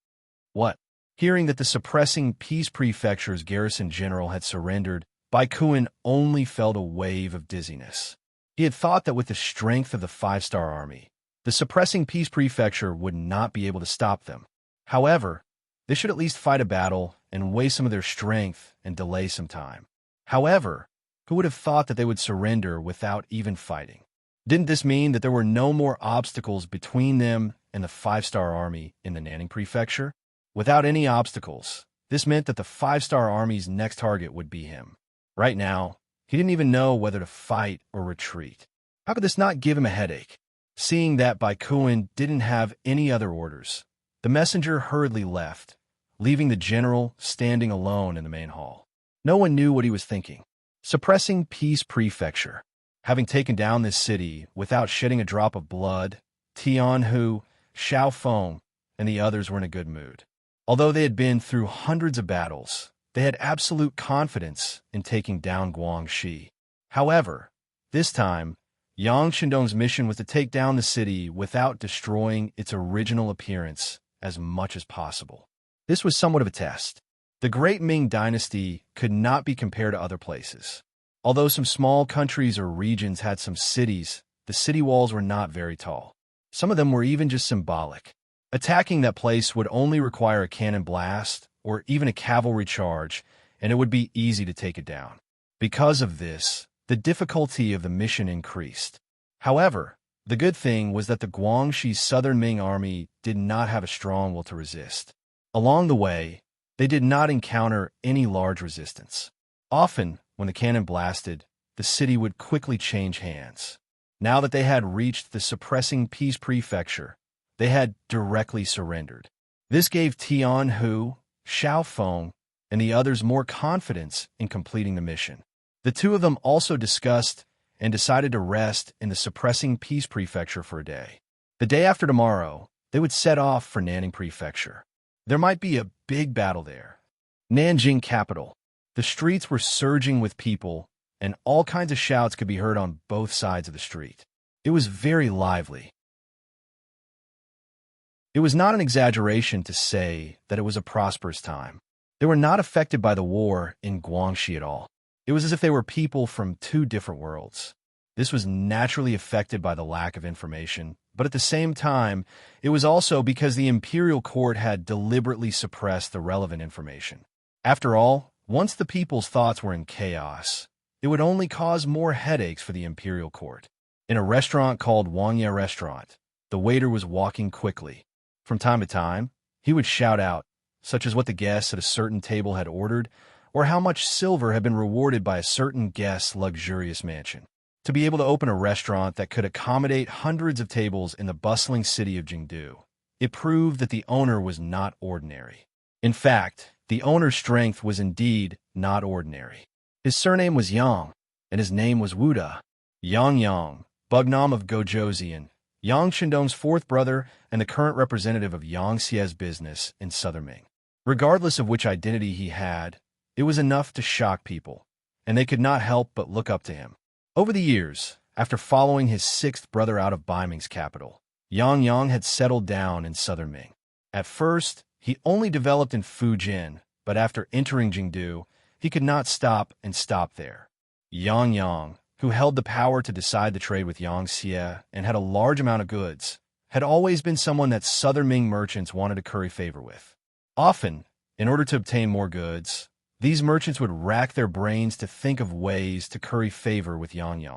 What? Hearing that the Suppressing Peace Prefecture's garrison general had surrendered, Bai Kuan only felt a wave of dizziness. He had thought that with the strength of the five-star army, the Suppressing Peace Prefecture would not be able to stop them. However, they should at least fight a battle and waste some of their strength and delay some time. However, who would have thought that they would surrender without even fighting? Didn't this mean that there were no more obstacles between them and the five-star army in the Nanning Prefecture? Without any obstacles, this meant that the five-star army's next target would be him. Right now, he didn't even know whether to fight or retreat. How could this not give him a headache? Seeing that Bai Kuan didn't have any other orders, the messenger hurriedly left, leaving the general standing alone in the main hall. No one knew what he was thinking. Suppressing Peace Prefecture. Having taken down this city without shedding a drop of blood, Tianhu, Xiao Feng, and the others were in a good mood. Although they had been through hundreds of battles, they had absolute confidence in taking down Guangxi. However, this time, Yang Shindong's mission was to take down the city without destroying its original appearance as much as possible. This was somewhat of a test. The Great Ming Dynasty could not be compared to other places. Although some small countries or regions had some cities, the city walls were not very tall. Some of them were even just symbolic. Attacking that place would only require a cannon blast or even a cavalry charge, and it would be easy to take it down. Because of this, the difficulty of the mission increased. However, the good thing was that the Guangxi Southern Ming army did not have a strong will to resist. Along the way, they did not encounter any large resistance. Often, when the cannon blasted, the city would quickly change hands. Now that they had reached the suppressing peace prefecture, they had directly surrendered. This gave Tian Hu, Xiao Feng, and the others more confidence in completing the mission. The two of them also discussed and decided to rest in the suppressing peace prefecture for a day. The day after tomorrow, they would set off for Nanning Prefecture. There might be a big battle there. Nanjing capital. The streets were surging with people, and all kinds of shouts could be heard on both sides of the street. It was very lively. It was not an exaggeration to say that it was a prosperous time. They were not affected by the war in Guangxi at all. It was as if they were people from two different worlds. This was naturally affected by the lack of information, but at the same time, it was also because the imperial court had deliberately suppressed the relevant information. After all, once the people's thoughts were in chaos, it would only cause more headaches for the imperial court. In a restaurant called Wangye Restaurant, the waiter was walking quickly. From time to time, he would shout out, such as what the guests at a certain table had ordered, or how much silver had been rewarded by a certain guest's luxurious mansion. To be able to open a restaurant that could accommodate hundreds of tables in the bustling city of Jingdu, it proved that the owner was not ordinary. In fact, the owner's strength was indeed not ordinary. His surname was Yang, and his name was Wuda. Yang, Bugnam of Gojozian, Yang Shindong's fourth brother and the current representative of Yang Xie's business in Southern Ming. Regardless of which identity he had, it was enough to shock people, and they could not help but look up to him. Over the years, after following his sixth brother out of Baiming's capital, Yang had settled down in Southern Ming. At first, he only developed in Fujin, but after entering Jingdu, he could not stop there. Yang, who held the power to decide the trade with Yang Xie and had a large amount of goods, had always been someone that Southern Ming merchants wanted to curry favor with. Often, in order to obtain more goods, these merchants would rack their brains to think of ways to curry favor with Yang.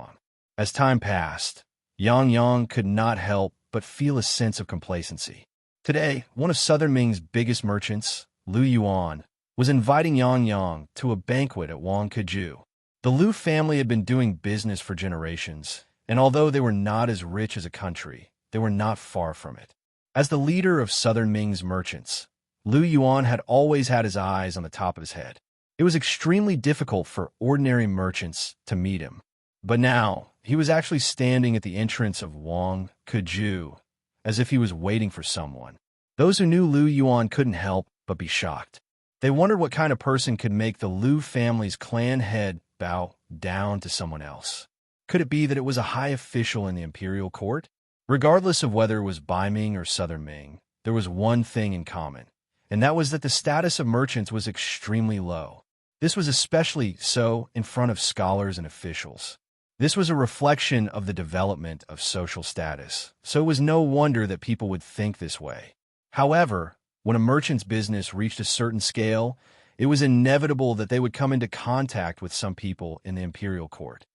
As time passed, Yang could not help but feel a sense of complacency. Today, one of Southern Ming's biggest merchants, Lu Yuan, was inviting Yang to a banquet at Wangkeju. The Lu family had been doing business for generations, and although they were not as rich as a country, they were not far from it. As the leader of Southern Ming's merchants, Lu Yuan had always had his eyes on the top of his head. It was extremely difficult for ordinary merchants to meet him. But now, he was actually standing at the entrance of Wangkeju, as if he was waiting for someone. Those who knew Lu Yuan couldn't help but be shocked. They wondered what kind of person could make the Lu family's clan head bow down to someone else. Could it be that it was a high official in the imperial court? Regardless of whether it was Baiming or Southern Ming, there was one thing in common, and that was that the status of merchants was extremely low. This was especially so in front of scholars and officials. This was a reflection of the development of social status, so it was no wonder that people would think this way. However, when a merchant's business reached a certain scale, it was inevitable that they would come into contact with some people in the imperial court.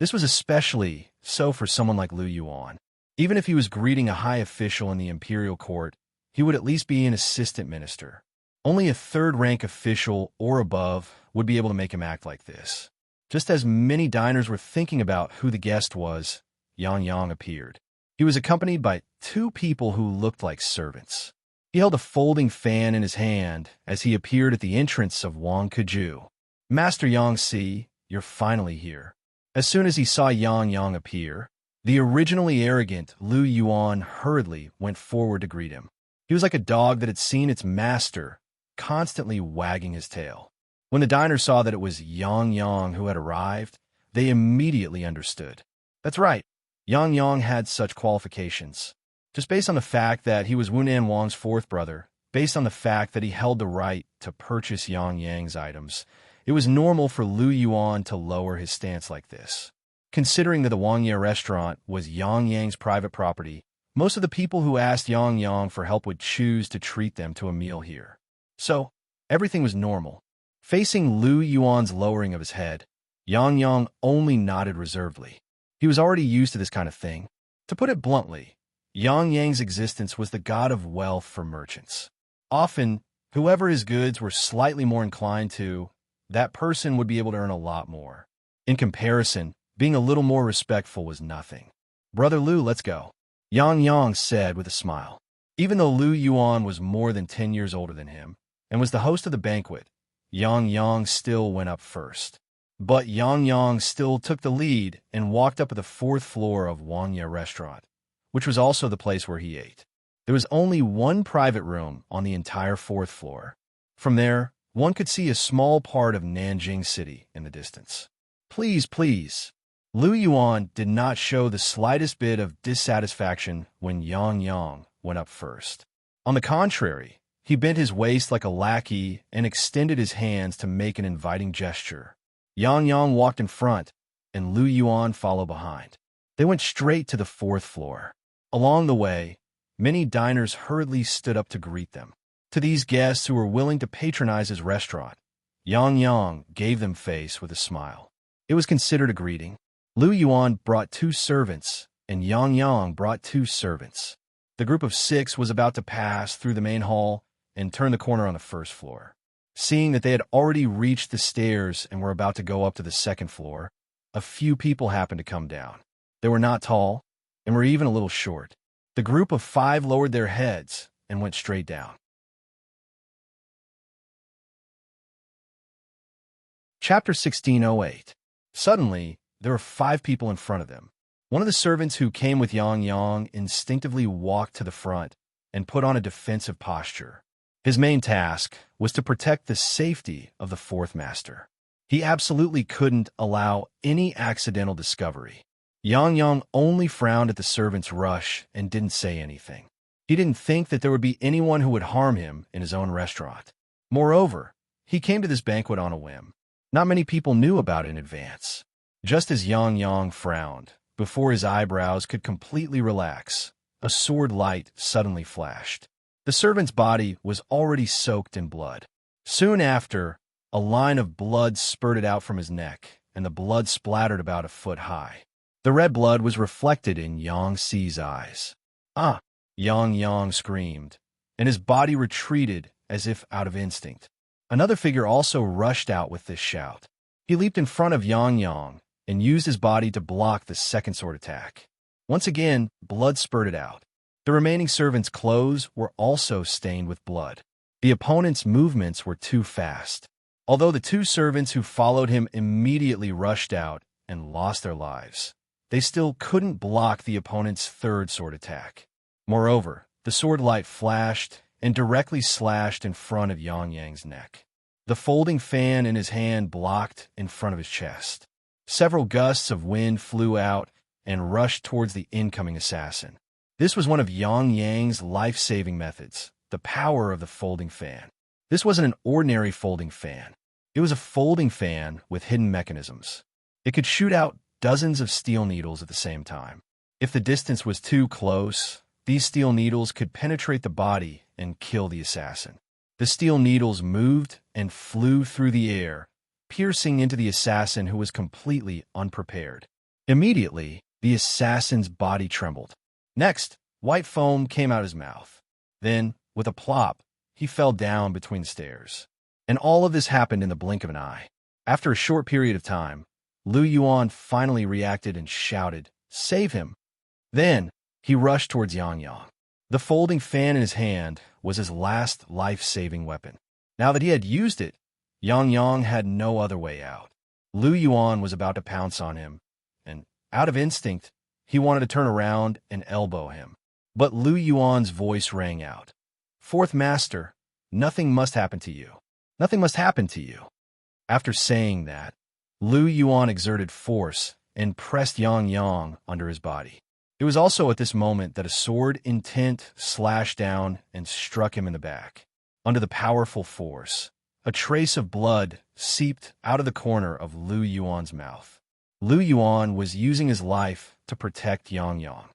This was especially so for someone like Lu Yuan. Even if he was greeting a high official in the imperial court, he would at least be an assistant minister. Only a third-rank official or above would be able to make him act like this. Just as many diners were thinking about who the guest was, Yang appeared. He was accompanied by two people who looked like servants. He held a folding fan in his hand as he appeared at the entrance of Wangkeju. "Master Yangxi, you're finally here." As soon as he saw Yang appear, the originally arrogant Lu Yuan hurriedly went forward to greet him. He was like a dog that had seen its master, constantly wagging his tail. When the diners saw that it was Yang who had arrived, they immediately understood. That's right, Yang had such qualifications. Just based on the fact that he was Wunan Wang's fourth brother, based on the fact that he held the right to purchase Yang's items, it was normal for Lu Yuan to lower his stance like this. Considering that the Wangye restaurant was Yang's private property, most of the people who asked Yang for help would choose to treat them to a meal here. So, everything was normal. Facing Lu Yuan's lowering of his head, Yang only nodded reservedly. He was already used to this kind of thing. To put it bluntly, Yang's existence was the god of wealth for merchants. Often, whoever his goods were slightly more inclined to, that person would be able to earn a lot more. In comparison, Being a little more respectful was nothing. "Brother Lu, let's go," Yang Yang said with a smile. Even though Lu Yuan was more than 10 years older than him and was the host of the banquet, Yang Yang still went up first. But Yang Yang still took the lead and walked up to the 4th floor of Wangya Restaurant, which was also the place where he ate. There was only one private room on the entire 4th floor. From there, one could see a small part of Nanjing City in the distance. "Please, please." Lu Yuan did not show the slightest bit of dissatisfaction when Yang Yang went up first. On the contrary, he bent his waist like a lackey and extended his hands to make an inviting gesture. Yang Yang walked in front, and Lu Yuan followed behind. They went straight to the 4th floor. Along the way, many diners hurriedly stood up to greet them. To these guests who were willing to patronize his restaurant, Yang Yang gave them face with a smile. It was considered a greeting. Lu Yuan brought 2 servants, and Yang Yang brought 2 servants. The group of 6 was about to pass through the main hall and turn the corner on the 1st floor. Seeing that they had already reached the stairs and were about to go up to the 2nd floor, a few people happened to come down. They were not tall and were even a little short. The group of 5 lowered their heads and went straight down. Chapter 1608. Suddenly, there were 5 people in front of them. One of the servants who came with Yang Yang instinctively walked to the front and put on a defensive posture. His main task was to protect the safety of the 4th master. He absolutely couldn't allow any accidental discovery. Yang Yang only frowned at the servant's rush and didn't say anything. He didn't think that there would be anyone who would harm him in his own restaurant. Moreover, he came to this banquet on a whim. Not many people knew about it in advance. Just as Yang Yang frowned, before his eyebrows could completely relax, a sword light suddenly flashed. The servant's body was already soaked in blood. Soon after, a line of blood spurted out from his neck, and the blood splattered about a foot high. The red blood was reflected in Yang Xi's eyes. "Ah!" Yang Yang screamed, and his body retreated as if out of instinct. Another figure also rushed out with this shout. He leaped in front of Yang Yang and used his body to block the 2nd sword attack. Once again, blood spurted out. The remaining servants' clothes were also stained with blood. The opponent's movements were too fast. Although the 2 servants who followed him immediately rushed out and lost their lives, they still couldn't block the opponent's 3rd sword attack. Moreover, the sword light flashed and directly slashed in front of Yang Yang's neck. The folding fan in his hand blocked in front of his chest. Several gusts of wind flew out and rushed towards the incoming assassin. This was one of Yang Yang's life-saving methods, the power of the folding fan. This wasn't an ordinary folding fan. It was a folding fan with hidden mechanisms. It could shoot out dozens of steel needles at the same time. If the distance was too close, these steel needles could penetrate the body and kill the assassin. The steel needles moved and flew through the air, piercing into the assassin who was completely unprepared. Immediately, the assassin's body trembled. Next, white foam came out his mouth. Then, with a plop, he fell down between the stairs. And all of this happened in the blink of an eye. After a short period of time, Lu Yuan finally reacted and shouted, "Save him!" Then, he rushed towards Yang Yang. The folding fan in his hand was his last life-saving weapon. Now that he had used it, Yang Yang had no other way out. Lu Yuan was about to pounce on him, and, out of instinct, he wanted to turn around and elbow him. But Lu Yuan's voice rang out. "4th Master, nothing must happen to you. Nothing must happen to you." After saying that, Lu Yuan exerted force and pressed Yang Yang under his body. It was also at this moment that a sword intent slashed down and struck him in the back. Under the powerful force, a trace of blood seeped out of the corner of Lu Yuan's mouth. Lu Yuan was using his life to protect Yang Yang.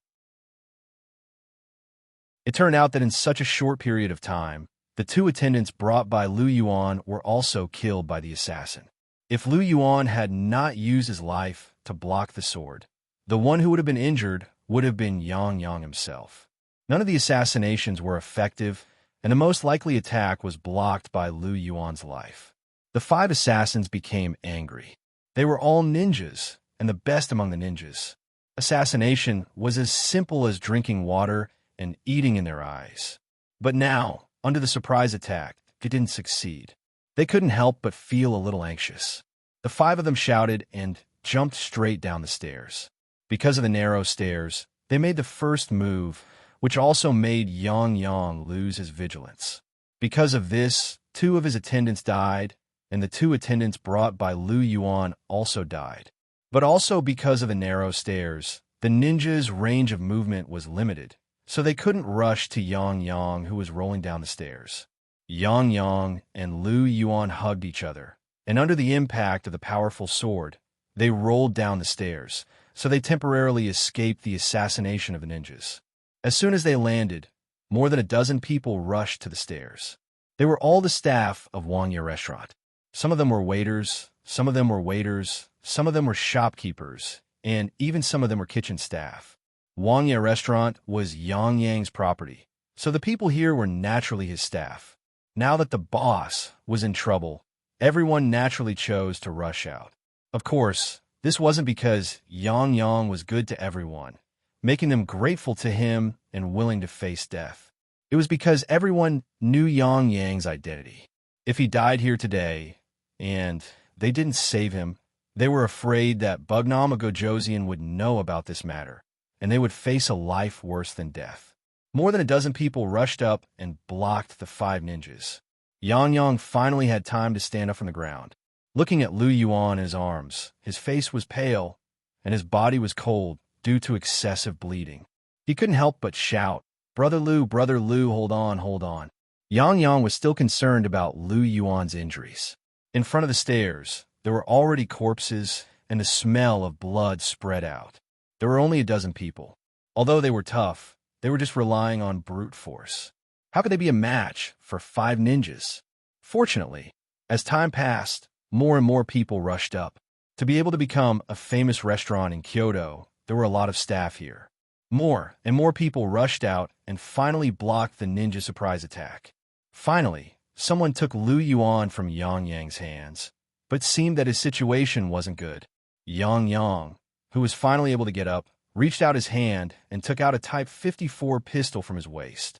It turned out that in such a short period of time, the 2 attendants brought by Lu Yuan were also killed by the assassin. If Lu Yuan had not used his life to block the sword, the one who would have been injured would have been Yang Yang himself. None of the assassinations were effective, and the most likely attack was blocked by Lu Yuan's life. The 5 assassins became angry. They were all ninjas, and the best among the ninjas. Assassination was as simple as drinking water and eating in their eyes. But now, under the surprise attack, it didn't succeed. They couldn't help but feel a little anxious. The five of them shouted and jumped straight down the stairs. Because of the narrow stairs, they made the first move, which also made Yang Yang lose his vigilance. Because of this, 2 of his attendants died, and the 2 attendants brought by Lu Yuan also died. But also because of the narrow stairs, the ninjas' range of movement was limited, so they couldn't rush to Yang Yang, who was rolling down the stairs. Yang Yang and Lu Yuan hugged each other, and under the impact of the powerful sword, they rolled down the stairs, so they temporarily escaped the assassination of the ninjas. As soon as they landed, more than a dozen people rushed to the stairs. They were all the staff of Wangya restaurant. Some of them were waiters, some of them were waiters, some of them were shopkeepers, and even some of them were kitchen staff. Wangya restaurant was Yang Yang's property, so the people here were naturally his staff. Now that the boss was in trouble, everyone naturally chose to rush out. Of course, this wasn't because Yang Yang was good to everyone, making them grateful to him and willing to face death. It was because everyone knew Yang Yang's identity. If he died here today, and they didn't save him, they were afraid that Bugnama Gojosian would know about this matter, and they would face a life worse than death. More than a dozen people rushed up and blocked the 5 ninjas. Yang Yang finally had time to stand up from the ground. Looking at Lu Yuan in his arms, his face was pale, and his body was cold due to excessive bleeding. He couldn't help but shout, Brother Lu, hold on, hold on." Yang Yang was still concerned about Lu Yuan's injuries. In front of the stairs, there were already corpses, and the smell of blood spread out. There were only a dozen people. Although they were tough, they were just relying on brute force. How could they be a match for 5 ninjas? Fortunately, as time passed, more and more people rushed up. To be able to become a famous restaurant in Kyoto, there were a lot of staff here. More and more people rushed out and finally blocked the ninja surprise attack. Finally, someone took Lu Yuan from Yang Yang's hands, but it seemed that his situation wasn't good. Yang Yang, who was finally able to get up, reached out his hand and took out a Type 54 pistol from his waist.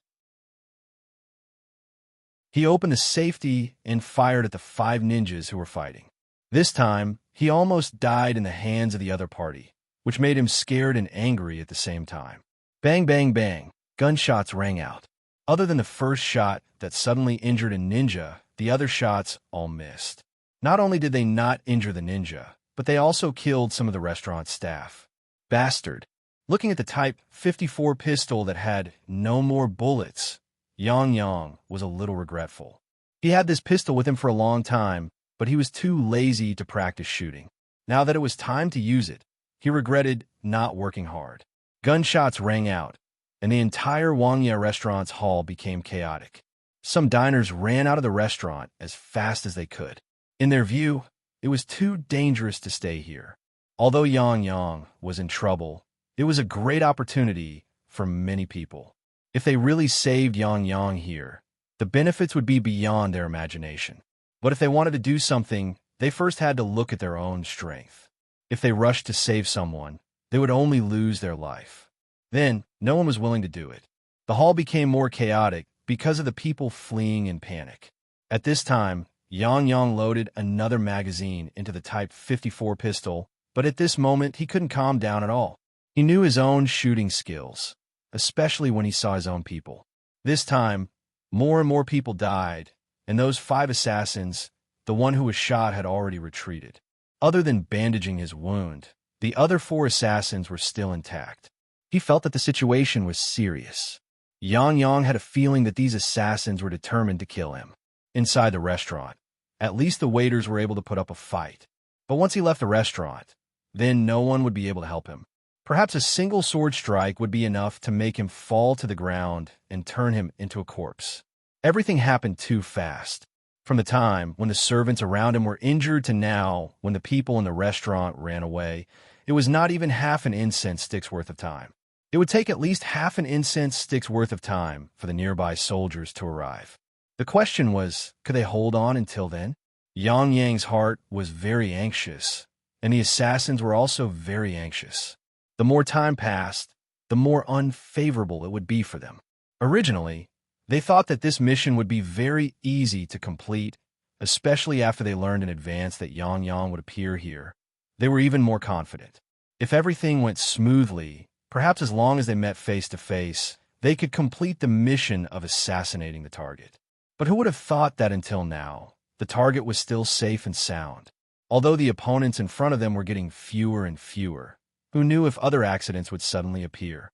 He opened the safety and fired at the 5 ninjas who were fighting. This time, he almost died in the hands of the other party, which made him scared and angry at the same time. Bang, bang, bang, gunshots rang out. Other than the first shot that suddenly injured a ninja, the other shots all missed. Not only did they not injure the ninja, but they also killed some of the restaurant staff. Bastard. Looking at the Type 54 pistol that had no more bullets, Yang Yang was a little regretful. He had this pistol with him for a long time, but he was too lazy to practice shooting. Now that it was time to use it, he regretted not working hard. Gunshots rang out, and the entire Wangya restaurant's hall became chaotic. Some diners ran out of the restaurant as fast as they could. In their view, it was too dangerous to stay here. Although Yang Yang was in trouble, it was a great opportunity for many people. If they really saved Yang Yang here, the benefits would be beyond their imagination. But if they wanted to do something, they first had to look at their own strength. If they rushed to save someone, they would only lose their life. Then, no one was willing to do it. The hall became more chaotic because of the people fleeing in panic. At this time, Yang Yang loaded another magazine into the Type 54 pistol, but at this moment he couldn't calm down at all. He knew his own shooting skills, especially when he saw his own people. This time, more and more people died, and those 5 assassins, the one who was shot had already retreated. Other than bandaging his wound, the other 4 assassins were still intact. He felt that the situation was serious. Yang Yang had a feeling that these assassins were determined to kill him. Inside the restaurant, at least the waiters were able to put up a fight. But once he left the restaurant, then no one would be able to help him. Perhaps a single sword strike would be enough to make him fall to the ground and turn him into a corpse. Everything happened too fast. From the time when the servants around him were injured to now when the people in the restaurant ran away, it was not even half an incense stick's worth of time. It would take at least half an incense stick's worth of time for the nearby soldiers to arrive. The question was, could they hold on until then? Yang Yang's heart was very anxious, and the assassins were also very anxious. The more time passed, the more unfavorable it would be for them. Originally, they thought that this mission would be very easy to complete, especially after they learned in advance that Yang Yang would appear here. They were even more confident. If everything went smoothly, perhaps as long as they met face to face, they could complete the mission of assassinating the target. But who would have thought that until now, the target was still safe and sound? Although the opponents in front of them were getting fewer and fewer, who knew if other accidents would suddenly appear?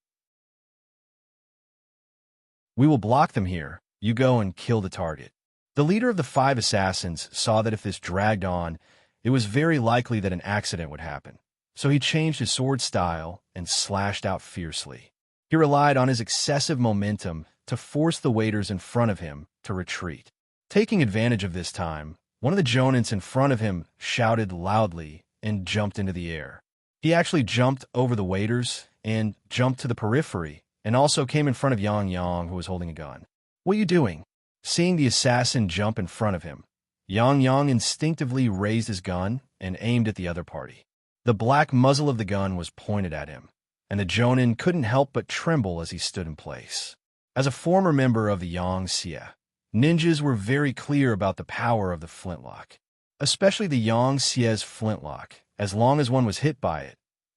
We will block them here. You go and kill the target. The leader of the 5 assassins saw that if this dragged on, it was very likely that an accident would happen. So he changed his sword style and slashed out fiercely. He relied on his excessive momentum to force the waiters in front of him to retreat. Taking advantage of this time, one of the jonins in front of him shouted loudly and jumped into the air. He actually jumped over the waiters and jumped to the periphery, and also came in front of Yang Yang, who was holding a gun. "What are you doing?" Seeing the assassin jump in front of him, Yang Yang instinctively raised his gun and aimed at the other party. The black muzzle of the gun was pointed at him, and the jonin couldn't help but tremble as he stood in place. As a former member of the Yang Xie, ninjas were very clear about the power of the flintlock, especially the Yang Xie's flintlock. As long as one was hit by it,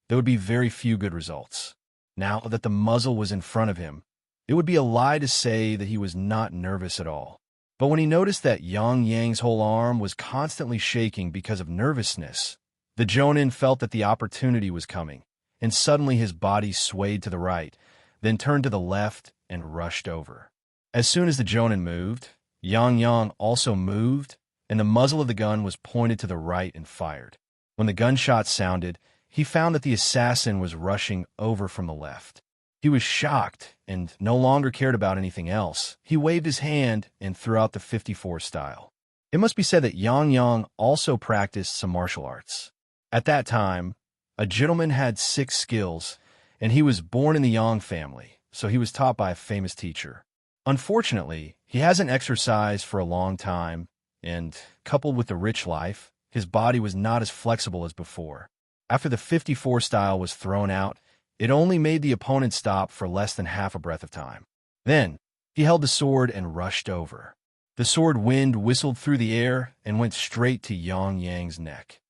there would be very few good results. Now that the muzzle was in front of him, it would be a lie to say that he was not nervous at all. But when he noticed that Yang Yang's whole arm was constantly shaking because of nervousness, the jonin felt that the opportunity was coming, and suddenly his body swayed to the right, then turned to the left and rushed over. As soon as the jonin moved, Yang Yang also moved, and the muzzle of the gun was pointed to the right and fired. When the gunshot sounded, he found that the assassin was rushing over from the left. He was shocked and no longer cared about anything else. He waved his hand and threw out the 54 style. It must be said that Yang Yang also practiced some martial arts. At that time, a gentleman had 6 skills, and he was born in the Yang family, so he was taught by a famous teacher. Unfortunately, he hasn't exercised for a long time, and coupled with the rich life, his body was not as flexible as before. After the 54 style was thrown out, it only made the opponent stop for less than half a breath of time. Then, he held the sword and rushed over. The sword wind whistled through the air and went straight to Yang Yang's neck.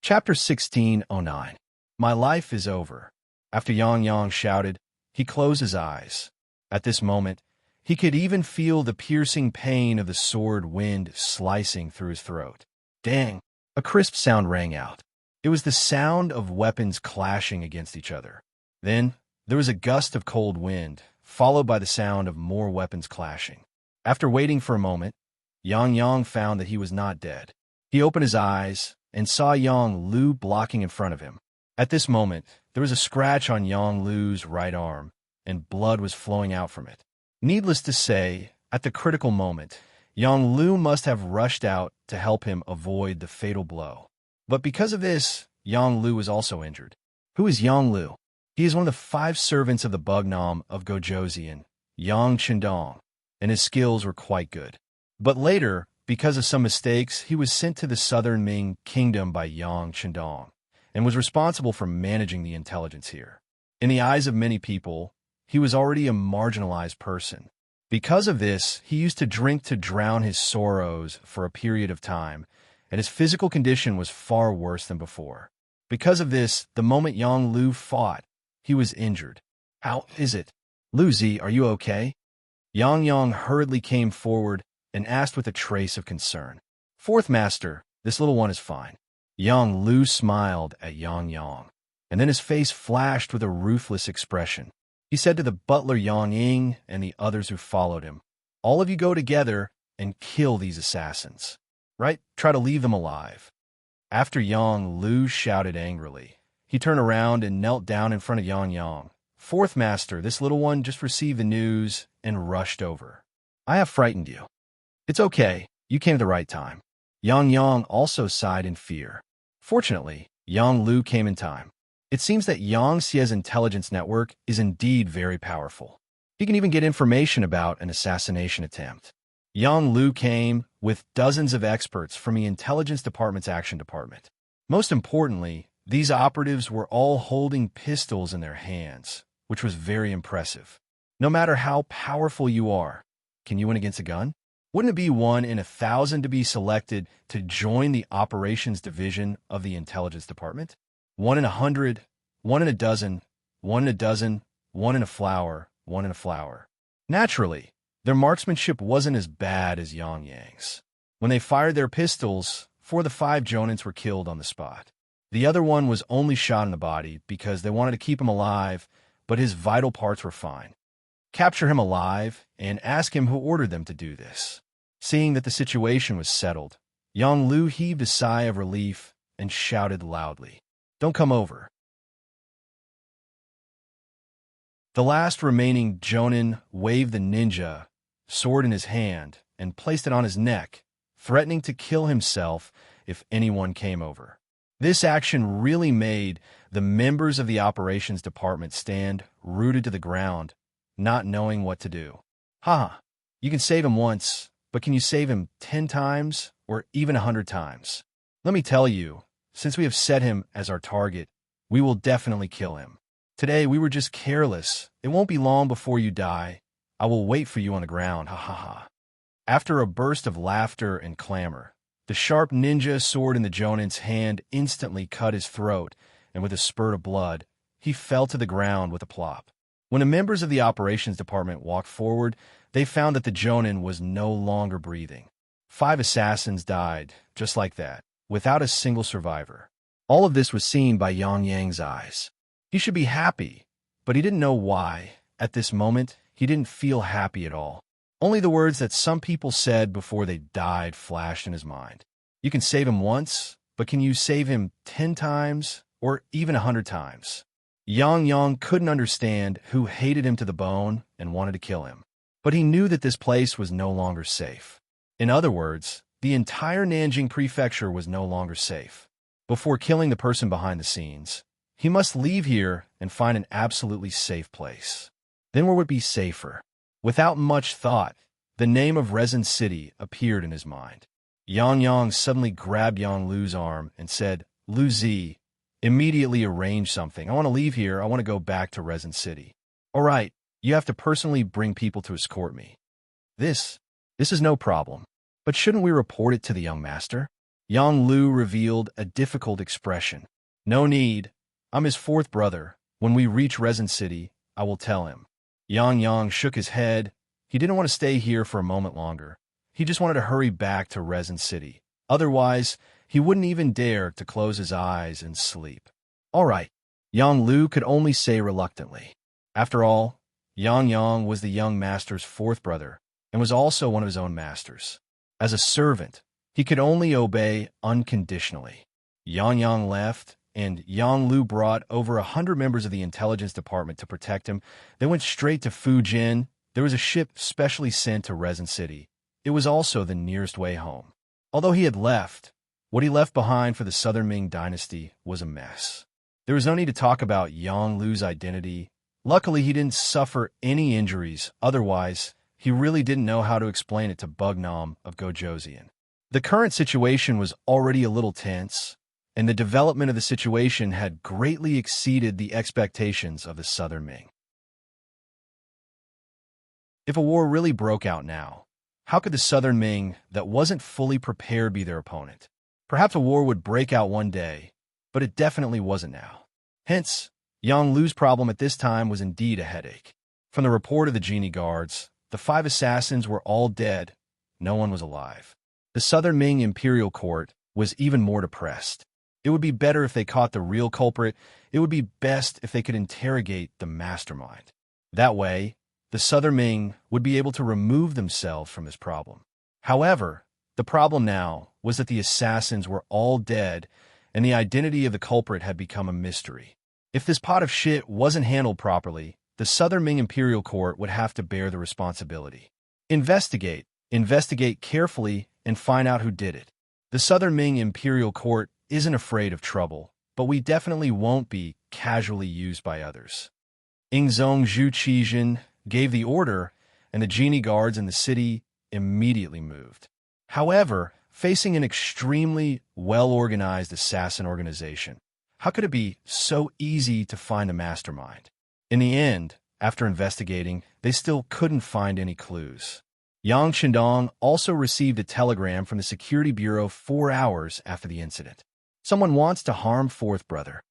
Chapter 1609. My life is over. After Yang Yang shouted, he closed his eyes. At this moment, he could even feel the piercing pain of the sword wind slicing through his throat. Dang! A crisp sound rang out. It was the sound of weapons clashing against each other. Then, there was a gust of cold wind, followed by the sound of more weapons clashing. After waiting for a moment, Yang Yang found that he was not dead. He opened his eyes and saw Yang Lu blocking in front of him. At this moment, there was a scratch on Yang Lu's right arm, and blood was flowing out from it. Needless to say, at the critical moment, Yang Lu must have rushed out to help him avoid the fatal blow. But because of this, Yang Lu was also injured. Who is Yang Lu? He is one of the 5 servants of the Bugnam of Gojoseon, Yang Chendong, and his skills were quite good. But later, because of some mistakes, he was sent to the southern Ming kingdom by Yang Chendong, and was responsible for managing the intelligence here. In the eyes of many people, he was already a marginalized person. Because of this, he used to drink to drown his sorrows for a period of time, and his physical condition was far worse than before. Because of this, the moment Yang Lu fought, he was injured. "How is it? Lu Zi, are you okay?" Yang Yang hurriedly came forward and asked with a trace of concern. "Fourth Master, this little one is fine." Yang Lu smiled at Yang Yang, and then his face flashed with a ruthless expression. He said to the butler Yang Ying and the others who followed him, "All of you go together and kill these assassins. Right? Try to leave them alive." After Yang Lu shouted angrily, he turned around and knelt down in front of Yang Yang. "Fourth Master, this little one just received the news and rushed over. I have frightened you." "It's okay. You came at the right time." Yang Yang also sighed in fear. Fortunately, Yang Lu came in time. It seems that Yang Xie's intelligence network is indeed very powerful. He can even get information about an assassination attempt. Yang Lu came with dozens of experts from the Intelligence Department's Action Department. Most importantly, these operatives were all holding pistols in their hands, which was very impressive. No matter how powerful you are, can you win against a gun? Wouldn't it be 1 in 1,000 to be selected to join the Operations Division of the Intelligence Department? 1 in 100, 1 in a dozen, 1 in a dozen, 1 in a flower, 1 in a flower. Naturally, their marksmanship wasn't as bad as Yang Yang's. When they fired their pistols, 4 of the 5 Jonins were killed on the spot. The other one was only shot in the body because they wanted to keep him alive, but his vital parts were fine. Capture him alive and ask him who ordered them to do this. Seeing that the situation was settled, Yang Lu heaved a sigh of relief and shouted loudly, "Don't come over." The last remaining Jonin waved the ninja sword in his hand and placed it on his neck, threatening to kill himself if anyone came over. This action really made the members of the operations department stand rooted to the ground, not knowing what to do. Haha, you can save him once, but can you save him 10 times or even 100 times? Let me tell you, since we have set him as our target, we will definitely kill him. Today we were just careless. It won't be long before you die. I will wait for you on the ground, ha ha ha. After a burst of laughter and clamor, the sharp ninja sword in the Jonin's hand instantly cut his throat, and with a spurt of blood, he fell to the ground with a plop. When the members of the operations department walked forward, they found that the Jonin was no longer breathing. 5 assassins died, just like that, without a single survivor. All of this was seen by Yang Yang's eyes. He should be happy, but he didn't know why. At this moment, he didn't feel happy at all. Only the words that some people said before they died flashed in his mind. You can save him once, but can you save him 10 times or even 100 times? Yang couldn't understand who hated him to the bone and wanted to kill him. But he knew that this place was no longer safe. In other words, the entire Nanjing prefecture was no longer safe. Before killing the person behind the scenes, he must leave here and find an absolutely safe place. Then where would be safer? Without much thought, the name of Resin City appeared in his mind. Yang suddenly grabbed Yang Lu's arm and said, "Lu Zi, immediately arrange something. I want to leave here. I want to go back to Resin City." "All right, you have to personally bring people to escort me." This is no problem. But shouldn't we report it to the young master?" Yang Lu revealed a difficult expression. "No need. I'm his 4th brother. When we reach Resin City, I will tell him." Yang shook his head. He didn't want to stay here for a moment longer. He just wanted to hurry back to Resin City. Otherwise, he wouldn't even dare to close his eyes and sleep. "All right," Yang Lu could only say reluctantly. After all, Yang was the young master's 4th brother and was also one of his own masters. As a servant, he could only obey unconditionally. Yang left, and Yang Lu brought over 100 members of the intelligence department to protect him. They went straight to Fujin. There was a ship specially sent to Resin City. It was also the nearest way home. Although he had left, what he left behind for the Southern Ming dynasty was a mess. There was no need to talk about Yang Lu's identity. Luckily, he didn't suffer any injuries. Otherwise, he really didn't know how to explain it to Bugnam of Gojoseon. The current situation was already a little tense, and the development of the situation had greatly exceeded the expectations of the Southern Ming. If a war really broke out now, how could the Southern Ming that wasn't fully prepared be their opponent? Perhaps a war would break out one day, but it definitely wasn't now. Hence, Yang Lu's problem at this time was indeed a headache. From the report of the genie guards, the 5 assassins were all dead. No one was alive. The Southern Ming Imperial Court was even more depressed. It would be better if they caught the real culprit. It would be best if they could interrogate the mastermind. That way, the Southern Ming would be able to remove themselves from this problem. However, the problem now was that the assassins were all dead, and the identity of the culprit had become a mystery. If this pot of shit wasn't handled properly, the Southern Ming Imperial Court would have to bear the responsibility. Investigate carefully, and find out who did it. The Southern Ming Imperial Court isn't afraid of trouble, but we definitely won't be casually used by others. Ingzong Zhu Qijin gave the order, and the genie guards in the city immediately moved. However, facing an extremely well-organized assassin organization, how could it be so easy to find the mastermind? In the end, after investigating, they still couldn't find any clues. Yang Qindong also received a telegram from the Security Bureau 4 hours after the incident. Someone wants to harm fourth brother.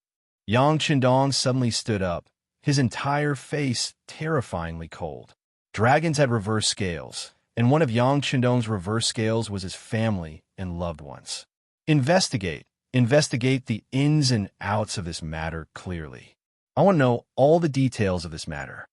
Yang Qindong suddenly stood up, his entire face terrifyingly cold. Dragons had reverse scales, and one of Yang Qindong's reverse scales was his family and loved ones. Investigate the ins and outs of this matter clearly. I want to know all the details of this matter.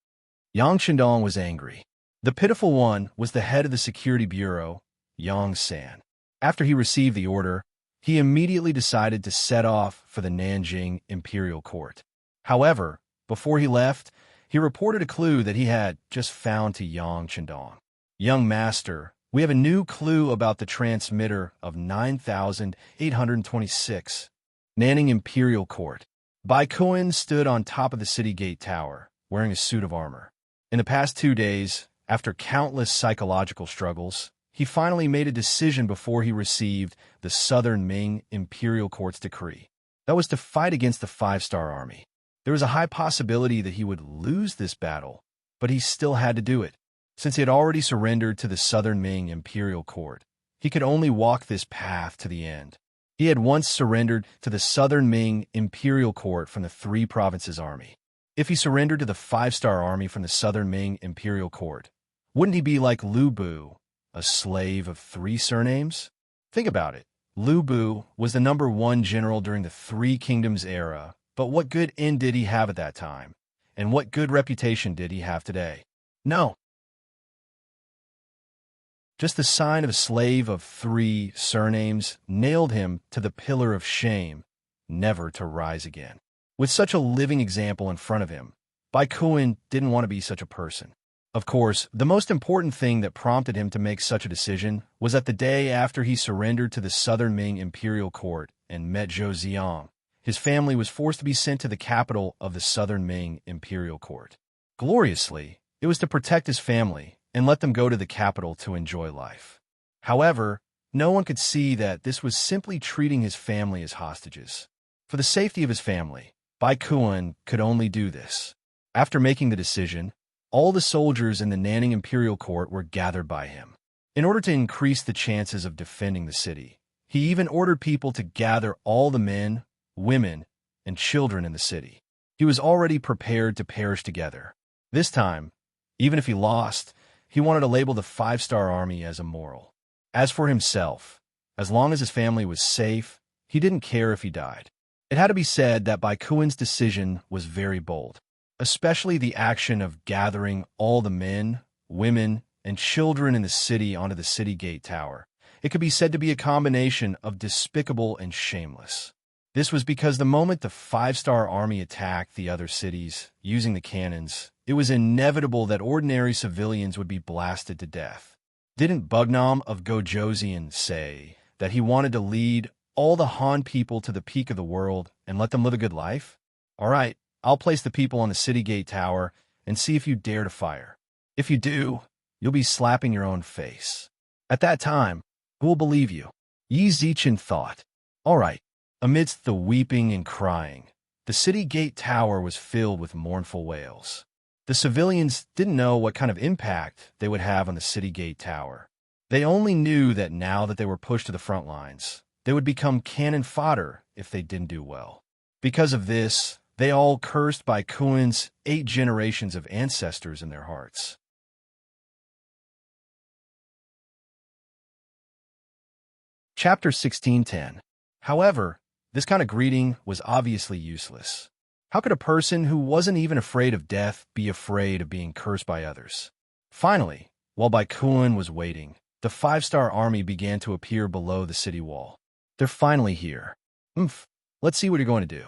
Yang Qindong was angry. The pitiful one was the head of the Security Bureau, Yang San. After he received the order, he immediately decided to set off for the Nanjing Imperial Court. However, before he left, he reported a clue that he had just found to Yang Qindong. Young Master, we have a new clue about the transmitter of 9826. Nanning Imperial Court. Bai Kuan stood on top of the city gate tower, wearing a suit of armor. In the past 2 days, after countless psychological struggles, he finally made a decision before he received the Southern Ming Imperial Court's decree. That was to fight against the 5-star army. There was a high possibility that he would lose this battle, but he still had to do it. Since he had already surrendered to the Southern Ming Imperial Court, he could only walk this path to the end. He had once surrendered to the Southern Ming Imperial Court from the 3 Provinces Army. If he surrendered to the 5-star army from the Southern Ming Imperial Court, wouldn't he be like Lu Bu, a slave of 3 surnames? Think about it. Lu Bu was the #1 general during the 3 Kingdoms era, but what good end did he have at that time? And what good reputation did he have today? No. Just the sign of a slave of 3 surnames nailed him to the pillar of shame, never to rise again. With such a living example in front of him, Bai Kuan didn't want to be such a person. Of course, the most important thing that prompted him to make such a decision was that the day after he surrendered to the Southern Ming Imperial Court and met Zhou Ziang, his family was forced to be sent to the capital of the Southern Ming Imperial Court. Gloriously, it was to protect his family and let them go to the capital to enjoy life. However, no one could see that this was simply treating his family as hostages. For the safety of his family, Bai Kuan could only do this. After making the decision, all the soldiers in the Nanning Imperial Court were gathered by him. In order to increase the chances of defending the city, he even ordered people to gather all the men, women, and children in the city. He was already prepared to perish together. This time, even if he lost, he wanted to label the 5-star army as immoral. As for himself, as long as his family was safe, he didn't care if he died. It had to be said that Bai Kuan's decision was very bold, especially the action of gathering all the men, women, and children in the city onto the city gate tower. It could be said to be a combination of despicable and shameless. This was because the moment the 5-star army attacked the other cities using the cannons, it was inevitable that ordinary civilians would be blasted to death. Didn't Bugnam of Gojoseon say that he wanted to lead all the Han people to the peak of the world and let them live a good life? All right, I'll place the people on the city gate tower and see if you dare to fire. If you do, you'll be slapping your own face. At that time, who will believe you? Yi Zichen thought. All right. Amidst the weeping and crying, the city gate tower was filled with mournful wails. The civilians didn't know what kind of impact they would have on the city gate tower. They only knew that now that they were pushed to the front lines, they would become cannon fodder if they didn't do well. Because of this, they all cursed Bai Kuan's 8 generations of ancestors in their hearts. Chapter 1610. However, this kind of greeting was obviously useless. How could a person who wasn't even afraid of death be afraid of being cursed by others? Finally, while Bai Kuan was waiting, the 5-star army began to appear below the city wall. They're finally here. Let's see what you're going to do.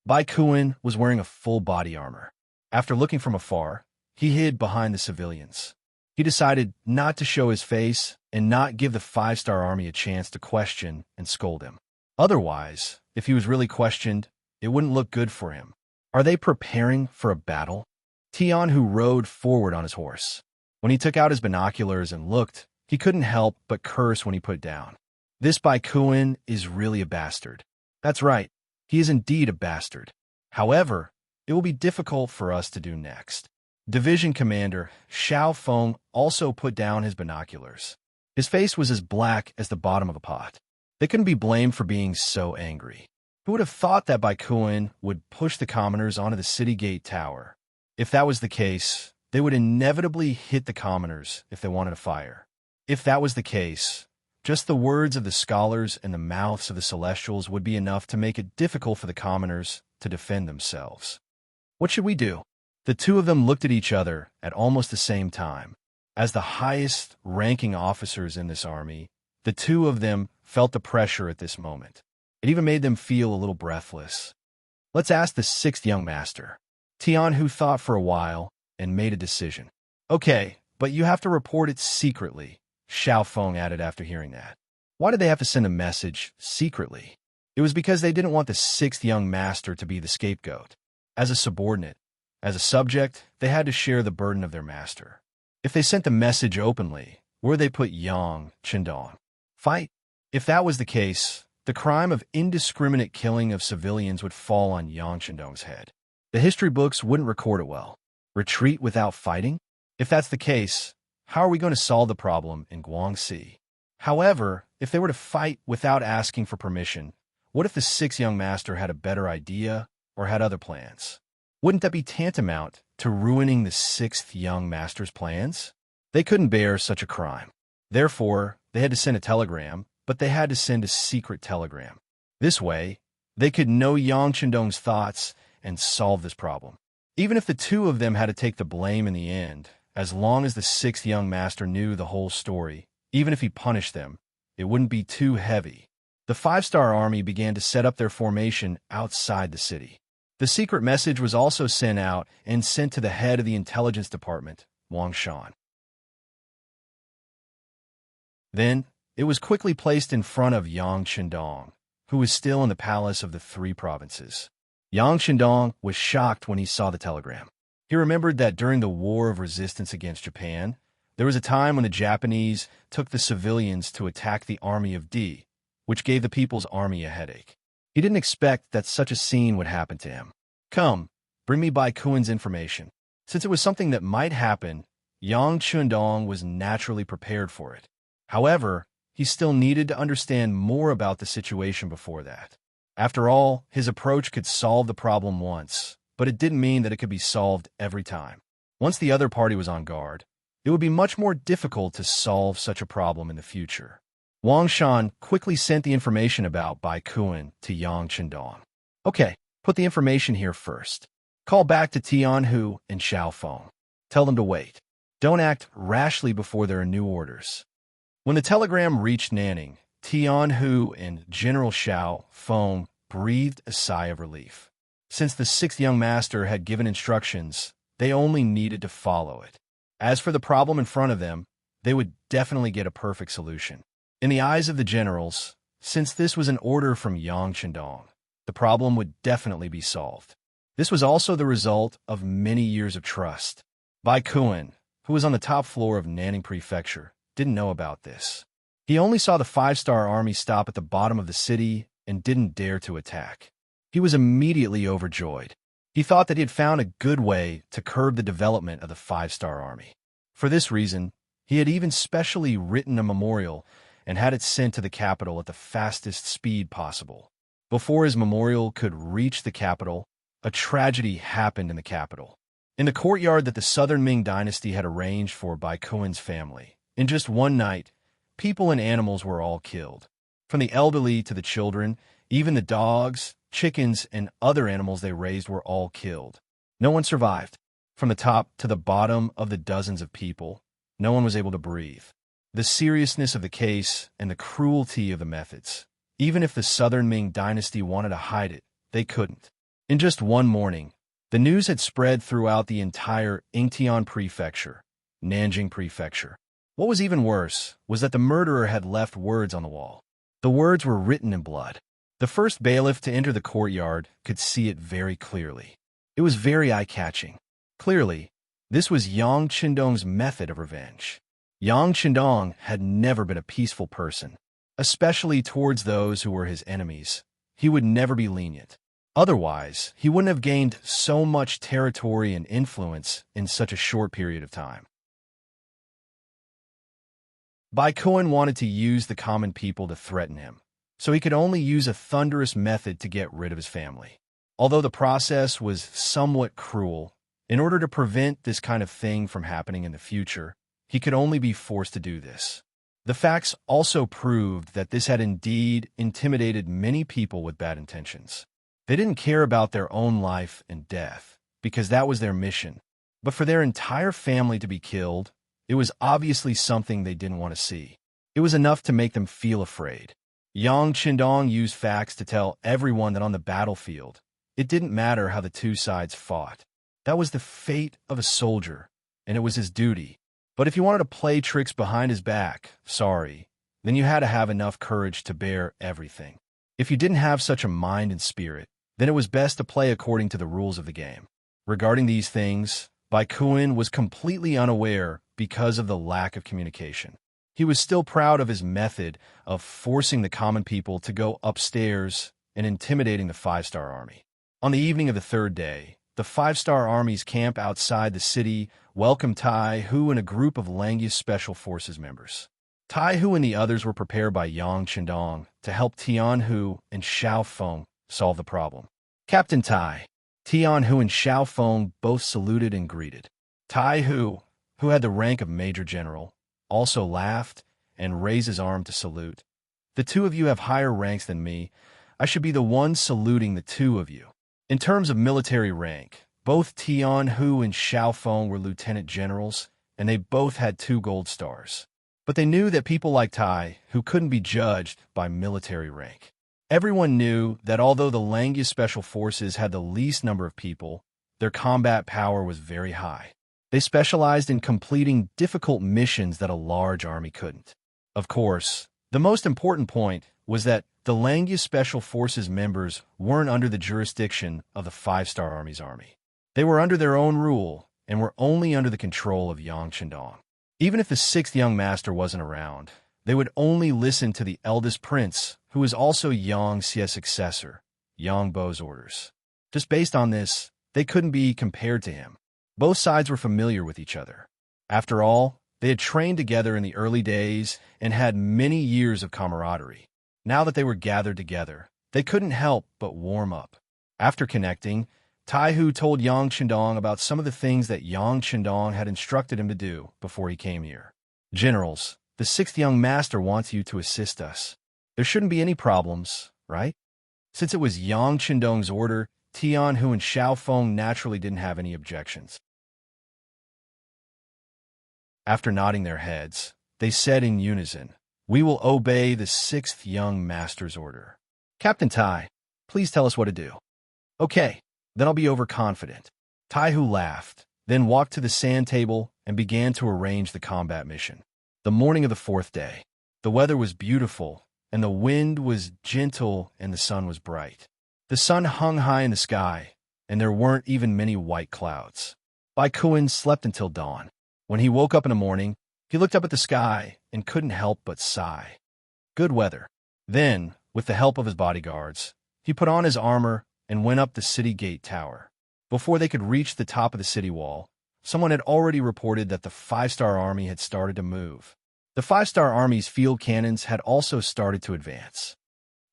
Bai Kuan was wearing a full body armor. After looking from afar, he hid behind the civilians. He decided not to show his face and not give the 5-star army a chance to question and scold him. Otherwise, if he was really questioned, it wouldn't look good for him. Are they preparing for a battle? Tian Hu rode forward on his horse. When he took out his binoculars and looked, He couldn't help but curse when he put it down. This Bai Kuan is really a bastard. That's right, he is indeed a bastard. However, it will be difficult for us to do next. Division Commander Xiao Feng also put down his binoculars. His face was as black as the bottom of a pot. They couldn't be blamed for being so angry. Who would have thought that Bai Kuan would push the commoners onto the city gate tower? If that was the case, they would inevitably hit the commoners if they wanted to fire. If that was the case, just the words of the scholars and the mouths of the celestials would be enough to make it difficult for the commoners to defend themselves. What should we do? The two of them looked at each other at almost the same time. As the highest-ranking officers in this army, the two of them felt the pressure at this moment. It even made them feel a little breathless. Let's ask the sixth young master. Tianhu thought for a while and made a decision. Okay, but you have to report it secretly, Xiao Feng added after hearing that. Why did they have to send a message secretly? It was because they didn't want the sixth young master to be the scapegoat. As a subordinate, as a subject, they had to share the burden of their master. If they sent the message openly, where they put Yang Qindong? Fight? If that was the case, the crime of indiscriminate killing of civilians would fall on Yang Qindong's head. The history books wouldn't record it well. Retreat without fighting? If that's the case, how are we going to solve the problem in Guangxi? However, if they were to fight without asking for permission, what if the sixth young master had a better idea or had other plans? Wouldn't that be tantamount to ruining the sixth young master's plans? They couldn't bear such a crime. Therefore, they had to send a telegram, but they had to send a secret telegram. This way, they could know Yang Qindong's thoughts and solve this problem. Even if the two of them had to take the blame in the end, as long as the sixth young master knew the whole story, even if he punished them, it wouldn't be too heavy. The five-star army began to set up their formation outside the city. The secret message was also sent out and sent to the head of the intelligence department, Wang Shan. Then, it was quickly placed in front of Yang Qindong, who was still in the palace of the three provinces. Yang Qindong was shocked when he saw the telegram. He remembered that during the War of Resistance against Japan, there was a time when the Japanese took the civilians to attack the army of D, which gave the People's Army a headache. He didn't expect that such a scene would happen to him. Come, bring me Bai Kuan's information. Since it was something that might happen, Yang Qindong was naturally prepared for it. However, he still needed to understand more about the situation before that. After all, his approach could solve the problem once, but it didn't mean that it could be solved every time. Once the other party was on guard, it would be much more difficult to solve such a problem in the future. Wang Shan quickly sent the information about Bai Kuan to Yang Qindong. Okay, put the information here first. Call back to Tianhu and Xiao Feng. Tell them to wait. Don't act rashly before there are new orders. When the telegram reached Nanning, Tianhu and General Xiao Feng breathed a sigh of relief. Since the sixth young master had given instructions, they only needed to follow it. As for the problem in front of them, they would definitely get a perfect solution. In the eyes of the generals, since this was an order from Yang Qindong, the problem would definitely be solved. This was also the result of many years of trust. Bai Kuan, who was on the top floor of Nanning Prefecture, didn't know about this. He only saw the five-star army stop at the bottom of the city and didn't dare to attack. He was immediately overjoyed. He thought that he had found a good way to curb the development of the five-star army. For this reason, he had even specially written a memorial and had it sent to the capital at the fastest speed possible. Before his memorial could reach the capital, a tragedy happened in the capital. In the courtyard that the Southern Ming dynasty had arranged for Bai Kuan's family, in just one night, people and animals were all killed. From the elderly to the children, even the dogs, chickens, and other animals they raised were all killed. No one survived. From the top to the bottom of the dozens of people, no one was able to breathe. The seriousness of the case and the cruelty of the methods. Even if the Southern Ming dynasty wanted to hide it, they couldn't. In just one morning, the news had spread throughout the entire Yingtian Prefecture, Nanjing Prefecture. What was even worse was that the murderer had left words on the wall. The words were written in blood. The first bailiff to enter the courtyard could see it very clearly. It was very eye-catching. Clearly, this was Yang Qindong's method of revenge. Yang Qindong had never been a peaceful person, especially towards those who were his enemies. He would never be lenient. Otherwise, he wouldn't have gained so much territory and influence in such a short period of time. Bai Kuan wanted to use the common people to threaten him, so he could only use a thunderous method to get rid of his family. Although the process was somewhat cruel, in order to prevent this kind of thing from happening in the future, he could only be forced to do this. The facts also proved that this had indeed intimidated many people with bad intentions. They didn't care about their own life and death, because that was their mission. But for their entire family to be killed, it was obviously something they didn't want to see. It was enough to make them feel afraid. Yang Qindong used facts to tell everyone that on the battlefield, it didn't matter how the two sides fought. That was the fate of a soldier, and it was his duty. But if you wanted to play tricks behind his back, then you had to have enough courage to bear everything. If you didn't have such a mind and spirit, then it was best to play according to the rules of the game. Regarding these things, Bai Kuan was completely unaware because of the lack of communication. He was still proud of his method of forcing the common people to go upstairs and intimidating the five-star army. On the evening of the third day, the five-star army's camp outside the city welcomed Tai Hu and a group of Langyus Special Forces members. Tai Hu and the others were prepared by Yang Qindong to help Tian Hu and Xiao Feng solve the problem. Captain Tai, Tian Hu and Xiao Feng both saluted and greeted. Tai Hu, who had the rank of Major General, also laughed and raised his arm to salute. The two of you have higher ranks than me. I should be the one saluting the two of you. In terms of military rank, both Tian Hu and Xiao Feng were lieutenant generals, and they both had 2 gold stars. But they knew that people like Tai Hu couldn't be judged by military rank. Everyone knew that although the Langyus Special Forces had the least number of people, their combat power was very high. They specialized in completing difficult missions that a large army couldn't. Of course, the most important point was that the Langyus Special Forces members weren't under the jurisdiction of the five-star army's army. They were under their own rule and were only under the control of Yang Qindong. Even if the 6th young master wasn't around, they would only listen to the eldest prince, who was also Yang Xie's successor, Yang Bo's orders. Just based on this, they couldn't be compared to him. Both sides were familiar with each other. After all, they had trained together in the early days and had many years of camaraderie. Now that they were gathered together, they couldn't help but warm up. After connecting, Tai Hu told Yang Qindong about some of the things that Yang Qindong had instructed him to do before he came here. Generals, the 6th young master wants you to assist us. There shouldn't be any problems, right? Since it was Yang Qindong's order, Tian Hu and Xiao Feng naturally didn't have any objections. After nodding their heads, they said in unison, "We will obey the 6th young master's order." Captain Tai, please tell us what to do. Okay, then I'll be overconfident. Tai Hu laughed, then walked to the sand table and began to arrange the combat mission. The morning of the 4th day, the weather was beautiful, and the wind was gentle and the sun was bright. The sun hung high in the sky, and there weren't even many white clouds. Bai Kuan slept until dawn. When he woke up in the morning, he looked up at the sky and couldn't help but sigh. Good weather. Then, with the help of his bodyguards, he put on his armor and went up the city gate tower. Before they could reach the top of the city wall, someone had already reported that the five-star army had started to move. The five-star army's field cannons had also started to advance.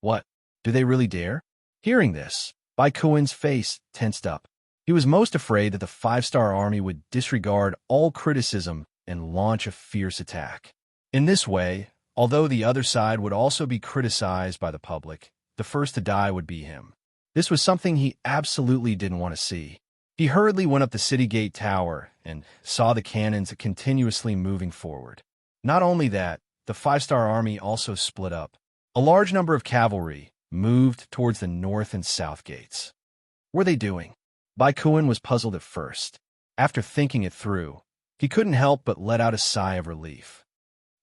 What? Do they really dare? Hearing this, Bai Kuan's face tensed up. He was most afraid that the five-star army would disregard all criticism and launch a fierce attack. In this way, although the other side would also be criticized by the public, the first to die would be him. This was something he absolutely didn't want to see. He hurriedly went up the city gate tower and saw the cannons continuously moving forward. Not only that, the five-star army also split up. A large number of cavalry moved towards the north and south gates. What were they doing? Bai Kuan was puzzled at first. After thinking it through, he couldn't help but let out a sigh of relief.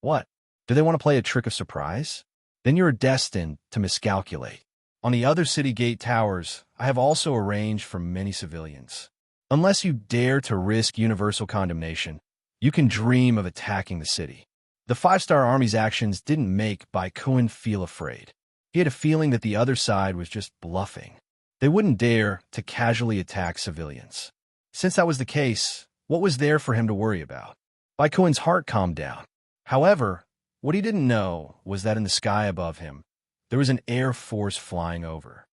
What? Do they want to play a trick of surprise? Then you're destined to miscalculate. On the other city gate towers, I have also arranged for many civilians. Unless you dare to risk universal condemnation, you can dream of attacking the city. The five-star army's actions didn't make Bai Kun feel afraid. He had a feeling that the other side was just bluffing. They wouldn't dare to casually attack civilians. Since that was the case, what was there for him to worry about? Bai Kun's heart calmed down. However, what he didn't know was that in the sky above him, there was an air force flying over.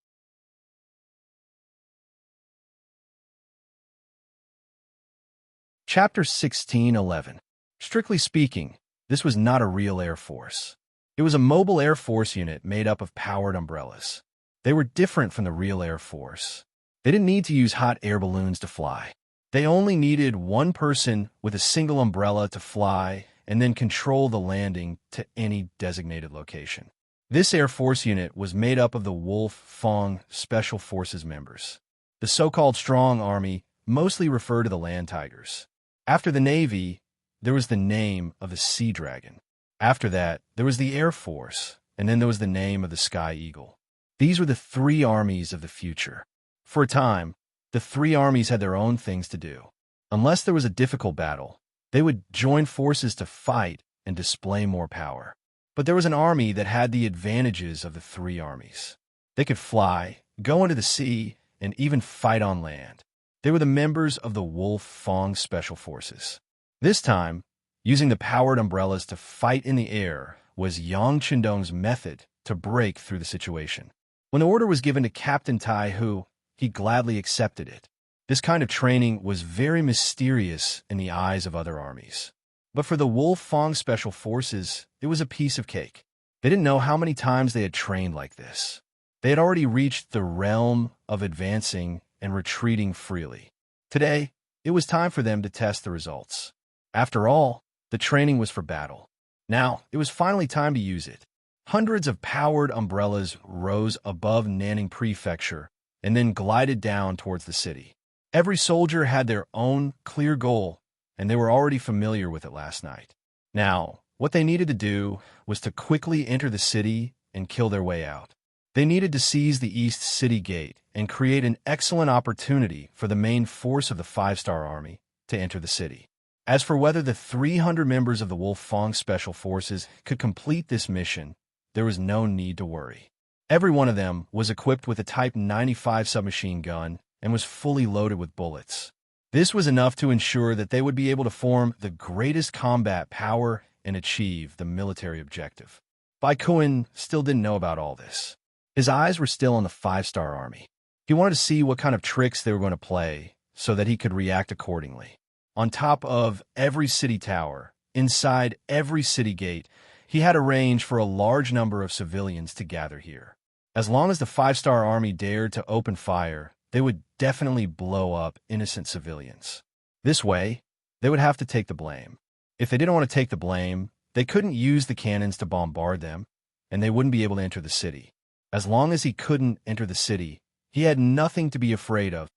Chapter 16:11. Strictly speaking, this was not a real air force. It was a mobile air force unit made up of powered umbrellas. They were different from the real air force. They didn't need to use hot air balloons to fly. They only needed one person with a single umbrella to fly and then control the landing to any designated location. This Air Force unit was made up of the Wolf Fong Special Forces members. The so-called Strong Army mostly refer to the Land Tigers. After the Navy, there was the name of the Sea Dragon. After that, there was the Air Force, and then there was the name of the Sky Eagle. These were the three armies of the future. For a time, the three armies had their own things to do. Unless there was a difficult battle, they would join forces to fight and display more power. But there was an army that had the advantages of the three armies. They could fly, go into the sea, and even fight on land. They were the members of the Wolf Fong Special Forces. This time, using the powered umbrellas to fight in the air was Yang Qindong's method to break through the situation. When the order was given to Captain Tai Hu, he gladly accepted it. This kind of training was very mysterious in the eyes of other armies. But for the Wolf Fong Special Forces, it was a piece of cake. They didn't know how many times they had trained like this. They had already reached the realm of advancing and retreating freely. Today, it was time for them to test the results. After all, the training was for battle. Now, it was finally time to use it. Hundreds of powered umbrellas rose above Nanning Prefecture and then glided down towards the city. Every soldier had their own clear goal, and they were already familiar with it last night. Now, what they needed to do was to quickly enter the city and kill their way out. They needed to seize the East City Gate and create an excellent opportunity for the main force of the five-star army to enter the city. As for whether the 300 members of the Wolf Fong Special Forces could complete this mission, there was no need to worry. Every one of them was equipped with a Type 95 submachine gun and was fully loaded with bullets. This was enough to ensure that they would be able to form the greatest combat power and achieve the military objective. Bai Kun still didn't know about all this. His eyes were still on the five-star army. He wanted to see what kind of tricks they were going to play so that he could react accordingly. On top of every city tower, inside every city gate, he had arranged for a large number of civilians to gather here. As long as the five-star army dared to open fire, they would definitely blow up innocent civilians. This way, they would have to take the blame. If they didn't want to take the blame, they couldn't use the cannons to bombard them, and they wouldn't be able to enter the city. As long as he couldn't enter the city, he had nothing to be afraid of.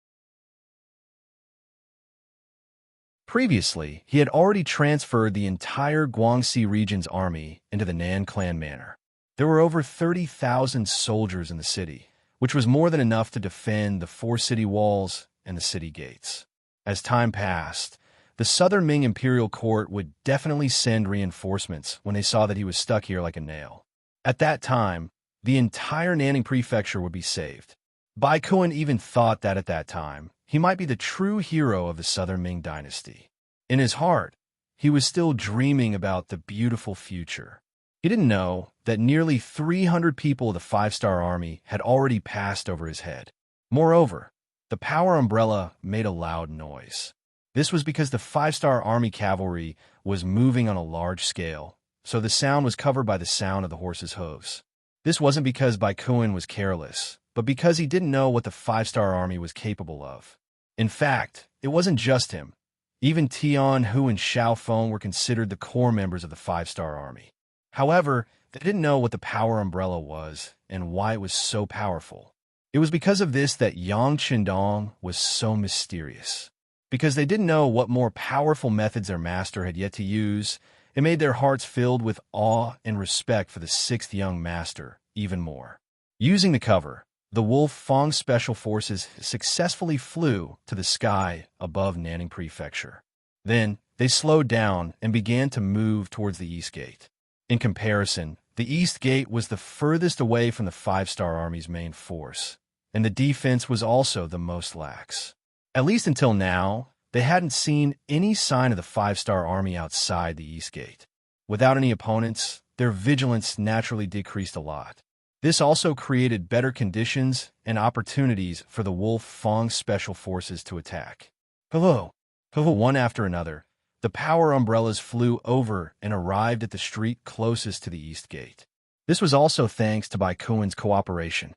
Previously, he had already transferred the entire Guangxi region's army into the Nan clan manor. There were over 30,000 soldiers in the city, which was more than enough to defend the 4 city walls and the city gates. As time passed, the Southern Ming Imperial Court would definitely send reinforcements when they saw that he was stuck here like a nail. At that time, the entire Nanning Prefecture would be saved. Bai Kun even thought that at that time, he might be the true hero of the Southern Ming dynasty. In his heart, he was still dreaming about the beautiful future. He didn't know that nearly 300 people of the five-star army had already passed over his head. Moreover, the power umbrella made a loud noise. This was because the five-star army cavalry was moving on a large scale, so the sound was covered by the sound of the horses' hooves. This wasn't because Bai Kun was careless, but because he didn't know what the five-star army was capable of. In fact, it wasn't just him. Even Tian Hu and Xiao Feng were considered the core members of the five-star army. However, they didn't know what the power umbrella was and why it was so powerful. It was because of this that Yang Qindong was so mysterious. Because they didn't know what more powerful methods their master had yet to use, it made their hearts filled with awe and respect for the sixth young master even more. Using the cover, the Wolf Fong Special Forces successfully flew to the sky above Nanning Prefecture. Then, they slowed down and began to move towards the East Gate. In comparison, the East Gate was the furthest away from the Five-Star Army's main force, and the defense was also the most lax. At least until now, they hadn't seen any sign of the Five-Star Army outside the East Gate. Without any opponents, their vigilance naturally decreased a lot. This also created better conditions and opportunities for the Wolf Fong Special Forces to attack. Hello. One after another, the power umbrellas flew over and arrived at the street closest to the East Gate. This was also thanks to Bai Kuen's cooperation.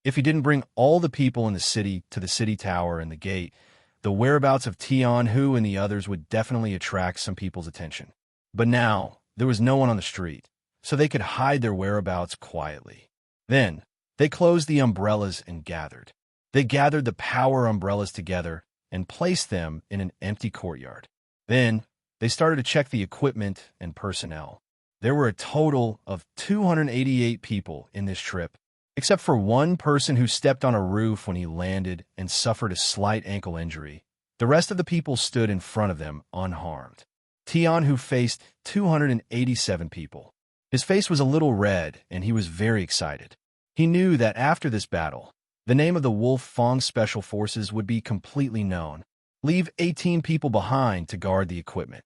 If he didn't bring all the people in the city to the city tower and the gate, the whereabouts of Tian Hu and the others would definitely attract some people's attention. But now, there was no one on the street, so they could hide their whereabouts quietly. Then, they closed the umbrellas and gathered. They gathered the power umbrellas together and placed them in an empty courtyard. Then, they started to check the equipment and personnel. There were a total of 288 people in this trip, except for one person who stepped on a roof when he landed and suffered a slight ankle injury. The rest of the people stood in front of them unharmed. Tian Hu faced 287 people. His face was a little red, and he was very excited. He knew that after this battle, the name of the Wolf Fong Special Forces would be completely known. Leave 18 people behind to guard the equipment.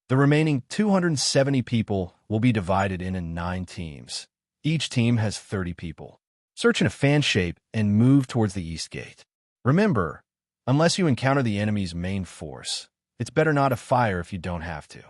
The remaining 270 people will be divided in 9 teams. Each team has 30 people. Search in a fan shape and move towards the East Gate. Remember, unless you encounter the enemy's main force, it's better not to fire if you don't have to.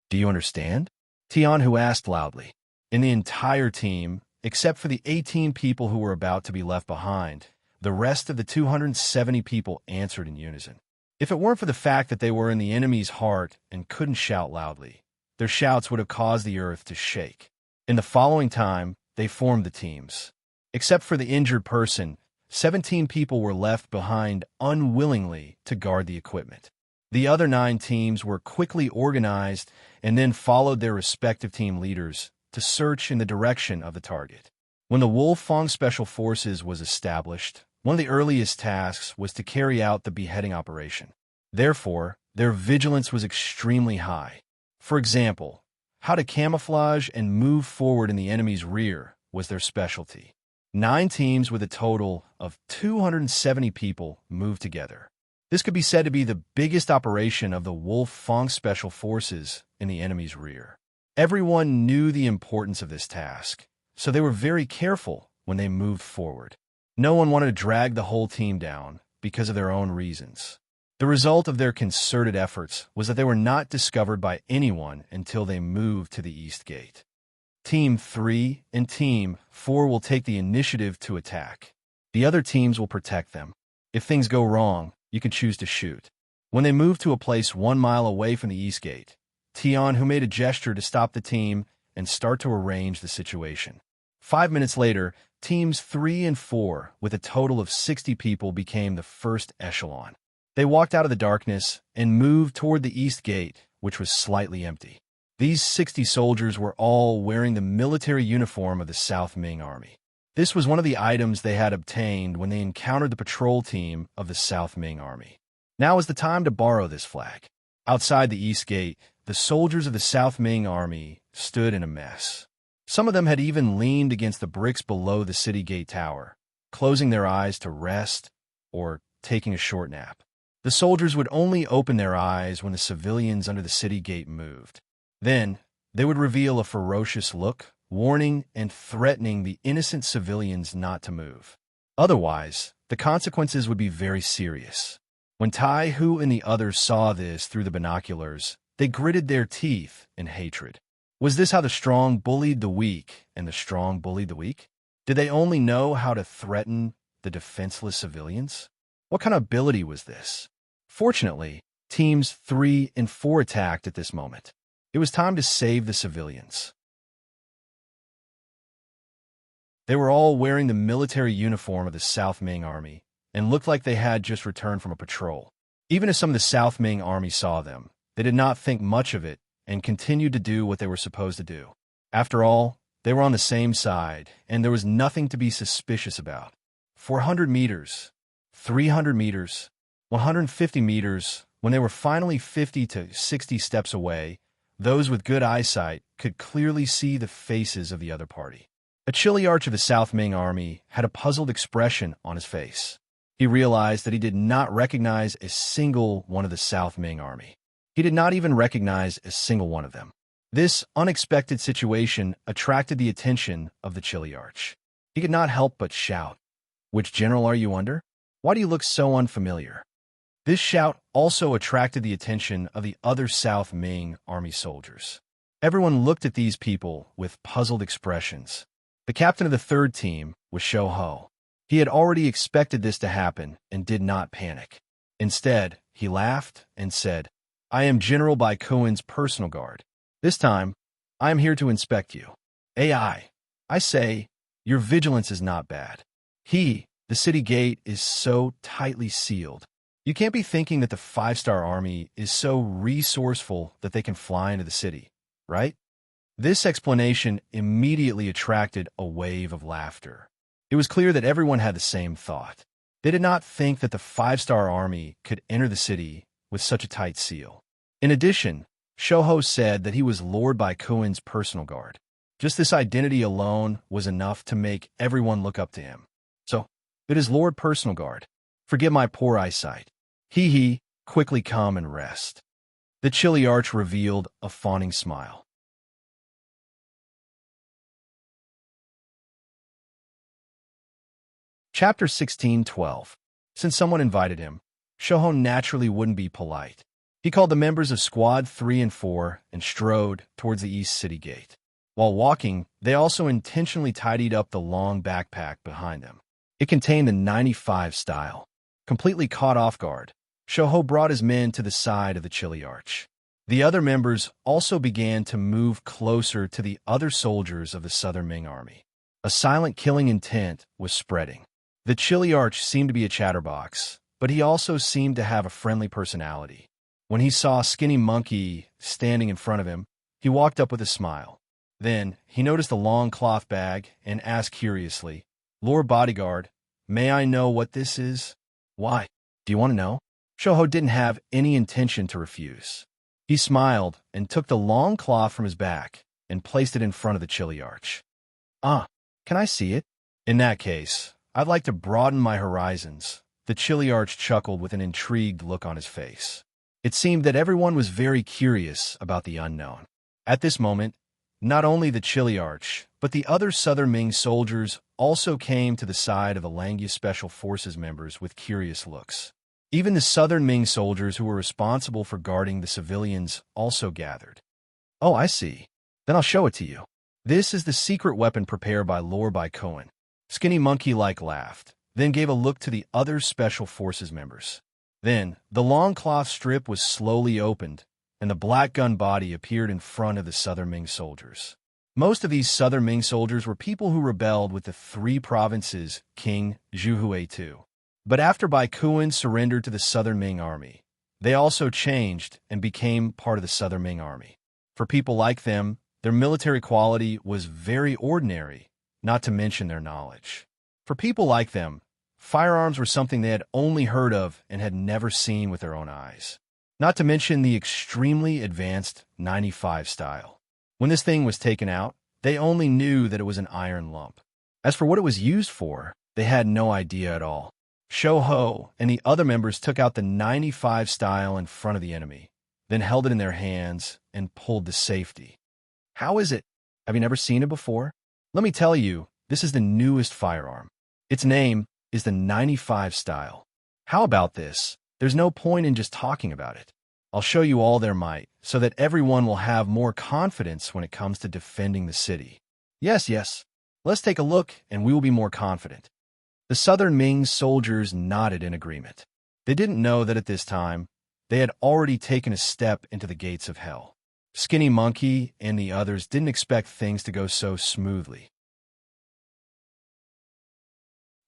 Do you understand? Tian Hu asked loudly. In the entire team, except for the 18 people who were about to be left behind, the rest of the 270 people answered in unison. If it weren't for the fact that they were in the enemy's heart and couldn't shout loudly, their shouts would have caused the earth to shake. In the following time, they formed the teams. Except for the injured person, 17 people were left behind unwillingly to guard the equipment. The other 9 teams were quickly organized and then followed their respective team leaders to search in the direction of the target. When the Wolf Fong Special Forces was established, one of the earliest tasks was to carry out the beheading operation. Therefore, their vigilance was extremely high. For example, how to camouflage and move forward in the enemy's rear was their specialty. 9 teams with a total of 270 people moved together. This could be said to be the biggest operation of the Wolf Fong Special Forces in the enemy's rear. Everyone knew the importance of this task, so they were very careful when they moved forward. No one wanted to drag the whole team down because of their own reasons. The result of their concerted efforts was that they were not discovered by anyone until they moved to the East Gate. Team 3 and Team 4 will take the initiative to attack. The other teams will protect them. If things go wrong, you can choose to shoot. When they moved to a place 1 mile away from the East Gate, Tian Hu made a gesture to stop the team and start to arrange the situation. 5 minutes later, Teams 3 and 4, with a total of 60 people, became the first echelon. They walked out of the darkness and moved toward the East Gate, which was slightly empty. These 60 soldiers were all wearing the military uniform of the South Ming Army. This was one of the items they had obtained when they encountered the patrol team of the South Ming Army. Now is the time to borrow this flag. Outside the East Gate, the soldiers of the South Ming Army stood in a mess. Some of them had even leaned against the bricks below the city gate tower, closing their eyes to rest or taking a short nap. The soldiers would only open their eyes when the civilians under the city gate moved. Then, they would reveal a ferocious look, warning and threatening the innocent civilians not to move. Otherwise, the consequences would be very serious. When Tai Hu and the others saw this through the binoculars, they gritted their teeth in hatred. Was this how the strong bullied the weak and the strong bullied the weak? Did they only know how to threaten the defenseless civilians? What kind of ability was this? Fortunately, Teams 3 and 4 attacked at this moment. It was time to save the civilians. They were all wearing the military uniform of the South Ming Army and looked like they had just returned from a patrol. Even as some of the South Ming Army saw them, they did not think much of it and continued to do what they were supposed to do. After all, they were on the same side, and there was nothing to be suspicious about. 400 meters, 300 meters, 150 meters, when they were finally 50 to 60 steps away, those with good eyesight could clearly see the faces of the other party. A Chiliarch of the South Ming army had a puzzled expression on his face. He realized that he did not recognize a single one of the South Ming army. He did not even recognize a single one of them. This unexpected situation attracted the attention of the Chiliarch. He could not help but shout, "Which general are you under? Why do you look so unfamiliar?" This shout also attracted the attention of the other South Ming army soldiers. Everyone looked at these people with puzzled expressions. The captain of the third team was Shou Ho. He had already expected this to happen and did not panic. Instead, he laughed and said, "I am General Bai Kuen's personal guard. This time, I am here to inspect you. I say, your vigilance is not bad. The city gate is so tightly sealed. You can't be thinking that the 5-star army is so resourceful that they can fly into the city, right?" This explanation immediately attracted a wave of laughter. It was clear that everyone had the same thought. They did not think that the 5-star army could enter the city with such a tight seal. In addition, Shou Ho said that he was Lord Bai Kuen's personal guard. Just this identity alone was enough to make everyone look up to him. "So, it is Lord Personal Guard. Forgive my poor eyesight. Quickly come and rest." The Chiliarch revealed a fawning smile. Chapter 16:12. Since someone invited him, Shou Ho naturally wouldn't be polite. He called the members of Squad 3 and 4 and strode towards the East City Gate. While walking, they also intentionally tidied up the long backpack behind them. It contained the 95 style. Completely caught off guard, Shou Ho brought his men to the side of the Chiliarch. The other members also began to move closer to the other soldiers of the Southern Ming army. A silent killing intent was spreading. The Chiliarch seemed to be a chatterbox, but he also seemed to have a friendly personality. When he saw Skinny Monkey standing in front of him, he walked up with a smile. Then he noticed a long cloth bag and asked curiously, "Lord Bodyguard, may I know what this is?" "Why? Do you want to know?" Shou Ho didn't have any intention to refuse. He smiled and took the long cloth from his back and placed it in front of the Chiliarch. Can I see it?" "In that case, I'd like to broaden my horizons." The Chiliarch chuckled with an intrigued look on his face. It seemed that everyone was very curious about the unknown. At this moment, not only the Chiliarch, but the other Southern Ming soldiers also came to the side of the Langia Special Forces members with curious looks. Even the Southern Ming soldiers who were responsible for guarding the civilians also gathered. "Oh, I see. Then I'll show it to you. This is the secret weapon prepared by Lord Bai Kuen." Skinny Monkey-like laughed, then gave a look to the other Special Forces members. Then, the long cloth strip was slowly opened, and the black gun body appeared in front of the Southern Ming soldiers. Most of these Southern Ming soldiers were people who rebelled with the 3 provinces King Zhuhui II. But after Bai Kuen surrendered to the Southern Ming army, they also changed and became part of the Southern Ming army. For people like them, their military quality was very ordinary, not to mention their knowledge. For people like them, firearms were something they had only heard of and had never seen with their own eyes. Not to mention the extremely advanced 95 style. When this thing was taken out, they only knew that it was an iron lump. As for what it was used for, they had no idea at all. Shou Ho and the other members took out the 95 style in front of the enemy, then held it in their hands and pulled to safety. "How is it? Have you never seen it before? Let me tell you, this is the newest firearm. Its name is the 95 style. How about this? There's no point in just talking about it. I'll show you all their might, so that everyone will have more confidence when it comes to defending the city." Yes. Let's take a look, and we will be more confident." The Southern Ming soldiers nodded in agreement. They didn't know that at this time, they had already taken a step into the gates of hell. Skinny Monkey and the others didn't expect things to go so smoothly.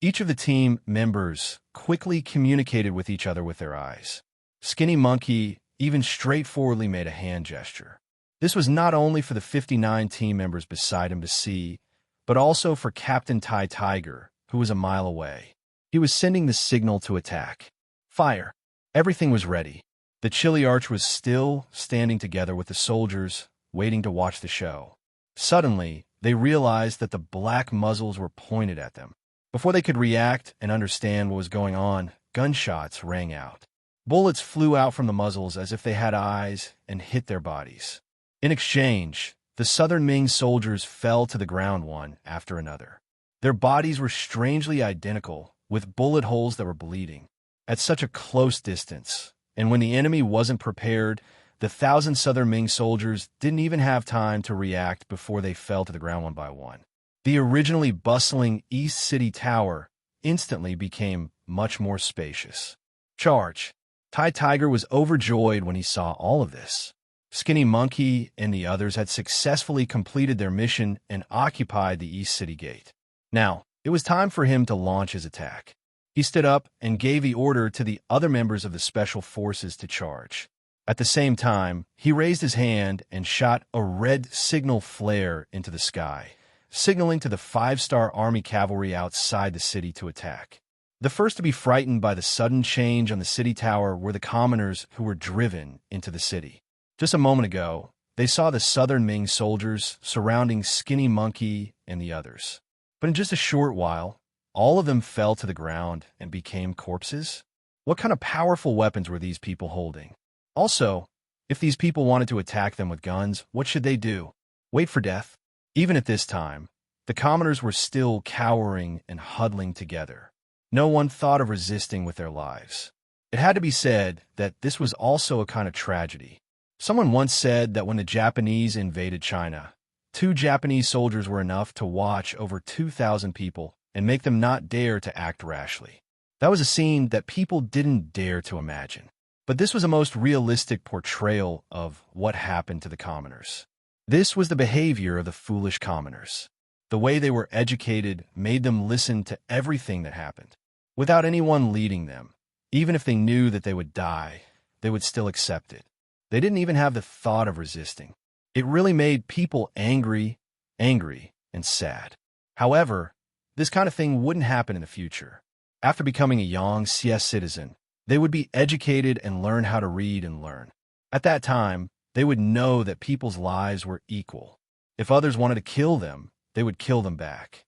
Each of the team members quickly communicated with each other with their eyes. Skinny Monkey even straightforwardly made a hand gesture. This was not only for the 59 team members beside him to see, but also for Captain Tai Tiger, who was a mile away. He was sending the signal to attack. "Fire!" Everything was ready. The chilly arch was still standing together with the soldiers, waiting to watch the show. Suddenly, they realized that the black muzzles were pointed at them. Before they could react and understand what was going on, gunshots rang out. Bullets flew out from the muzzles as if they had eyes and hit their bodies. In exchange, the Southern Ming soldiers fell to the ground one after another. Their bodies were strangely identical, with bullet holes that were bleeding. At such a close distance, and when the enemy wasn't prepared, the 1,000 Southern Ming soldiers didn't even have time to react before they fell to the ground one by one. The originally bustling East City Tower instantly became much more spacious. Charge! Tai Tiger was overjoyed when he saw all of this. Skinny Monkey and the others had successfully completed their mission and occupied the East City Gate. Now, it was time for him to launch his attack. He stood up and gave the order to the other members of the Special Forces to charge. At the same time, he raised his hand and shot a red signal flare into the sky, signaling to the 5-star Army cavalry outside the city to attack. The first to be frightened by the sudden change on the city tower were the commoners who were driven into the city. Just a moment ago, they saw the Southern Ming soldiers surrounding Skinny Monkey and the others. But in just a short while, all of them fell to the ground and became corpses? What kind of powerful weapons were these people holding? Also, if these people wanted to attack them with guns, what should they do? Wait for death? Even at this time, the commoners were still cowering and huddling together. No one thought of resisting with their lives. It had to be said that this was also a kind of tragedy. Someone once said that when the Japanese invaded China, 2 Japanese soldiers were enough to watch over 2,000 people and make them not dare to act rashly. That was a scene that people didn't dare to imagine. But this was a most realistic portrayal of what happened to the commoners. This was the behavior of the foolish commoners. The way they were educated made them listen to everything that happened. Without anyone leading them, even if they knew that they would die, they would still accept it. They didn't even have the thought of resisting. It really made people angry, and sad. However, this kind of thing wouldn't happen in the future. After becoming a young CS citizen, they would be educated and learn how to read and learn. At that time, they would know that people's lives were equal. If others wanted to kill them, they would kill them back.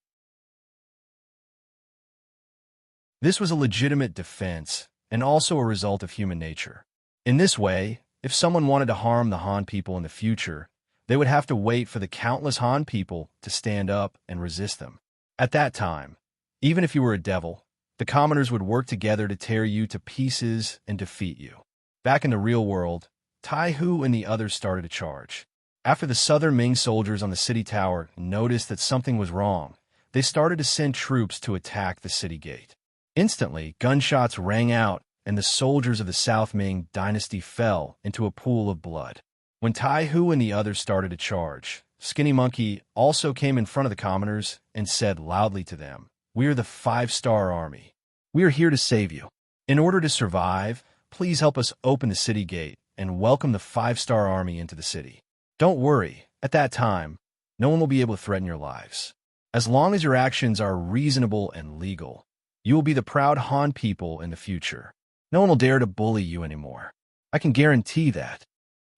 This was a legitimate defense and also a result of human nature. In this way, if someone wanted to harm the Han people in the future, they would have to wait for the countless Han people to stand up and resist them. At that time, even if you were a devil, the commoners would work together to tear you to pieces and defeat you. Back in the real world, Tai Hu and the others started a charge. After the Southern Ming soldiers on the city tower noticed that something was wrong, they started to send troops to attack the city gate. Instantly, gunshots rang out, and the soldiers of the South Ming dynasty fell into a pool of blood. When Tai Hu and the others started to charge, Skinny Monkey also came in front of the commoners and said loudly to them, "We are the 5-star Army. We are here to save you. In order to survive, please help us open the city gate and welcome the 5-star Army into the city. Don't worry, at that time, no one will be able to threaten your lives. As long as your actions are reasonable and legal, you will be the proud Han people in the future. No one will dare to bully you anymore. I can guarantee that."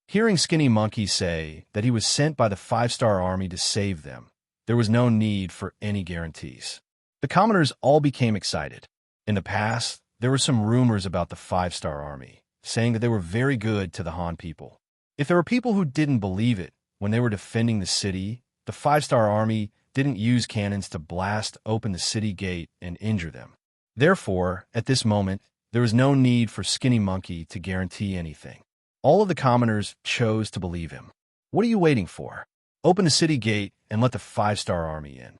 Hearing Skinny Monkey say that he was sent by the 5-star Army to save them, there was no need for any guarantees. The commoners all became excited. In the past, there were some rumors about the 5-star Army, saying that they were very good to the Han people. If there were people who didn't believe it when they were defending the city, the 5-star Army didn't use cannons to blast open the city gate and injure them. Therefore, at this moment, there was no need for Skinny Monkey to guarantee anything. All of the commoners chose to believe him. What are you waiting for? Open the city gate and let the 5-star Army in.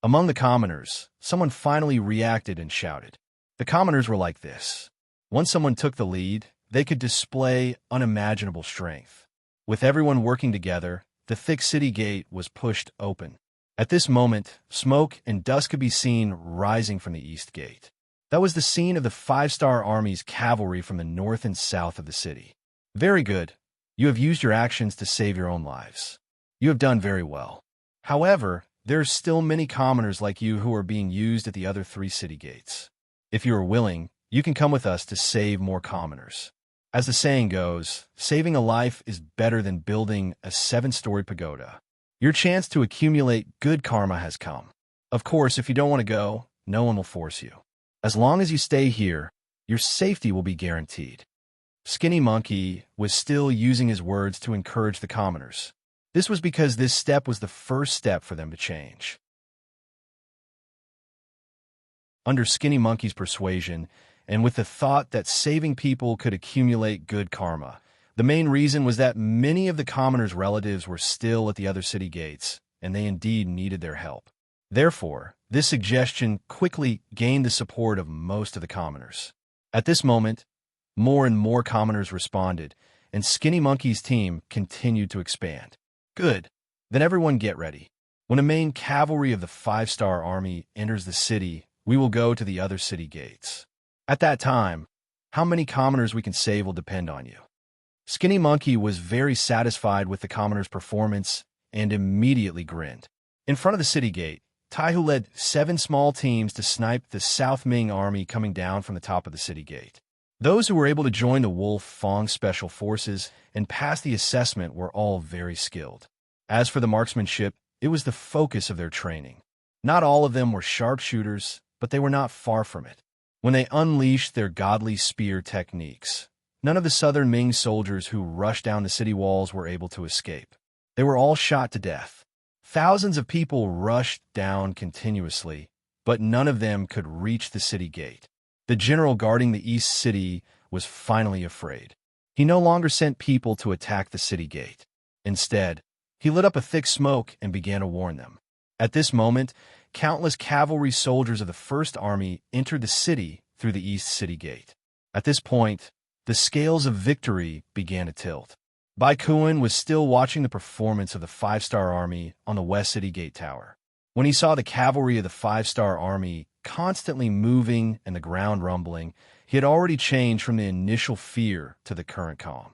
Among the commoners, someone finally reacted and shouted. The commoners were like this. Once someone took the lead, they could display unimaginable strength. With everyone working together, the thick city gate was pushed open. At this moment, smoke and dust could be seen rising from the east gate. That was the scene of the 5-star Army's cavalry from the north and south of the city. Very good. You have used your actions to save your own lives. You have done very well. However, there are still many commoners like you who are being used at the other 3 city gates. If you are willing, You can come with us to save more commoners. As the saying goes, saving a life is better than building a 7-story pagoda. Your chance to accumulate good karma has come. Of course, if you don't want to go, no one will force you. As long as you stay here, your safety will be guaranteed. Skinny Monkey was still using his words to encourage the commoners. This was because this step was the first step for them to change. Under Skinny Monkey's persuasion, and with the thought that saving people could accumulate good karma, the main reason was that many of the commoners' relatives were still at the other city gates, and they indeed needed their help. Therefore, this suggestion quickly gained the support of most of the commoners. At this moment, more and more commoners responded, and Skinny Monkey's team continued to expand. Good. Then everyone get ready. When a main cavalry of the 5-star army enters the city, we will go to the other city gates. At that time, how many commoners we can save will depend on you. Skinny Monkey was very satisfied with the commoners' performance and immediately grinned. In front of the city gate, Taihu led 7 small teams to snipe the South Ming army coming down from the top of the city gate. Those who were able to join the Wolf Fong Special Forces and pass the assessment were all very skilled. As for the marksmanship, it was the focus of their training. Not all of them were sharpshooters, but they were not far from it. When they unleashed their godly spear techniques, none of the southern Ming soldiers who rushed down the city walls were able to escape. They were all shot to death. Thousands of people rushed down continuously, but none of them could reach the city gate. The general guarding the east city was finally afraid. He no longer sent people to attack the city gate. Instead, he lit up a thick smoke and began to warn them. At this moment, countless cavalry soldiers of the First Army entered the city through the east city gate. At this point, the scales of victory began to tilt. Bai Kuan was still watching the performance of the 5-star army on the west city gate tower. When he saw the cavalry of the 5-star army constantly moving and the ground rumbling, he had already changed from the initial fear to the current calm.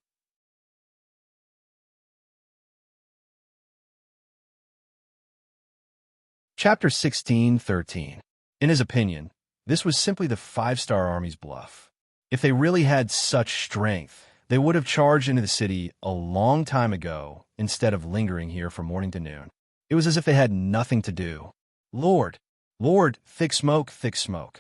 Chapter 16:13. In his opinion, this was simply the 5-star army's bluff. If they really had such strength, they would have charged into the city a long time ago instead of lingering here from morning to noon. It was as if they had nothing to do. Lord, Lord, thick smoke, thick smoke.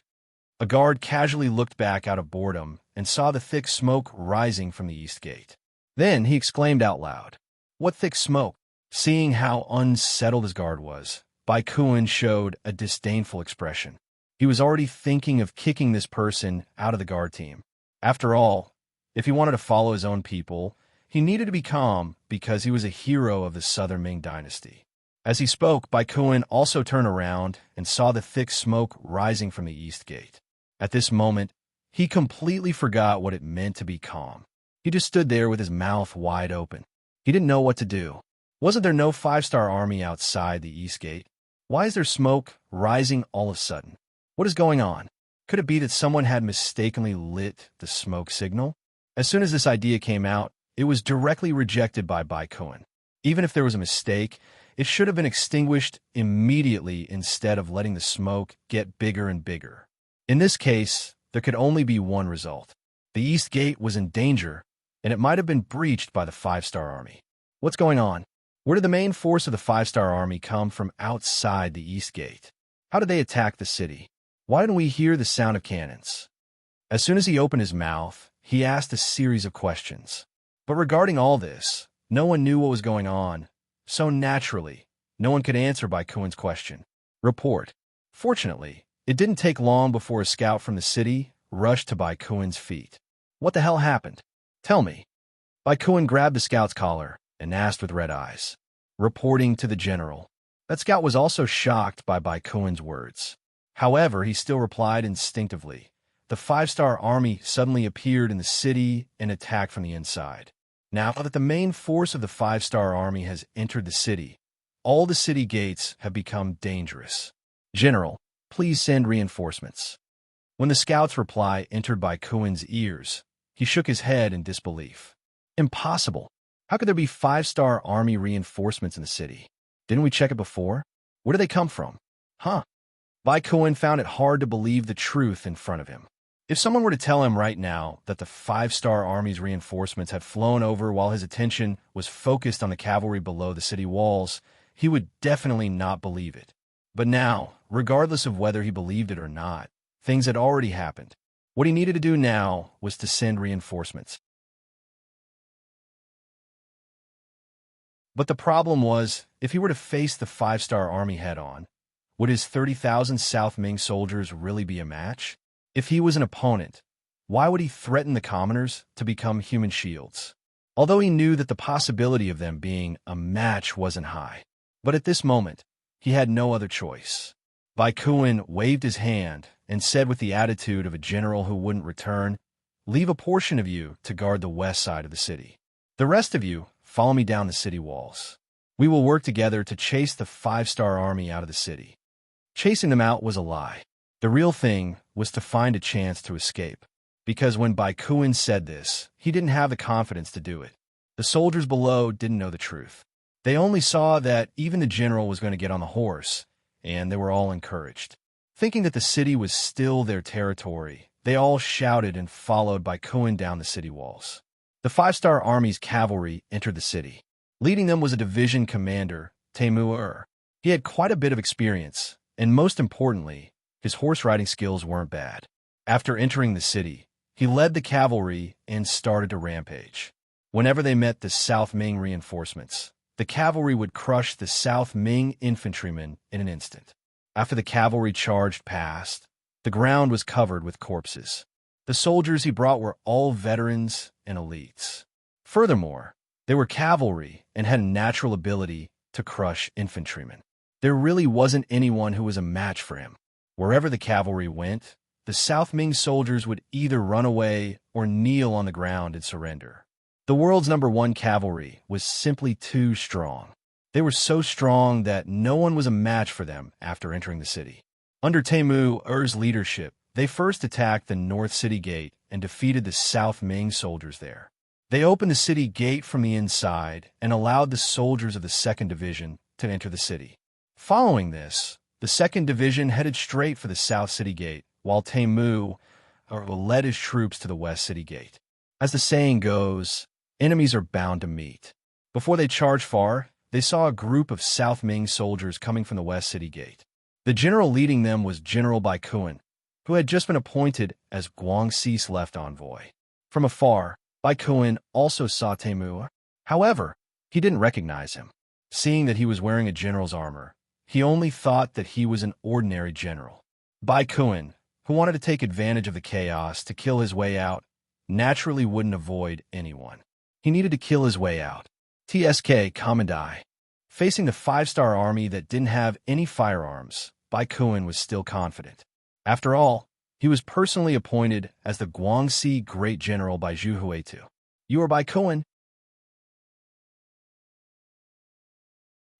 A guard casually looked back out of boredom and saw the thick smoke rising from the east gate. Then he exclaimed out loud, "What thick smoke?" Seeing how unsettled his guard was, Bai Kuan showed a disdainful expression. He was already thinking of kicking this person out of the guard team. After all, if he wanted to follow his own people, he needed to be calm because he was a hero of the Southern Ming dynasty. As he spoke, Bai Kuan also turned around and saw the thick smoke rising from the east gate. At this moment, he completely forgot what it meant to be calm. He just stood there with his mouth wide open. He didn't know what to do. Wasn't there no 5-star army outside the east gate? Why is there smoke rising all of a sudden? What is going on? Could it be that someone had mistakenly lit the smoke signal? As soon as this idea came out, it was directly rejected by Bai Kuan. Even if there was a mistake, it should have been extinguished immediately instead of letting the smoke get bigger and bigger. In this case, there could only be one result. The east gate was in danger, and it might have been breached by the 5-star army. What's going on? Where did the main force of the 5-star army come from outside the east gate? How did they attack the city? Why didn't we hear the sound of cannons? As soon as he opened his mouth, he asked a series of questions. But regarding all this, no one knew what was going on, so naturally, no one could answer Bai Kuan's question. Report. Fortunately, it didn't take long before a scout from the city rushed to Bai Kuan's feet. What the hell happened? Tell me. Bai Kuan grabbed the scout's collar and asked with red eyes. Reporting to the general. That scout was also shocked by Bai Kuan's words. However, he still replied instinctively. The 5-star army suddenly appeared in the city and attacked from the inside. Now that the main force of the 5-star army has entered the city, all the city gates have become dangerous. General, please send reinforcements. When the scout's reply entered Bai Kuan's ears, he shook his head in disbelief. Impossible. How could there be 5-star army reinforcements in the city? Didn't we check it before? Where do they come from? Huh? Bai Kuan found it hard to believe the truth in front of him. If someone were to tell him right now that the five-star army's reinforcements had flown over while his attention was focused on the cavalry below the city walls, he would definitely not believe it. But now, regardless of whether he believed it or not, things had already happened. What he needed to do now was to send reinforcements. But the problem was, if he were to face the five-star army head-on, would his 30,000 South Ming soldiers really be a match? If he was an opponent, why would he threaten the commoners to become human shields? Although he knew that the possibility of them being a match wasn't high. But at this moment, he had no other choice. Bai Kuan waved his hand and said with the attitude of a general who wouldn't return, "Leave a portion of you to guard the west side of the city. The rest of you, follow me down the city walls. We will work together to chase the five-star army out of the city." Chasing them out was a lie. The real thing was to find a chance to escape. Because when Bai Kuan said this, he didn't have the confidence to do it. The soldiers below didn't know the truth. They only saw that even the general was going to get on the horse, and they were all encouraged. Thinking that the city was still their territory, they all shouted and followed Bai Kuan down the city walls. The five-star army's cavalry entered the city. Leading them was a division commander, Taimur. He had quite a bit of experience, and most importantly, his horse riding skills weren't bad. After entering the city, he led the cavalry and started to rampage. Whenever they met the South Ming reinforcements, the cavalry would crush the South Ming infantrymen in an instant. After the cavalry charged past, the ground was covered with corpses. The soldiers he brought were all veterans and elites. Furthermore, they were cavalry and had a natural ability to crush infantrymen. There really wasn't anyone who was a match for him. Wherever the cavalry went, the South Ming soldiers would either run away or kneel on the ground and surrender. The world's #1 cavalry was simply too strong. They were so strong that no one was a match for them after entering the city. Under Taimur's leadership, they first attacked the North City Gate and defeated the South Ming soldiers there. They opened the city gate from the inside and allowed the soldiers of the 2nd Division to enter the city. Following this, the 2nd Division headed straight for the South City Gate, while Taimur led his troops to the West City Gate. As the saying goes, enemies are bound to meet. Before they charged far, they saw a group of South Ming soldiers coming from the West City Gate. The general leading them was General Bai Kuan, who had just been appointed as Guangxi's left envoy. From afar, Bai Kuan also saw Taimur. However, he didn't recognize him. Seeing that he was wearing a general's armor, he only thought that he was an ordinary general. Bai Kuan, who wanted to take advantage of the chaos to kill his way out, naturally wouldn't avoid anyone. He needed to kill his way out. TSK Commandai. Facing the five-star army that didn't have any firearms, Bai Kuan was still confident. After all, he was personally appointed as the Guangxi Great General by Zhu Huitu. "You are Bai Kuan?"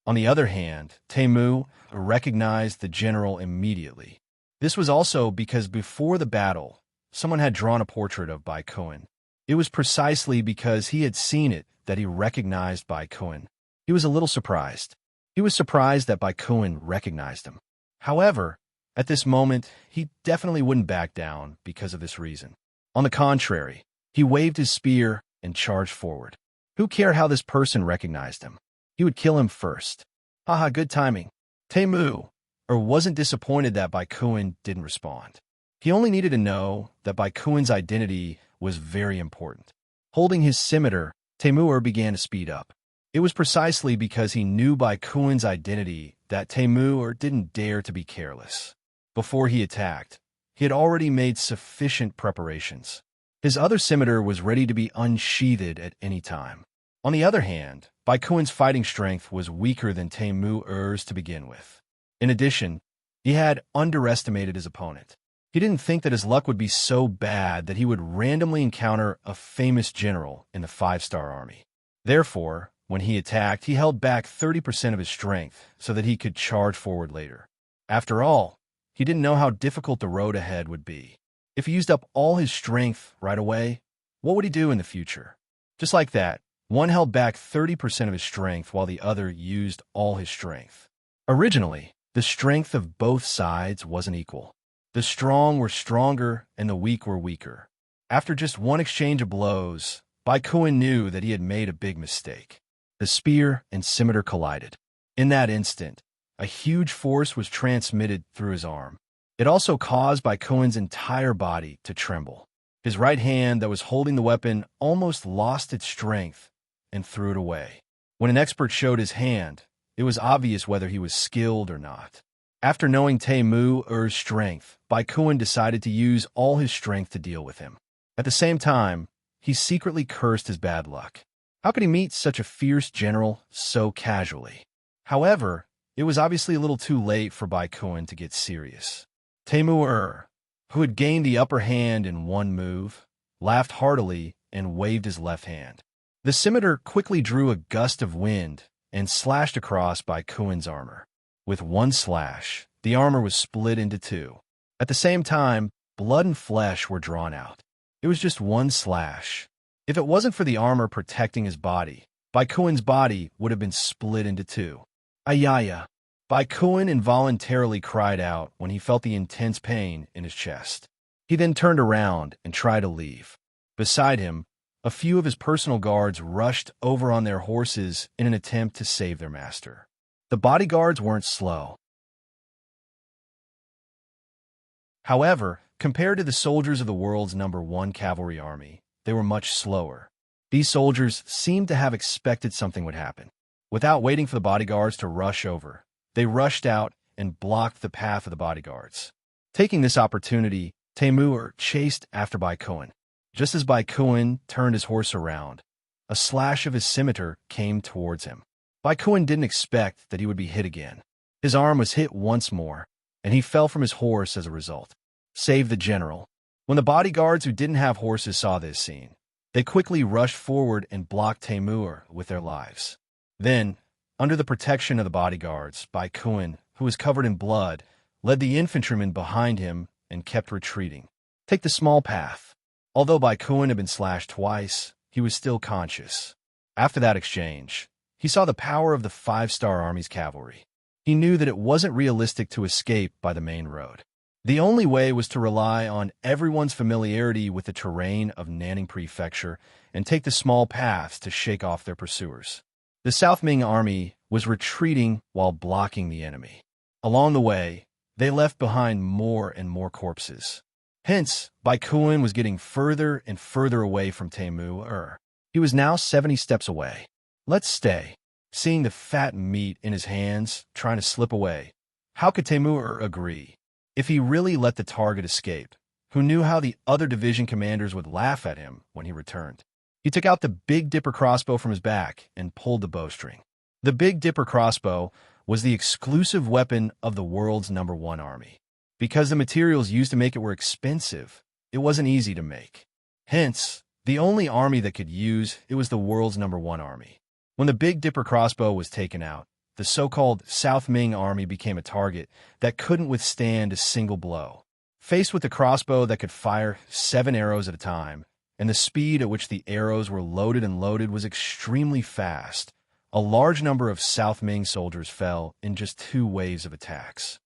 On the other hand, Taimur recognized the general immediately. This was also because before the battle, someone had drawn a portrait of Bai Kuan. It was precisely because he had seen it that he recognized Bai Kuan. He was a little surprised. He was surprised that Bai Kuan recognized him. However, at this moment, he definitely wouldn't back down because of this reason. On the contrary, he waved his spear and charged forward. Who cared how this person recognized him? He would kill him first. Haha, good timing. Taimur wasn't disappointed that Bai Kuan didn't respond. He only needed to know that Bai Kuan's identity was very important. Holding his scimitar, Taimur began to speed up. It was precisely because he knew Bai Kuan's identity that Taimur didn't dare to be careless. Before he attacked, he had already made sufficient preparations. His other scimitar was ready to be unsheathed at any time. On the other hand, Bai Kuan's fighting strength was weaker than Taimur's to begin with. In addition, he had underestimated his opponent. He didn't think that his luck would be so bad that he would randomly encounter a famous general in the five-star army. Therefore, when he attacked, he held back 30% of his strength so that he could charge forward later. After all, he didn't know how difficult the road ahead would be. If he used up all his strength right away, what would he do in the future? Just like that, one held back 30% of his strength while the other used all his strength. Originally, the strength of both sides wasn't equal. The strong were stronger and the weak were weaker. After just one exchange of blows, Baikuin knew that he had made a big mistake. The spear and scimitar collided. In that instant, a huge force was transmitted through his arm. It also caused Baikuin's entire body to tremble. His right hand that was holding the weapon almost lost its strength and threw it away. When an expert showed his hand, it was obvious whether he was skilled or not. After knowing Temu-Er's strength, Baikuin decided to use all his strength to deal with him. At the same time, he secretly cursed his bad luck. How could he meet such a fierce general so casually? However, it was obviously a little too late for Baikuin to get serious. Temu-Er, who had gained the upper hand in one move, laughed heartily and waved his left hand. The scimitar quickly drew a gust of wind and slashed across Baikuin's armor. With one slash, the armor was split into two. At the same time, blood and flesh were drawn out. It was just one slash. If it wasn't for the armor protecting his body, Baikuin's body would have been split into two. Ayaya! Baikuin involuntarily cried out when he felt the intense pain in his chest. He then turned around and tried to leave. Beside him, a few of his personal guards rushed over on their horses in an attempt to save their master. The bodyguards weren't slow. However, compared to the soldiers of the world's #1 cavalry army, they were much slower. These soldiers seemed to have expected something would happen. Without waiting for the bodyguards to rush over, they rushed out and blocked the path of the bodyguards. Taking this opportunity, Temu-Er chased after Baikuin. Just as Baikuin turned his horse around, a slash of his scimitar came towards him. Baikuin didn't expect that he would be hit again. His arm was hit once more, and he fell from his horse as a result. Save the general. When the bodyguards who didn't have horses saw this scene, they quickly rushed forward and blocked Temu-Er with their lives. Then, under the protection of the bodyguards, Baikuin, who was covered in blood, led the infantrymen behind him and kept retreating. Take the small path. Although Baikuin had been slashed twice, he was still conscious. After that exchange, he saw the power of the 5-star army's cavalry. He knew that it wasn't realistic to escape by the main road. The only way was to rely on everyone's familiarity with the terrain of Nanning Prefecture and take the small paths to shake off their pursuers. The South Ming army was retreating while blocking the enemy. Along the way, they left behind more and more corpses. Hence, Baikuin was getting further and further away from Temu-Er. He was now 70 steps away. Let's stay. Seeing the fat meat in his hands, trying to slip away. How could Temu-Er agree? If he really let the target escape, who knew how the other division commanders would laugh at him when he returned? He took out the Big Dipper crossbow from his back and pulled the bowstring. The Big Dipper crossbow was the exclusive weapon of the world's #1 army. Because the materials used to make it were expensive, it wasn't easy to make. Hence, the only army that could use it was the world's #1 army. When the Big Dipper crossbow was taken out, the so-called South Ming army became a target that couldn't withstand a single blow. Faced with a crossbow that could fire 7 arrows at a time, and the speed at which the arrows were loaded and loaded was extremely fast, a large number of South Ming soldiers fell in just 2 waves of attacks.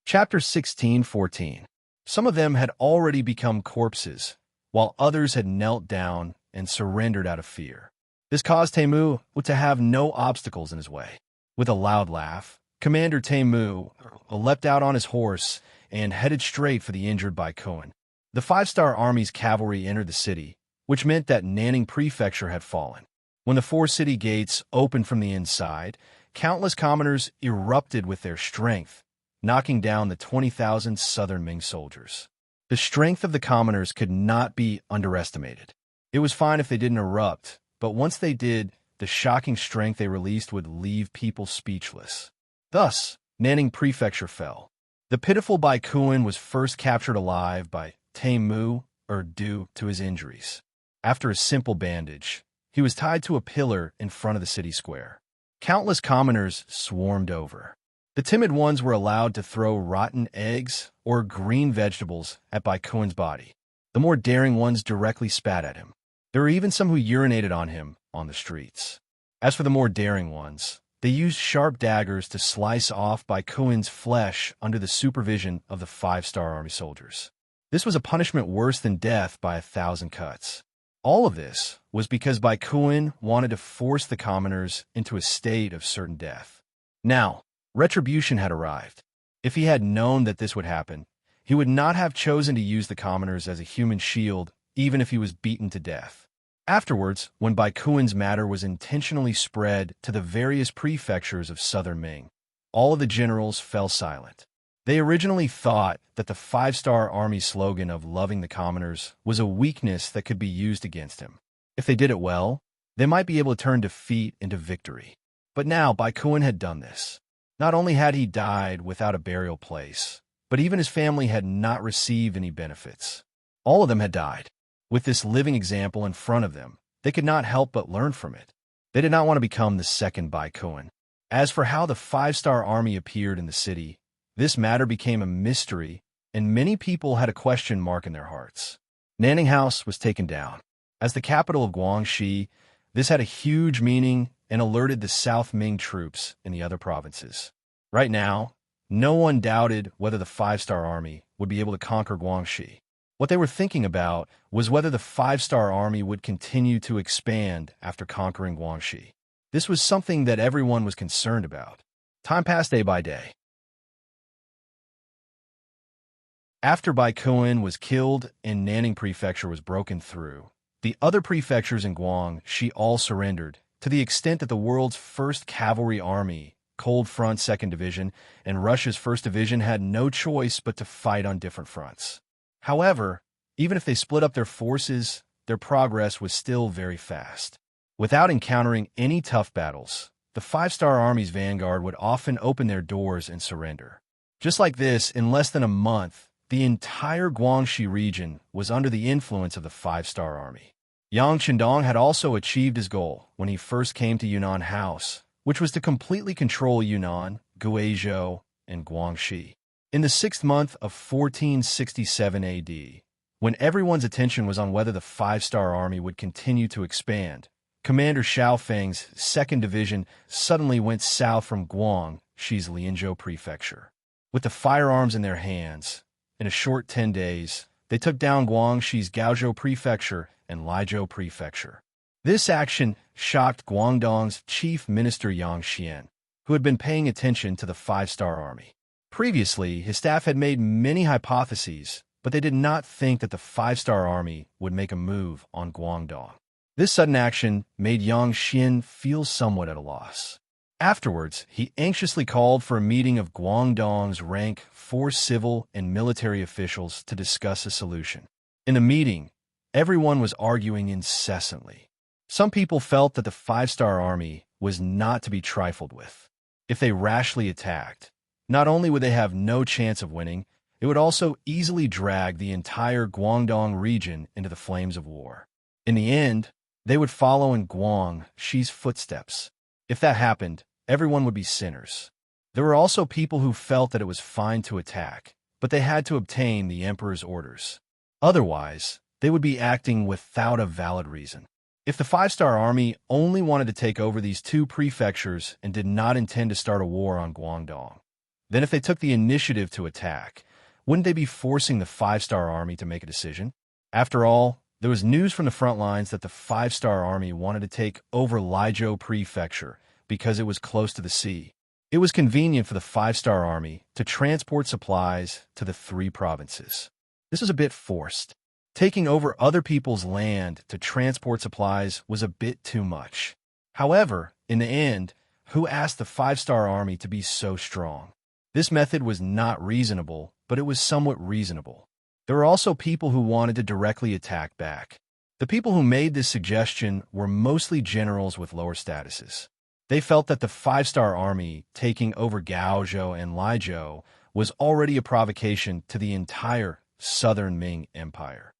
Chapter 16-14. Some of them had already become corpses, while others had knelt down and surrendered out of fear. This caused Temu to have no obstacles in his way. With a loud laugh, Commander Temu leapt out on his horse and headed straight for the injured Baikuin. The 5-star army's cavalry entered the city, which meant that Nanning Prefecture had fallen. When the 4 city gates opened from the inside, countless commoners erupted with their strength, knocking down the 20,000 southern Ming soldiers. The strength of the commoners could not be underestimated. It was fine if they didn't erupt, but once they did, the shocking strength they released would leave people speechless. Thus, Nanning Prefecture fell. The pitiful Baikuin was first captured alive by Temu-Er due to his injuries. After a simple bandage, he was tied to a pillar in front of the city square. Countless commoners swarmed over. The timid ones were allowed to throw rotten eggs or green vegetables at Baikuin's body. The more daring ones directly spat at him. There were even some who urinated on him on the streets. As for the more daring ones, They used sharp daggers to slice off Bai Kuen's flesh under the supervision of the five-star army soldiers. This was a punishment worse than death by 1,000 cuts. All of this was because Bai Kuen wanted to force the commoners into a state of certain death. Now, retribution had arrived. If he had known that this would happen, he would not have chosen to use the commoners as a human shield, even if he was beaten to death. Afterwards, when Bai Kuen's matter was intentionally spread to the various prefectures of southern Ming, all of the generals fell silent. They originally thought that the five-star army slogan of loving the commoners was a weakness that could be used against him. If they did it well, they might be able to turn defeat into victory. But now Bai Kuen had done this. Not only had he died without a burial place, but even his family had not received any benefits. All of them had died. With this living example in front of them, they could not help but learn from it. They did not want to become the second Bai Kuen. As for how the five-star army appeared in the city, this matter became a mystery, and many people had a question mark in their hearts. Nanning House was taken down. As the capital of Guangxi, this had a huge meaning and alerted the South Ming troops in the other provinces. Right now, no one doubted whether the five-star army would be able to conquer Guangxi. What they were thinking about was whether the five-star army would continue to expand after conquering Guangxi. This was something that everyone was concerned about. Time passed day by day. After Bai Kuen was killed and Nanning Prefecture was broken through, the other prefectures in Guangxi all surrendered, to the extent that the world's first cavalry army, Cold Front 2nd Division, and Russia's 1st Division had no choice but to fight on different fronts. However, even if they split up their forces, their progress was still very fast. Without encountering any tough battles, the five-star army's vanguard would often open their doors and surrender. Just like this, in less than a month, the entire Guangxi region was under the influence of the five-star army. Yang Qindong had also achieved his goal when he first came to Yunnan House, which was to completely control Yunnan, Guizhou, and Guangxi. In the 6th month of 1467 AD, when everyone's attention was on whether the five-star army would continue to expand, Commander Xiao Feng's 2nd Division suddenly went south from Guangxi's Lianzhou Prefecture. With the firearms in their hands, in a short 10 days, they took down Guangxi's Gaozhou Prefecture and Laizhou Prefecture. This action shocked Guangdong's chief minister Yang Xian, who had been paying attention to the five-star army. Previously, his staff had made many hypotheses, but they did not think that the five-star army would make a move on Guangdong. This sudden action made Yang Xian feel somewhat at a loss. Afterwards, he anxiously called for a meeting of Guangdong's rank 4 civil and military officials to discuss a solution. In the meeting, everyone was arguing incessantly. Some people felt that the five-star army was not to be trifled with. If they rashly attacked, not only would they have no chance of winning, it would also easily drag the entire Guangdong region into the flames of war. In the end, they would follow in Guangxi's footsteps. If that happened, everyone would be sinners. There were also people who felt that it was fine to attack, but they had to obtain the emperor's orders. Otherwise, they would be acting without a valid reason. If the five-star army only wanted to take over these 2 prefectures and did not intend to start a war on Guangdong, then if they took the initiative to attack, wouldn't they be forcing the five-star army to make a decision? After all, there was news from the front lines that the five-star army wanted to take over Laizhou Prefecture because it was close to the sea. It was convenient for the five-star army to transport supplies to the 3 provinces. This was a bit forced. Taking over other people's land to transport supplies was a bit too much. However, in the end, who asked the five-star army to be so strong? This method was not reasonable, but it was somewhat reasonable. There were also people who wanted to directly attack back. The people who made this suggestion were mostly generals with lower statuses. They felt that the five-star army taking over Gaozhou and Laizhou was already a provocation to the entire southern Ming Empire.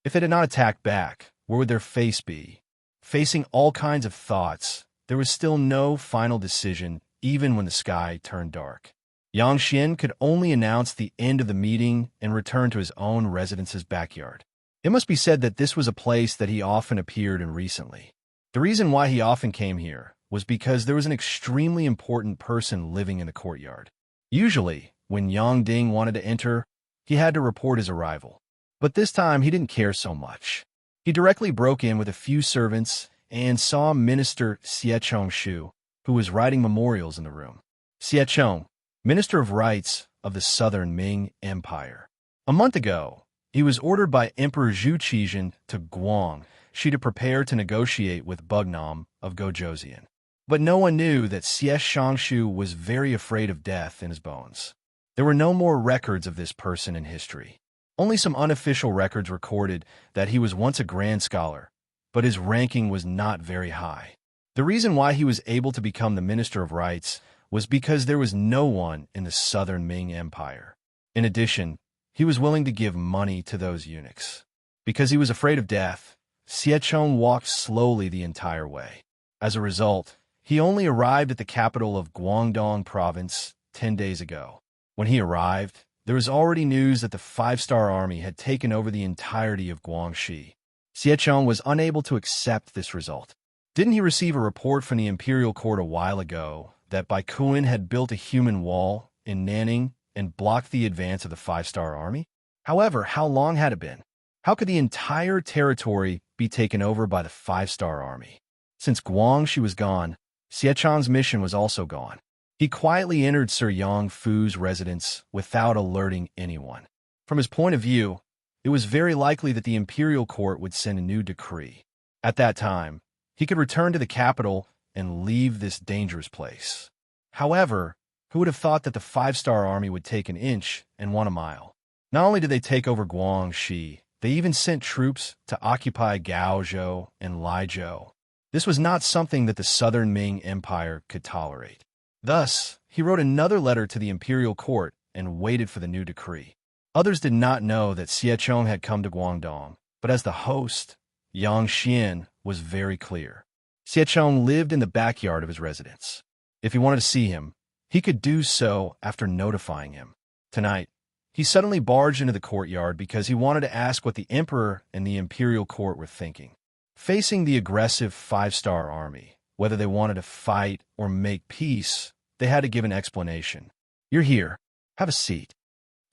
If they did not attack back, where would their face be? Facing all kinds of thoughts, there was still no final decision, even when the sky turned dark. Yang Xian could only announce the end of the meeting and return to his own residence's backyard. It must be said that this was a place that he often appeared in recently. The reason why he often came here was because there was an extremely important person living in the courtyard. Usually, when Yang Ding wanted to enter, he had to report his arrival. But this time, he didn't care so much. He directly broke in with a few servants and saw Minister Xie Chongshu, who was writing memorials in the room. Xie Chong, Minister of Rights of the Southern Ming Empire. A month ago, he was ordered by Emperor Zhu Qizhen to Guangxi to prepare to negotiate with Bugnam of Gojoseon. But no one knew that Xie Chongshu was very afraid of death in his bones. There were no more records of this person in history. Only some unofficial records recorded that he was once a grand scholar, but his ranking was not very high. The reason why he was able to become the Minister of Rights was because there was no one in the Southern Ming Empire. In addition, he was willing to give money to those eunuchs. Because he was afraid of death, Xie Chong walked slowly the entire way. As a result, he only arrived at the capital of Guangdong Province 10 days ago. When he arrived, there was already news that the five-star army had taken over the entirety of Guangxi. Xie Chong was unable to accept this result. Didn't he receive a report from the imperial court a while ago that Bai Kuan had built a human wall in Nanning and blocked the advance of the five-star army? However, how long had it been? How could the entire territory be taken over by the five-star army? Since Guangxi was gone, Xie Chong's mission was also gone. He quietly entered Sir Yang Fu's residence without alerting anyone. From his point of view, it was very likely that the imperial court would send a new decree. At that time, he could return to the capital and leave this dangerous place. However, who would have thought that the five-star army would take an inch and want a mile? Not only did they take over Guangxi, they even sent troops to occupy Gaozhou and Laizhou. This was not something that the Southern Ming Empire could tolerate. Thus, he wrote another letter to the imperial court and waited for the new decree. Others did not know that Xie Chong had come to Guangdong, but as the host, Yang Xian was very clear. Xie Chong lived in the backyard of his residence. If he wanted to see him, he could do so after notifying him. Tonight, he suddenly barged into the courtyard because he wanted to ask what the emperor and the imperial court were thinking. Facing the aggressive five-star army, whether they wanted to fight or make peace, they had to give an explanation. You're here. Have a seat.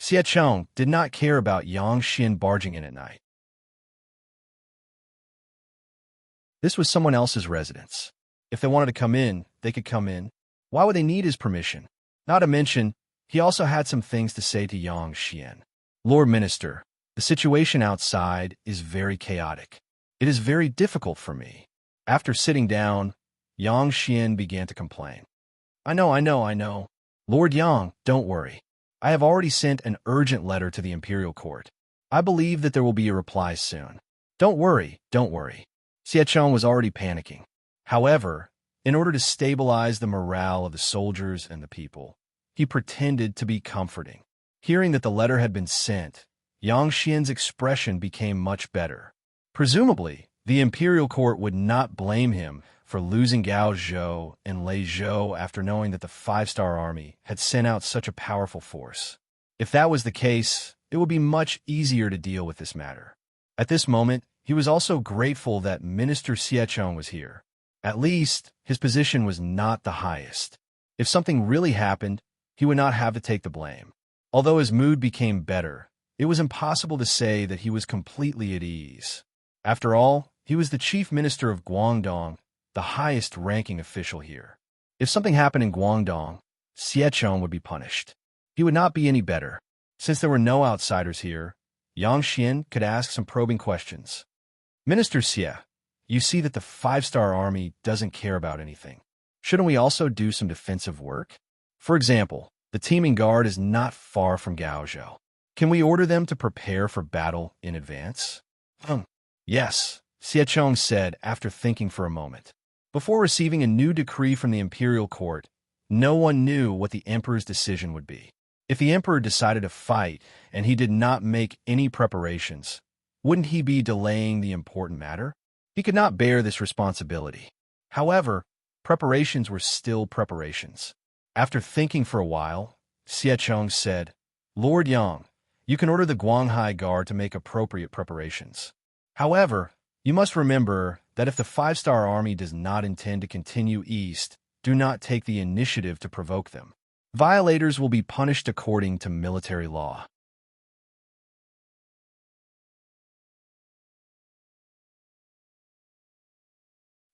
Xie Chong did not care about Yang Xian barging in at night. This was someone else's residence. If they wanted to come in, they could come in. Why would they need his permission? Not to mention, he also had some things to say to Yang Xian. Lord Minister, the situation outside is very chaotic. It is very difficult for me. After sitting down, Yang Xian began to complain. I know. Lord Yang, don't worry. I have already sent an urgent letter to the imperial court. I believe that there will be a reply soon. Don't worry. Xie Chong was already panicking. However, in order to stabilize the morale of the soldiers and the people, he pretended to be comforting. Hearing that the letter had been sent, Yang Xian's expression became much better. Presumably, the imperial court would not blame him for losing Gaozhou and Laizhou after knowing that the five-star army had sent out such a powerful force. If that was the case, it would be much easier to deal with this matter. At this moment, he was also grateful that Minister Xie Chong was here. At least, his position was not the highest. If something really happened, he would not have to take the blame. Although his mood became better, it was impossible to say that he was completely at ease. After all, he was the chief minister of Guangdong, the highest-ranking official here. If something happened in Guangdong, Xie Chong would be punished. He would not be any better. Since there were no outsiders here, Yang Xian could ask some probing questions. Minister Xie, you see that the five-star army doesn't care about anything. Shouldn't we also do some defensive work? For example, the teaming guard is not far from Gaozhou. Can we order them to prepare for battle in advance? Yes, Xie Chong said after thinking for a moment. Before receiving a new decree from the imperial court, no one knew what the emperor's decision would be. If the emperor decided to fight and he did not make any preparations, wouldn't he be delaying the important matter? He could not bear this responsibility. However, preparations were still preparations. After thinking for a while, Xie Chong said, Lord Yang, you can order the Guanghai Guard to make appropriate preparations. However, you must remember that if the five-star army does not intend to continue east, do not take the initiative to provoke them. Violators will be punished according to military law.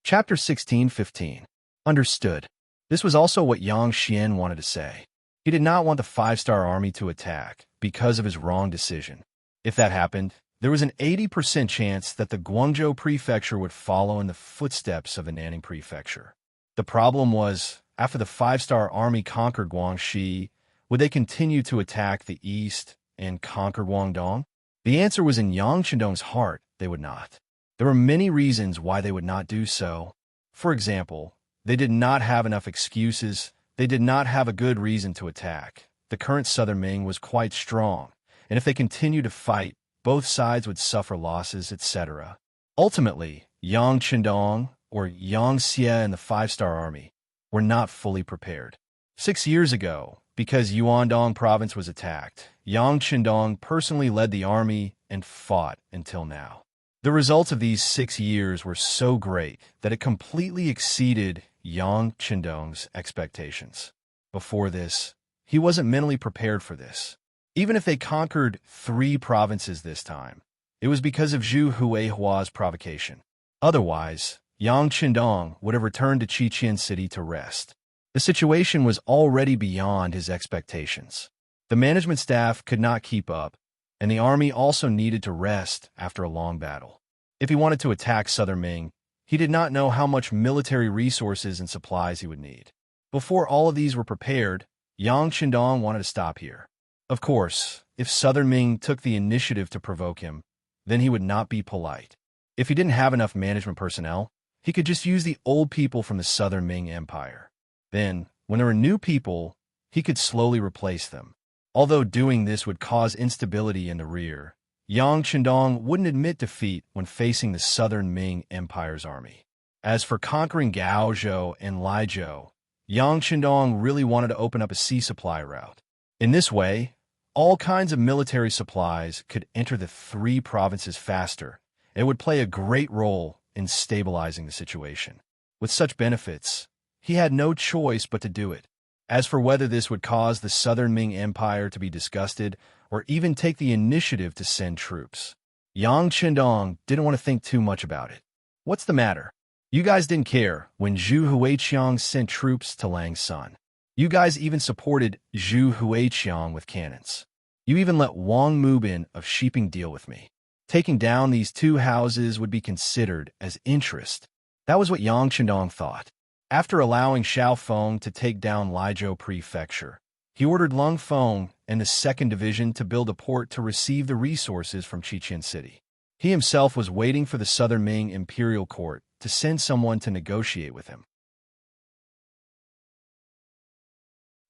Chapter 16:15. Understood. This was also what Yang Xian wanted to say. He did not want the five-star army to attack because of his wrong decision. If that happened, there was an 80% chance that the Guangzhou prefecture would follow in the footsteps of the Nanning prefecture. The problem was, after the five-star army conquered Guangxi, would they continue to attack the east and conquer Guangdong? The answer was in Yang Chendong's heart, they would not. There were many reasons why they would not do so. For example, they did not have enough excuses. They did not have a good reason to attack. The current Southern Ming was quite strong, and if they continued to fight, both sides would suffer losses, etc. Ultimately, Yang Chendong, or Yang Xie and the five-star army, were not fully prepared. 6 years ago, because Yuandong province was attacked, Yang Chendong personally led the army and fought until now. The results of these 6 years were so great that it completely exceeded Yang Chendong's expectations. Before this, he wasn't mentally prepared for this. Even if they conquered 3 provinces this time, it was because of Zhu Huihua's provocation. Otherwise, Yang Chendong would have returned to Qiqian City to rest. The situation was already beyond his expectations. The management staff could not keep up, and the army also needed to rest after a long battle. If he wanted to attack Southern Ming, he did not know how much military resources and supplies he would need. Before all of these were prepared, Yang Chendong wanted to stop here. Of course, if Southern Ming took the initiative to provoke him, then he would not be polite. If he didn't have enough management personnel, he could just use the old people from the Southern Ming Empire. Then, when there were new people, he could slowly replace them. Although doing this would cause instability in the rear, Yang Chendong wouldn't admit defeat when facing the Southern Ming Empire's army. As for conquering Gaozhou and Laizhou, Yang Chendong really wanted to open up a sea supply route. In this way, all kinds of military supplies could enter the 3 provinces faster, and it would play a great role in stabilizing the situation. With such benefits, he had no choice but to do it. As for whether this would cause the Southern Ming Empire to be disgusted or even take the initiative to send troops, Yang Chendong didn't want to think too much about it. What's the matter? You guys didn't care when Zhu Huiqiang sent troops to Langsun. You guys even supported Zhu Huiqiang with cannons. You even let Wang Mubin of Shiping deal with me. Taking down these 2 houses would be considered as interest. That was what Yang Chendong thought. After allowing Xiao Feng to take down Laizhou Prefecture, he ordered Lung Feng and the 2nd Division to build a port to receive the resources from Qiqian City. He himself was waiting for the Southern Ming Imperial Court to send someone to negotiate with him.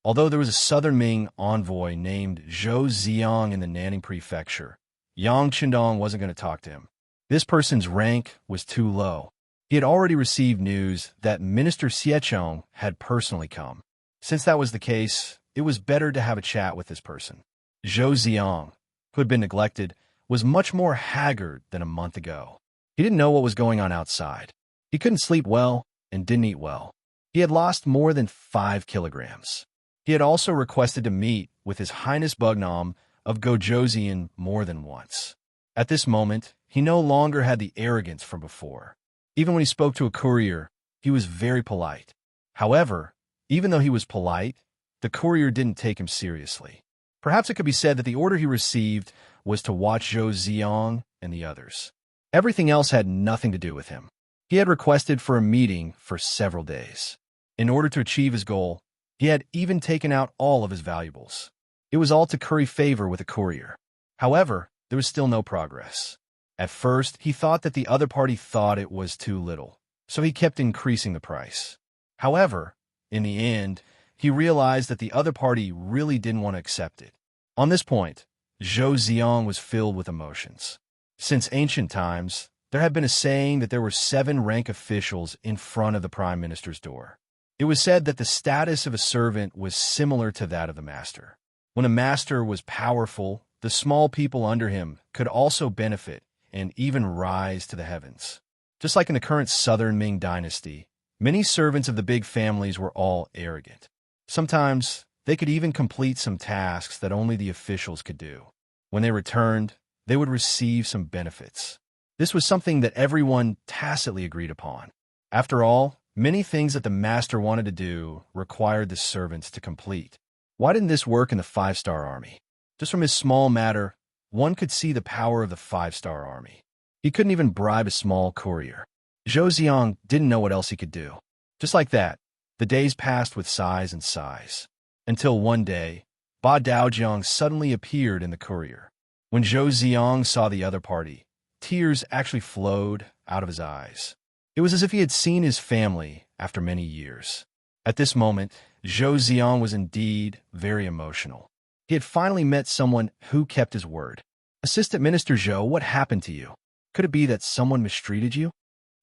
Although there was a Southern Ming envoy named Zhou Ziang in the Nanning Prefecture, Yang Chendong wasn't going to talk to him. This person's rank was too low. He had already received news that Minister Xiechong had personally come. Since that was the case, it was better to have a chat with this person. Zhou Ziang, who had been neglected, was much more haggard than a month ago. He didn't know what was going on outside. He couldn't sleep well and didn't eat well. He had lost more than 5 kilograms. He had also requested to meet with His Highness Bugnam of Gojoseon more than once. At this moment, he no longer had the arrogance from before. Even when he spoke to a courier, he was very polite. However, even though he was polite, the courier didn't take him seriously. Perhaps it could be said that the order he received was to watch Zhou Ziang and the others. Everything else had nothing to do with him. He had requested for a meeting for several days. In order to achieve his goal, he had even taken out all of his valuables. It was all to curry favor with the courier. However, there was still no progress. At first, he thought that the other party thought it was too little, so he kept increasing the price. However, in the end, he realized that the other party really didn't want to accept it. On this point, Zhou Ziang was filled with emotions. Since ancient times, there had been a saying that there were 7 rank officials in front of the prime minister's door. It was said that the status of a servant was similar to that of the master. When a master was powerful, the small people under him could also benefit and even rise to the heavens. Just like in the current southern Ming dynasty, many servants of the big families were all arrogant. Sometimes, they could even complete some tasks that only the officials could do. When they returned, they would receive some benefits. This was something that everyone tacitly agreed upon. After all, many things that the master wanted to do required the servants to complete. Why didn't this work in the five-star army? Just from his small matter, one could see the power of the five-star army. He couldn't even bribe a small courier. Zhou Ziong didn't know what else he could do. Just like that, the days passed with sighs and sighs. Until one day, Ba Daojiang suddenly appeared in the courier. When Zhou Ziong saw the other party, tears actually flowed out of his eyes. It was as if he had seen his family after many years. At this moment, Zhou Ziong was indeed very emotional. He had finally met someone who kept his word. Assistant Minister Zhou, what happened to you? Could it be that someone mistreated you?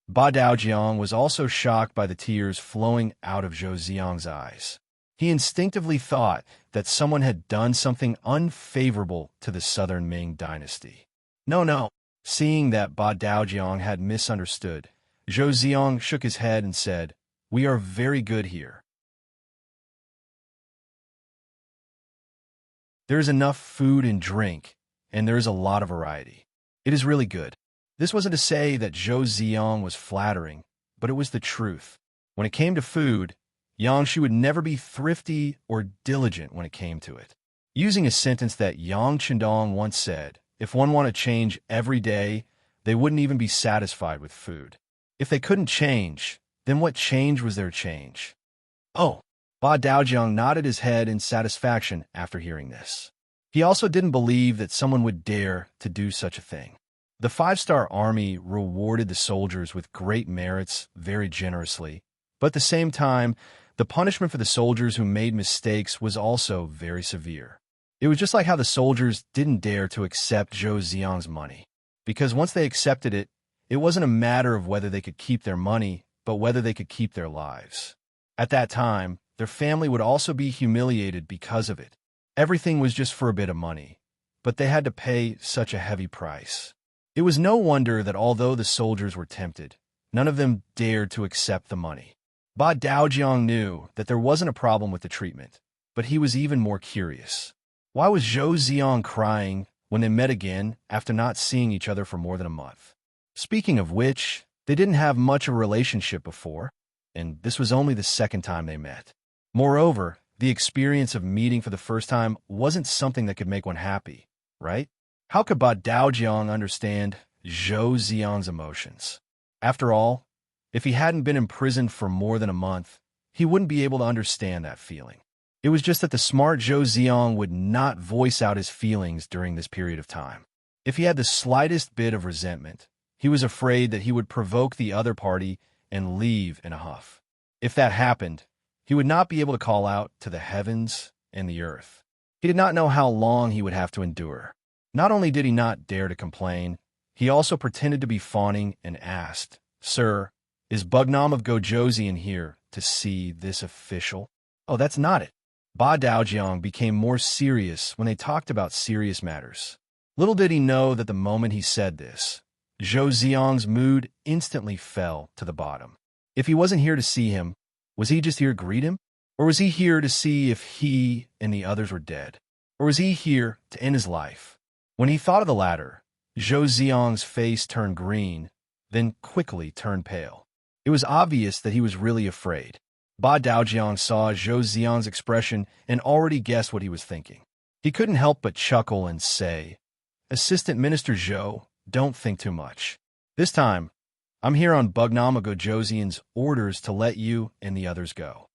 Ba Daojiang was also shocked by the tears flowing out of Zhou Ziong's eyes. He instinctively thought that someone had done something unfavorable to the southern Ming dynasty. No. Seeing that Ba Daojiang had misunderstood, Zhou Ziong shook his head and said, "We are very good here. There is enough food and drink, and there is a lot of variety. It is really good." This wasn't to say that Zhou Ziong was flattering, but it was the truth. When it came to food, Yang would never be thrifty or diligent when it came to it. Using a sentence that Yang Qindong once said, if one wanted to change every day, they wouldn't even be satisfied with food. If they couldn't change, then what change was their change? Oh, Ba Daojiang nodded his head in satisfaction after hearing this. He also didn't believe that someone would dare to do such a thing. The five-star army rewarded the soldiers with great merits very generously, but at the same time, the punishment for the soldiers who made mistakes was also very severe. It was just like how the soldiers didn't dare to accept Zhou Ziong's money, because once they accepted it, it wasn't a matter of whether they could keep their money, but whether they could keep their lives. At that time, their family would also be humiliated because of it. Everything was just for a bit of money, but they had to pay such a heavy price. It was no wonder that although the soldiers were tempted, none of them dared to accept the money. Ba Daojiang knew that there wasn't a problem with the treatment, but he was even more curious. Why was Zhou Ziong crying when they met again after not seeing each other for more than a month? Speaking of which, they didn't have much of a relationship before, and this was only the second time they met. Moreover, the experience of meeting for the first time wasn't something that could make one happy, right? How could Ba Daojiang understand Zhou Ziong's emotions? After all, if he hadn't been imprisoned for more than a month, he wouldn't be able to understand that feeling. It was just that the smart Zhou Ziong would not voice out his feelings during this period of time. If he had the slightest bit of resentment, he was afraid that he would provoke the other party and leave in a huff. If that happened, he would not be able to call out to the heavens and the earth. He did not know how long he would have to endure. Not only did he not dare to complain, he also pretended to be fawning and asked, "Sir, is Bugnam of Gojoseon here to see this official?" Oh, that's not it. Ba Daojiang became more serious when they talked about serious matters. Little did he know that the moment he said this, Zhou Ziong's mood instantly fell to the bottom. If he wasn't here to see him, was he just here to greet him? Or was he here to see if he and the others were dead? Or was he here to end his life? When he thought of the latter, Zhou Ziong's face turned green, then quickly turned pale. It was obvious that he was really afraid. Ba Daojiang saw Zhou Ziong's expression and already guessed what he was thinking. He couldn't help but chuckle and say, "Assistant Minister Zhou, don't think too much. This time, I'm here on Bugnam of Gojoseon's orders to let you and the others go.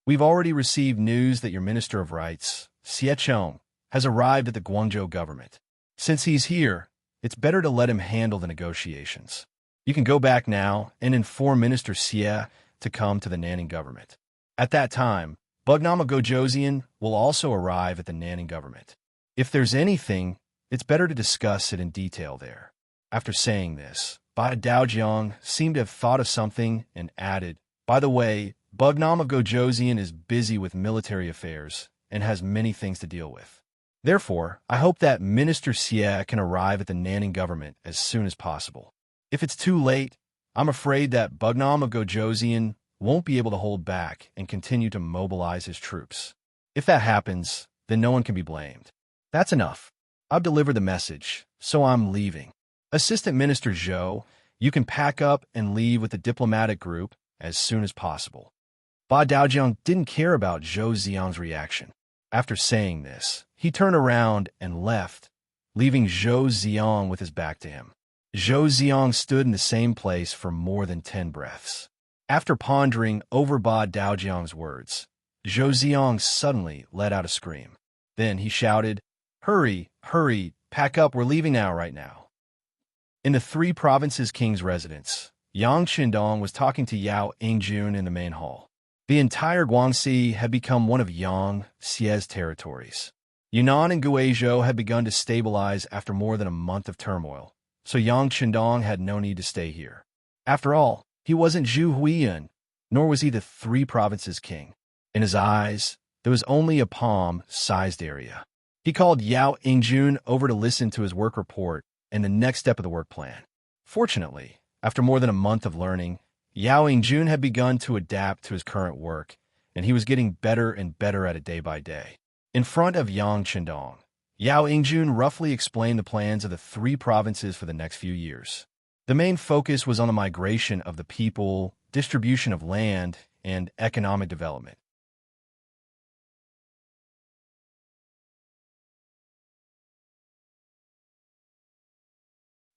We've already received news that your Minister of Rights, Xie Chong, has arrived at the Guangzhou government. Since he's here, it's better to let him handle the negotiations. You can go back now and inform Minister Xie to come to the Nanning government. At that time, Bugnam of Gojoseon will also arrive at the Nanning government. If there's anything, it's better to discuss it in detail there." After saying this, Ba Daojiang seemed to have thought of something and added, "By the way, Bugnam of Gojoseon is busy with military affairs and has many things to deal with." Therefore, I hope that Minister Xie can arrive at the Nanning government as soon as possible. If it's too late, I'm afraid that Bugnam of Gojoseon won't be able to hold back and continue to mobilize his troops. If that happens, then no one can be blamed. That's enough. I've delivered the message, so I'm leaving. Assistant Minister Zhou, you can pack up and leave with the diplomatic group as soon as possible. Ba Daojiang didn't care about Zhou Xiang's reaction. After saying this, he turned around and left, leaving Zhou Xiang with his back to him. Zhou Xiang stood in the same place for more than 10 breaths. After pondering over Ba Daojiang's words, Zhou Xiang suddenly let out a scream. Then he shouted, "Hurry, hurry, pack up, we're leaving now, right now." In the Three Provinces King's residence, Yang Qindong was talking to Yao Yingjun in the main hall. The entire Guangxi had become one of Yang Xie's territories. Yunnan and Guizhou had begun to stabilize after more than a month of turmoil, so Yang Qindong had no need to stay here. After all, he wasn't Zhu Huiyan, nor was he the Three Provinces King. In his eyes, there was only a palm-sized area. He called Yao Yingjun over to listen to his work report and the next step of the work plan. Fortunately, after more than a month of learning, Yao Yingjun had begun to adapt to his current work, and he was getting better and better at it day by day. In front of Yang Qindong, Yao Yingjun roughly explained the plans of the three provinces for the next few years. The main focus was on the migration of the people, distribution of land, and economic development.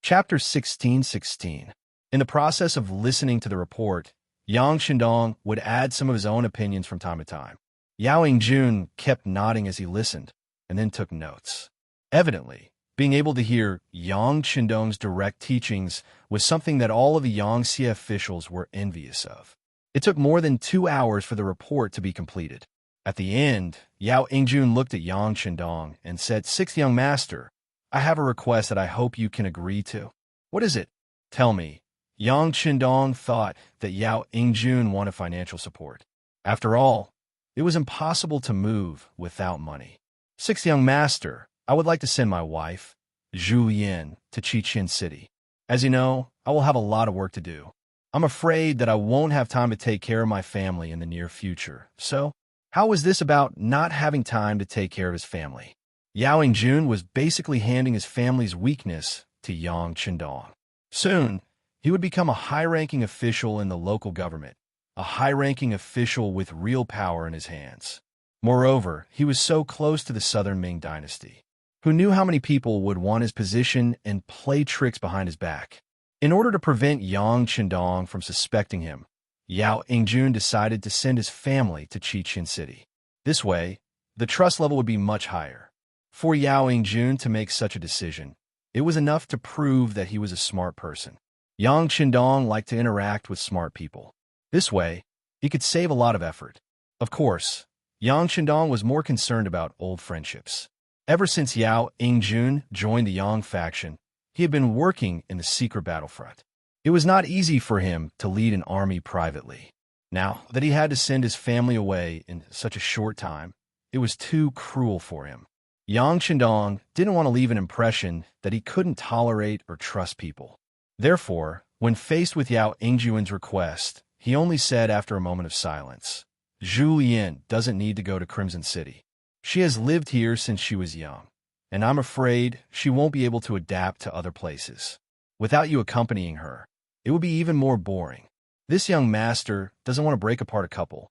Chapter 16:16. In the process of listening to the report, Yang Qindong would add some of his own opinions from time to time. Yao Yingjun kept nodding as he listened, and then took notes. Evidently, being able to hear Yang Qindong's direct teachings was something that all of the Yangtze officials were envious of. It took more than 2 hours for the report to be completed. At the end, Yao Yingjun looked at Yang Qindong and said, "Sixth young master, I have a request that I hope you can agree to." "What is it?" "Tell me." Yang Qindong thought that Yao Yingjun wanted financial support. After all, it was impossible to move without money. "Sixth young master, I would like to send my wife, Zhu Yin, to Chichen City. As you know, I will have a lot of work to do. I'm afraid that I won't have time to take care of my family in the near future. So, how was this about not having time to take care of his family?" Yao Yingjun was basically handing his family's weakness to Yang Qindong. Soon, he would become a high-ranking official in the local government, a high-ranking official with real power in his hands. Moreover, he was so close to the Southern Ming dynasty. Who knew how many people would want his position and play tricks behind his back? In order to prevent Yang Qindong from suspecting him, Yao Yingjun decided to send his family to Chichen City. This way, the trust level would be much higher. For Yao Yingjun to make such a decision, it was enough to prove that he was a smart person. Yang Qindong liked to interact with smart people. This way, he could save a lot of effort. Of course, Yang Qindong was more concerned about old friendships. Ever since Yao Yingjun joined the Yang faction, he had been working in the secret battlefront. It was not easy for him to lead an army privately. Now that he had to send his family away in such a short time, it was too cruel for him. Yang Qindong didn't want to leave an impression that he couldn't tolerate or trust people. Therefore, when faced with Yao Yingjun's request, he only said after a moment of silence, "Zhu Yin doesn't need to go to Crimson City. She has lived here since she was young, and I'm afraid she won't be able to adapt to other places. Without you accompanying her, it would be even more boring. This young master doesn't want to break apart a couple."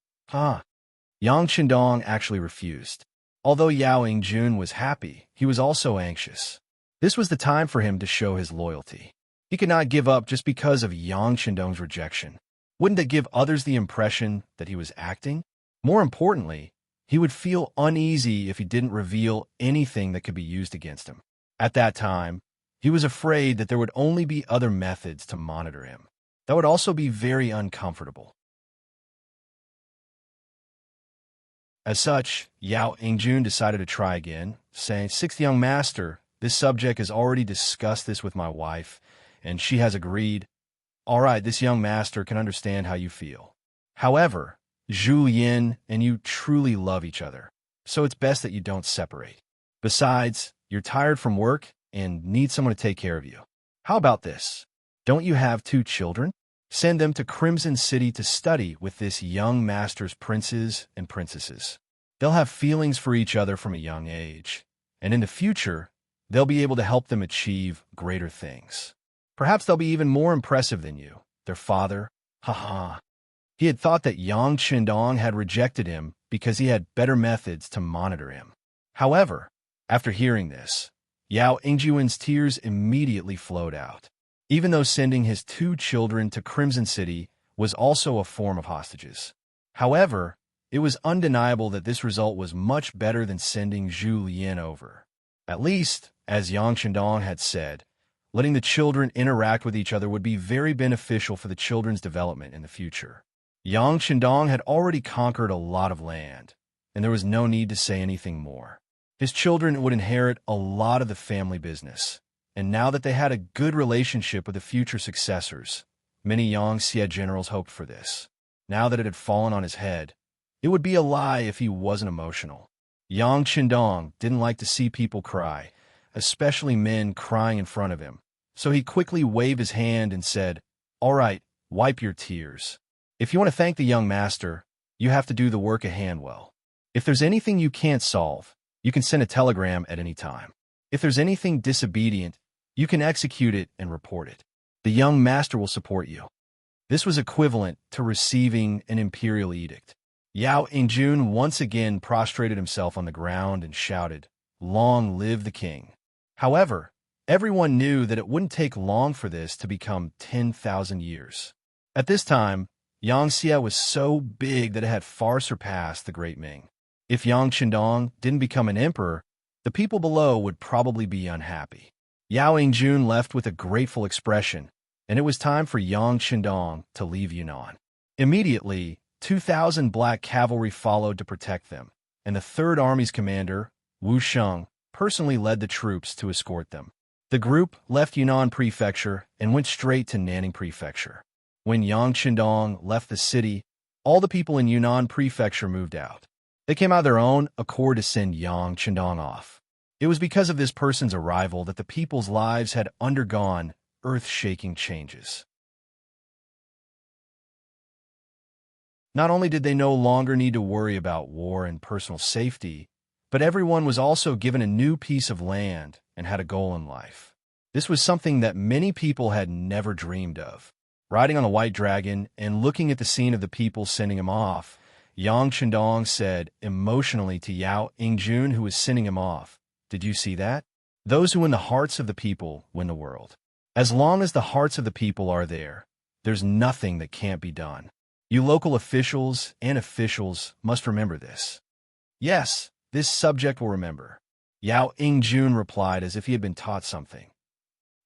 Yang Qindong actually refused. Although Yao Yingjun was happy, he was also anxious. This was the time for him to show his loyalty. He could not give up just because of Yang Qindong's rejection. Wouldn't it give others the impression that he was acting? More importantly, he would feel uneasy if he didn't reveal anything that could be used against him. At that time, he was afraid that there would only be other methods to monitor him. That would also be very uncomfortable. As such, Yao Yingjun decided to try again, saying, "Sixth young master, this subject has already discussed this with my wife, and she has agreed. All right, this young master can understand how you feel. However, Zhu Yin and you truly love each other, so it's best that you don't separate. Besides, you're tired from work and need someone to take care of you. How about this? Don't you have 2 children? Send them to Crimson City to study with this young master's princes and princesses. They'll have feelings for each other from a young age, and in the future, they'll be able to help them achieve greater things. Perhaps they'll be even more impressive than you, their father. Haha. He had thought that Yang Qindong had rejected him because he had better methods to monitor him. However, after hearing this, Yao Ingjuan's tears immediately flowed out. Even though sending his 2 children to Crimson City was also a form of hostages. However, it was undeniable that this result was much better than sending Zhu Lian over. At least, as Yang Qindong had said, letting the children interact with each other would be very beneficial for the children's development in the future. Yang Qindong had already conquered a lot of land, and there was no need to say anything more. His children would inherit a lot of the family business. And now that they had a good relationship with the future successors, many Yangxie generals hoped for this. Now that it had fallen on his head, it would be a lie if he wasn't emotional. Yang Qindong didn't like to see people cry, especially men crying in front of him, so he quickly waved his hand and said, "All right, wipe your tears. If you want to thank the young master, you have to do the work at hand well. If there's anything you can't solve, you can send a telegram at any time. If there's anything disobedient, you can execute it and report it. The young master will support you." This was equivalent to receiving an imperial edict. Yao Ingjun once again prostrated himself on the ground and shouted, "Long live the king." However, everyone knew that it wouldn't take long for this to become 10,000 years. At this time, Yangxie was so big that it had far surpassed the Great Ming. If Yang Qindong didn't become an emperor, the people below would probably be unhappy. Yao Ingjun left with a grateful expression, and it was time for Yang Qindong to leave Yunnan. Immediately, 2,000 black cavalry followed to protect them, and the Third Army's commander, Wu Sheng, personally led the troops to escort them. The group left Yunnan Prefecture and went straight to Nanning Prefecture. When Yang Qindong left the city, all the people in Yunnan Prefecture moved out. They came out of their own accord to send Yang Qindong off. It was because of this person's arrival that the people's lives had undergone earth-shaking changes. Not only did they no longer need to worry about war and personal safety, but everyone was also given a new piece of land and had a goal in life. This was something that many people had never dreamed of. Riding on a white dragon and looking at the scene of the people sending him off, Yang Qindong said emotionally to Yao Ingjun, who was sending him off, "Did you see that? Those who win the hearts of the people win the world. As long as the hearts of the people are there, there's nothing that can't be done. You local officials and officials must remember this." "Yes, this subject will remember," Yao Ingjun replied as if he had been taught something.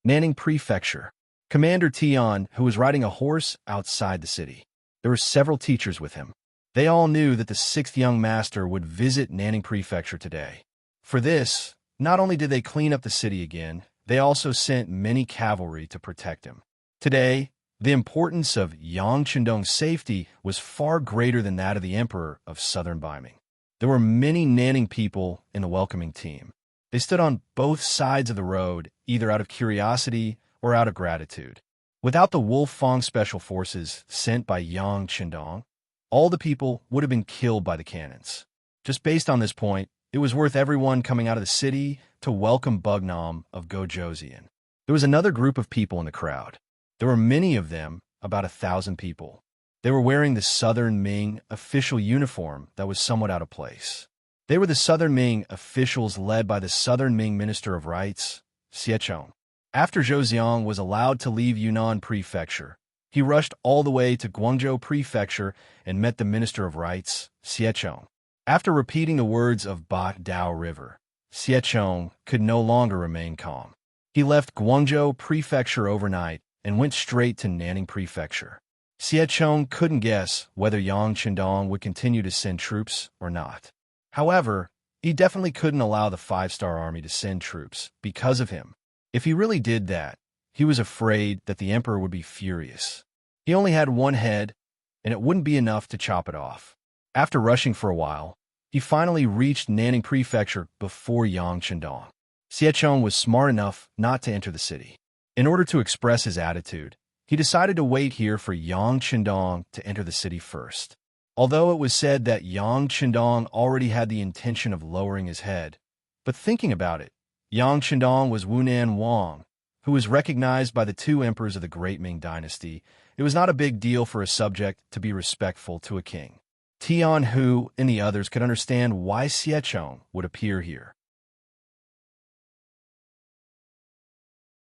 Nanning Prefecture. Commander Tian, who was riding a horse outside the city. There were several teachers with him. They all knew that the 6th young master would visit Nanning Prefecture today. For this, not only did they clean up the city again, they also sent many cavalry to protect him. Today, the importance of Yang Qindong's safety was far greater than that of the emperor of southern Baiming. There were many Nanning people in the welcoming team. They stood on both sides of the road, either out of curiosity or out of gratitude. Without the Wolfang Special Forces sent by Yang Qindong, all the people would have been killed by the cannons. Just based on this point, it was worth everyone coming out of the city to welcome Bugnam of Gojoseon. There was another group of people in the crowd. There were many of them, about 1,000 people. They were wearing the Southern Ming official uniform that was somewhat out of place. They were the Southern Ming officials led by the Southern Ming Minister of Rights, Xiechong. After Zhou Xiang was allowed to leave Yunnan Prefecture, he rushed all the way to Guangzhou Prefecture and met the Minister of Rights, Xiechong. After repeating the words of Ba Dao River, Xiechong could no longer remain calm. He left Guangzhou Prefecture overnight and went straight to Nanning Prefecture. Xiechong couldn't guess whether Yang Qindong would continue to send troops or not. However, he definitely couldn't allow the 5-star army to send troops because of him. If he really did that, he was afraid that the emperor would be furious. He only had one head, and it wouldn't be enough to chop it off. After rushing for a while, he finally reached Nanning Prefecture before Yang Chendong. Xiechong was smart enough not to enter the city. In order to express his attitude, he decided to wait here for Yang Chendong to enter the city first. Although it was said that Yang Chendong already had the intention of lowering his head, but thinking about it, Yang Chendong was Wunan Wang, who was recognized by the two emperors of the Great Ming Dynasty. It was not a big deal for a subject to be respectful to a king. Tian Hu and the others could understand why Xiechong would appear here,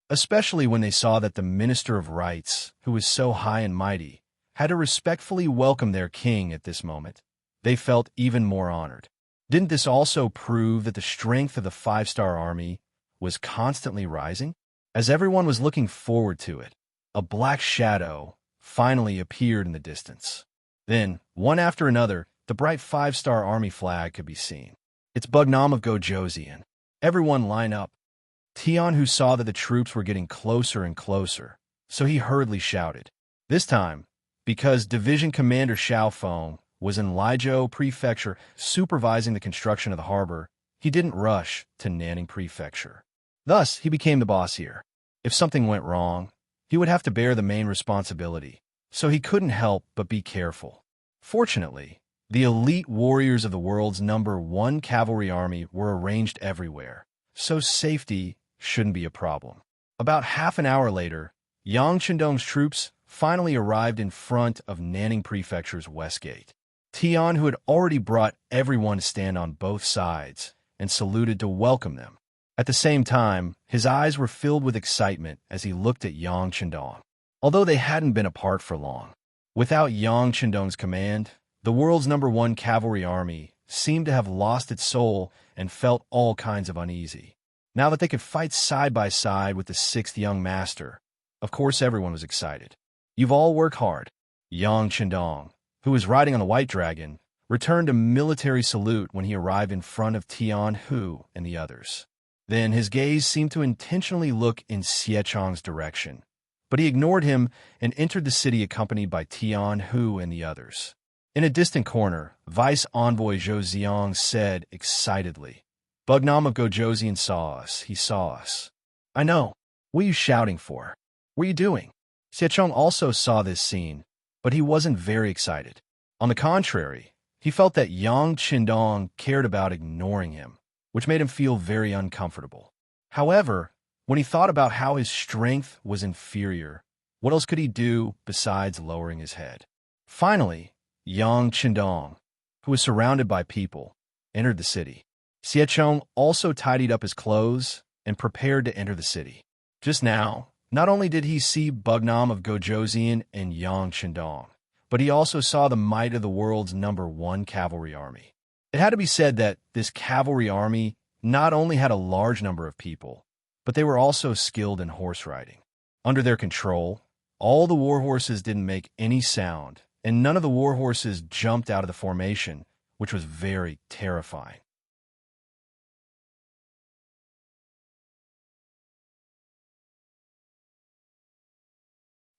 especially when they saw that the Minister of Rights, who was so high and mighty, had to respectfully welcome their king at this moment. They felt even more honored. Didn't this also prove that the strength of the five-star army was constantly rising? As everyone was looking forward to it, a black shadow finally appeared in the distance. Then, one after another, the bright five-star army flag could be seen. It's Bugnam of Gojoseon. Everyone line up. Tian, who saw that the troops were getting closer and closer, so he hurriedly shouted. This time, because Division Commander Xiao Feng was in Lijiao Prefecture supervising the construction of the harbor, he didn't rush to Nanning Prefecture. Thus, he became the boss here. If something went wrong, he would have to bear the main responsibility, so he couldn't help but be careful. Fortunately, the elite warriors of the world's #1 cavalry army were arranged everywhere, so safety shouldn't be a problem. About half an hour later, Yang Chendong's troops finally arrived in front of Nanning Prefecture's west gate. Tian, who had already brought everyone to stand on both sides, and saluted to welcome them. At the same time, his eyes were filled with excitement as he looked at Yang Chendong. Although they hadn't been apart for long, without Yang Chendong's command, the world's #1 cavalry army seemed to have lost its soul and felt all kinds of uneasy. Now that they could fight side by side with the 6th young master, of course everyone was excited. You've all worked hard. Yang Chendong, who was riding on the white dragon, returned a military salute when he arrived in front of Tian Hu and the others. Then his gaze seemed to intentionally look in Xiechong's direction, but he ignored him and entered the city accompanied by Tian Hu and the others. In a distant corner, Vice Envoy Zhou Ziong said excitedly, Bugnam of Gojoseon saw us. He saw us. I know. What are you shouting for? What are you doing? Xiechong also saw this scene, but he wasn't very excited. On the contrary, he felt that Yang Chendong cared about ignoring him, which made him feel very uncomfortable. However, when he thought about how his strength was inferior, what else could he do besides lowering his head? Finally, Yang Chendong, who was surrounded by people, entered the city. Xiechong also tidied up his clothes and prepared to enter the city. Just now, not only did he see Bugnam of Gojoseon and Yang Chendong, but he also saw the might of the world's #1 cavalry army. It had to be said that this cavalry army not only had a large number of people, but they were also skilled in horse riding. Under their control, all the war horses didn't make any sound, and none of the war horses jumped out of the formation, which was very terrifying.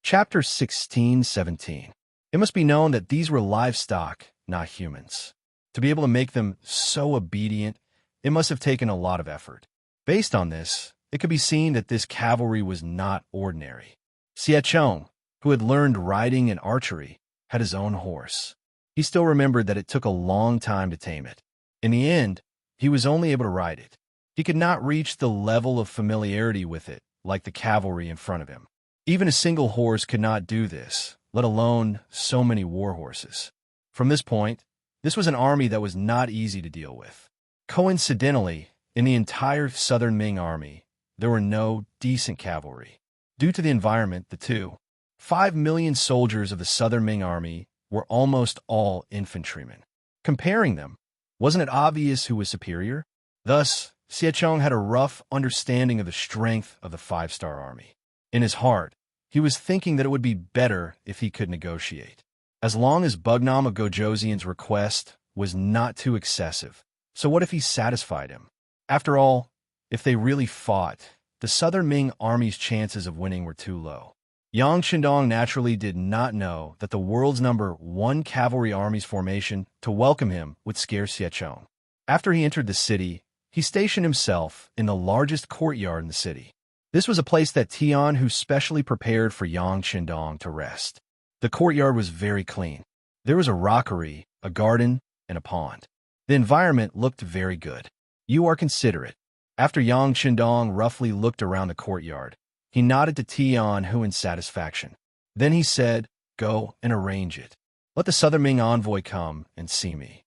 Chapter 16-17. It must be known that these were livestock, not humans. To be able to make them so obedient, it must have taken a lot of effort. Based on this, it could be seen that this cavalry was not ordinary. Xiechong, who had learned riding and archery, had his own horse. He still remembered that it took a long time to tame it. In the end, he was only able to ride it. He could not reach the level of familiarity with it like the cavalry in front of him. Even a single horse could not do this, let alone so many war horses. From this point, this was an army that was not easy to deal with. Coincidentally, in the entire Southern Ming army, there were no decent cavalry. Due to the environment, the 5 million soldiers of the Southern Ming army were almost all infantrymen. Comparing them, wasn't it obvious who was superior? Thus, Xiechong had a rough understanding of the strength of the 5-star army. In his heart, he was thinking that it would be better if he could negotiate, as long as Bugnam of Gojoseon's request was not too excessive. So what if he satisfied him? After all, if they really fought, the Southern Ming army's chances of winning were too low. Yang Qindong naturally did not know that the world's #1 cavalry army's formation to welcome him would scare Xiechong. After he entered the city, he stationed himself in the largest courtyard in the city. This was a place that Tian Hu specially prepared for Yang Qindong to rest. The courtyard was very clean. There was a rockery, a garden, and a pond. The environment looked very good. You are considerate. After Yang Qindong roughly looked around the courtyard, he nodded to Tian Hu in satisfaction. Then he said, "Go and arrange it. Let the Southern Ming envoy come and see me."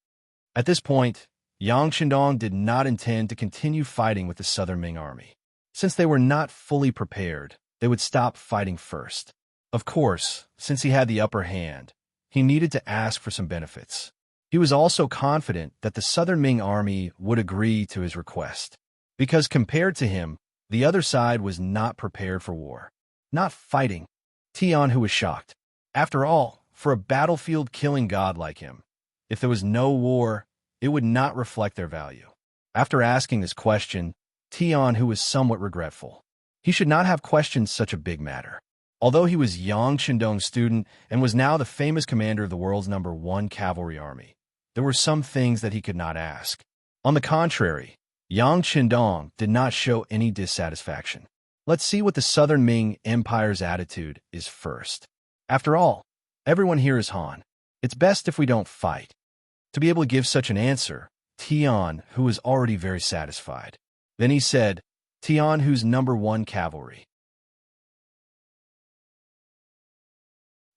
At this point, Yang Qindong did not intend to continue fighting with the Southern Ming army. Since they were not fully prepared, they would stop fighting first. Of course, since he had the upper hand, he needed to ask for some benefits. He was also confident that the Southern Ming army would agree to his request, because compared to him, the other side was not prepared for war. Not fighting. Tian Hu was shocked. After all, for a battlefield-killing god like him, if there was no war, it would not reflect their value. After asking this question, Tian Hu was somewhat regretful. He should not have questioned such a big matter. Although he was Yang Qindong's student and was now the famous commander of the world's #1 cavalry army, there were some things that he could not ask. On the contrary, Yang Qindong did not show any dissatisfaction. Let's see what the Southern Ming Empire's attitude is first. After all, everyone here is Han. It's best if we don't fight. To be able to give such an answer, Tian Hu was already very satisfied. Then he said, Tian Hu's #1 cavalry.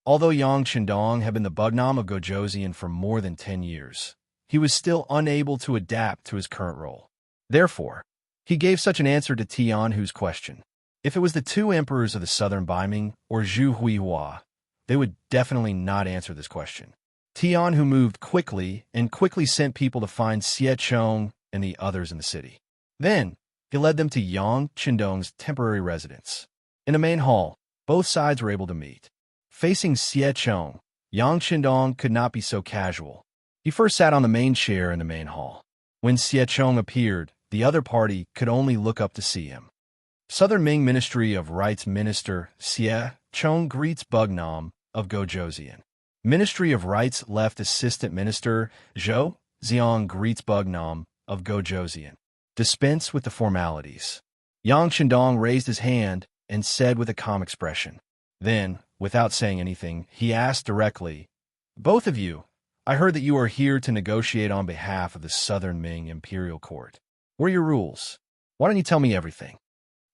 Although Yang Qindong had been the Bugnam of Gojoseon for more than 10 years, he was still unable to adapt to his current role. Therefore, he gave such an answer to Tian Hu's question. If it was the two emperors of the Southern Baiming or Zhu Huihua, they would definitely not answer this question. Tian Hu moved quickly and quickly sent people to find Xiechong and the others in the city. Then, he led them to Yang Qindong's temporary residence. In the main hall, both sides were able to meet. Facing Xiechong, Yang Qindong could not be so casual. He first sat on the main chair in the main hall. When Xiechong appeared, the other party could only look up to see him. Southern Ming Ministry of Rights Minister Xiechong greets Bugnam of Gojoseon. Ministry of Rights Left Assistant Minister Zhou Xiong greets Bugnam of Gojoseon. Dispense with the formalities. Yang Qindong raised his hand and said with a calm expression. Then, without saying anything, he asked directly, "Both of you, I heard that you are here to negotiate on behalf of the Southern Ming Imperial Court. What are your rules? Why don't you tell me everything?"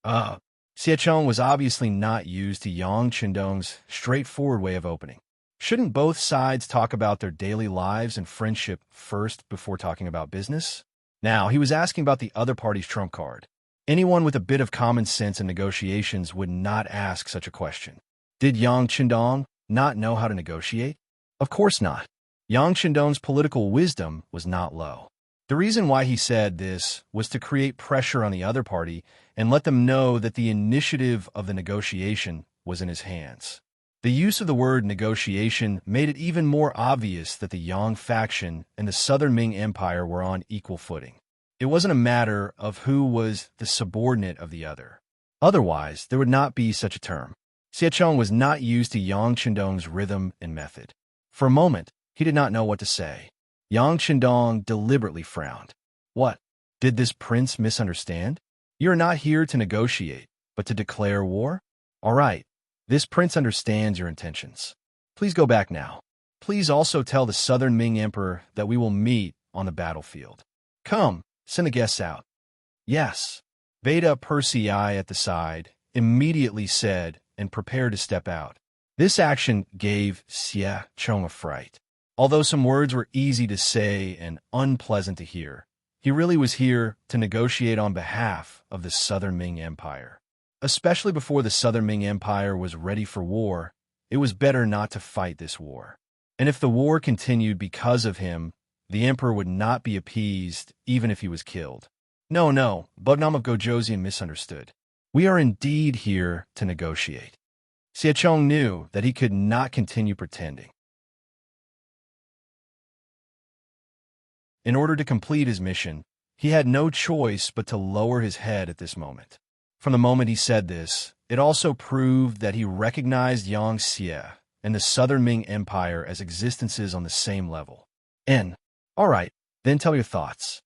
Xiechong was obviously not used to Yang Qindong's straightforward way of opening. Shouldn't both sides talk about their daily lives and friendship first before talking about business? Now, he was asking about the other party's trump card. Anyone with a bit of common sense in negotiations would not ask such a question. Did Yang Qindong not know how to negotiate? Of course not. Yang Qindong's political wisdom was not low. The reason why he said this was to create pressure on the other party and let them know that the initiative of the negotiation was in his hands. The use of the word negotiation made it even more obvious that the Yang faction and the Southern Ming Empire were on equal footing. It wasn't a matter of who was the subordinate of the other. Otherwise, there would not be such a term. Xiechong was not used to Yang Qindong's rhythm and method. For a moment, he did not know what to say. Yang Qindong deliberately frowned. What? Did this prince misunderstand? You are not here to negotiate, but to declare war? All right. This prince understands your intentions. Please go back now. Please also tell the Southern Ming Emperor that we will meet on the battlefield. Come, send the guests out. Yes. Beta Persei at the side immediately said and prepared to step out. This action gave Xiechong a fright. Although some words were easy to say and unpleasant to hear, he really was here to negotiate on behalf of the Southern Ming Empire. Especially before the Southern Ming Empire was ready for war, it was better not to fight this war. And if the war continued because of him, the emperor would not be appeased even if he was killed. No, Bugnam of Gojoseon misunderstood. We are indeed here to negotiate. Xiechong knew that he could not continue pretending. In order to complete his mission, he had no choice but to lower his head at this moment. From the moment he said this, It also proved that he recognized Yangtze and the Southern Ming Empire as existences on the same level. And, all right, then tell your thoughts.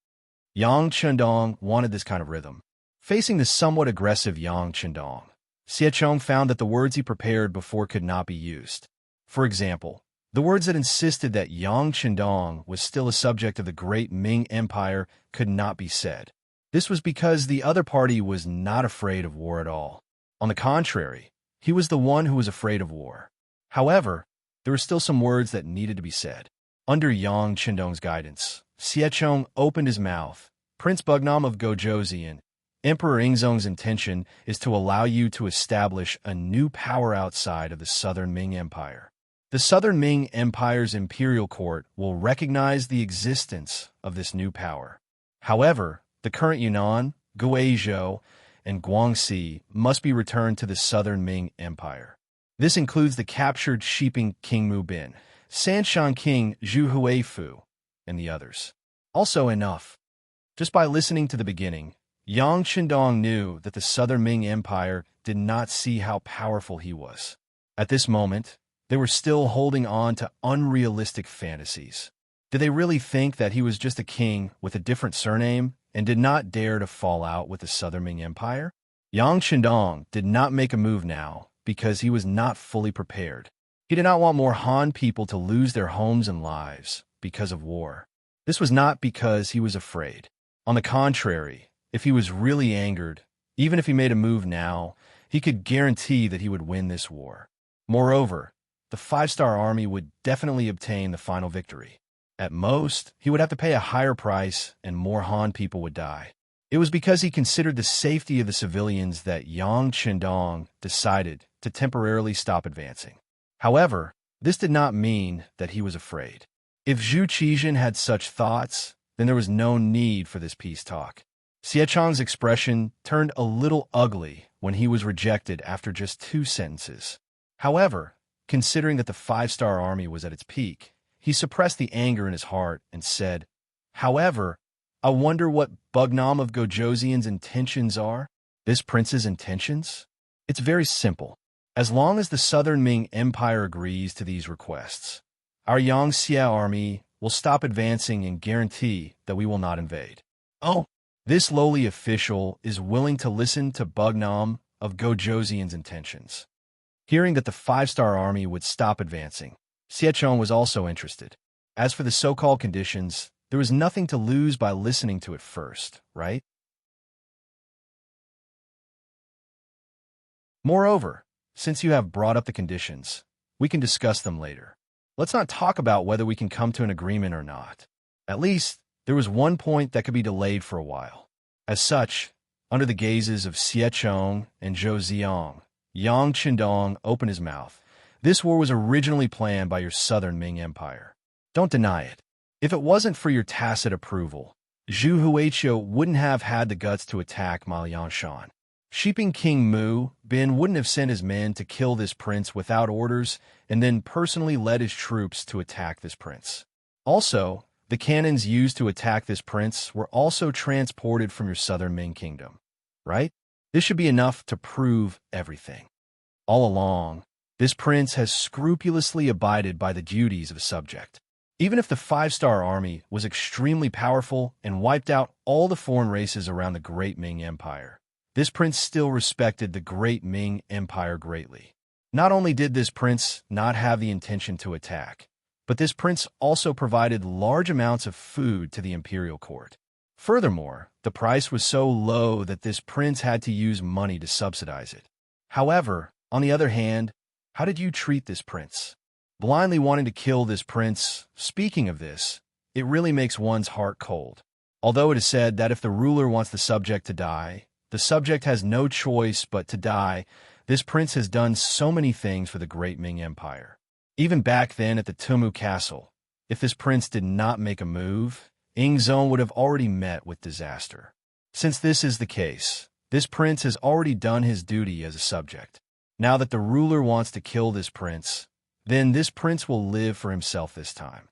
Yang Chendong wanted this kind of rhythm. Facing the somewhat aggressive Yang Chendong, Xiechong found that the words he prepared before could not be used. For example, the words that insisted that Yang Chendong was still a subject of the great Ming Empire could not be said. This was because the other party was not afraid of war at all. On the contrary, he was the one who was afraid of war. However, there were still some words that needed to be said. Under Yang Chendong's guidance, Xiechong opened his mouth. Prince Bugnam of Gojoseon, Emperor Ingzong's intention is to allow you to establish a new power outside of the Southern Ming Empire. The Southern Ming Empire's imperial court will recognize the existence of this new power. However, the current Yunnan, Guizhou, and Guangxi must be returned to the Southern Ming Empire. This includes the captured Shiping King Mu Bin, Sanshan King Zhu Huifu, and the others. Also enough. Just by listening to the beginning, Yang Chendong knew that the Southern Ming Empire did not see how powerful he was. At this moment, they were still holding on to unrealistic fantasies. Did they really think that he was just a king with a different surname and did not dare to fall out with the Southern Ming Empire? Yang Chendong did not make a move now because he was not fully prepared. He did not want more Han people to lose their homes and lives because of war. This was not because he was afraid. On the contrary, if he was really angered, even if he made a move now, he could guarantee that he would win this war. Moreover, the 5-star army would definitely obtain the final victory. At most, he would have to pay a higher price and more Han people would die. It was because he considered the safety of the civilians that Yang Chendong decided to temporarily stop advancing. However, this did not mean that he was afraid. If Zhu Qizhen had such thoughts, then there was no need for this peace talk. Xiechong's expression turned a little ugly when he was rejected after just 2 sentences. However, considering that the 5-star army was at its peak, he suppressed the anger in his heart and said, "However, I wonder what Bugnam of Gojoseon's intentions are." This prince's intentions? It's very simple. As long as the Southern Ming Empire agrees to these requests, our Yangtze army will stop advancing and guarantee that we will not invade. Oh, this lowly official is willing to listen to Bugnam of Gojoseon's intentions. Hearing that the 5-star army would stop advancing, Xiechong was also interested. As for the so-called conditions, there was nothing to lose by listening to it first, right? Moreover, since you have brought up the conditions, we can discuss them later. Let's not talk about whether we can come to an agreement or not. At least, there was one point that could be delayed for a while. As such, under the gazes of Xiechong and Zhou Ziong, Yang Chendong opened his mouth. This war was originally planned by your Southern Ming Empire. Don't deny it. If it wasn't for your tacit approval, Zhu Huichu wouldn't have had the guts to attack Malianshan. Shiping King Mu Bin wouldn't have sent his men to kill this prince without orders and then personally led his troops to attack this prince. Also, the cannons used to attack this prince were also transported from your Southern Ming Kingdom, right? This should be enough to prove everything. All along, this prince has scrupulously abided by the duties of a subject. Even if the 5-star army was extremely powerful and wiped out all the foreign races around the Great Ming Empire, this prince still respected the Great Ming Empire greatly. Not only did this prince not have the intention to attack, but this prince also provided large amounts of food to the imperial court. Furthermore, the price was so low that this prince had to use money to subsidize it. However, on the other hand, how did you treat this prince? Blindly wanting to kill this prince, speaking of this, it really makes one's heart cold. Although it is said that if the ruler wants the subject to die, the subject has no choice but to die, this prince has done so many things for the Great Ming Empire. Even back then at the Tumu Castle, if this prince did not make a move, Ingzong would have already met with disaster. Since this is the case, this prince has already done his duty as a subject. Now that the ruler wants to kill this prince, then this prince will live for himself this time.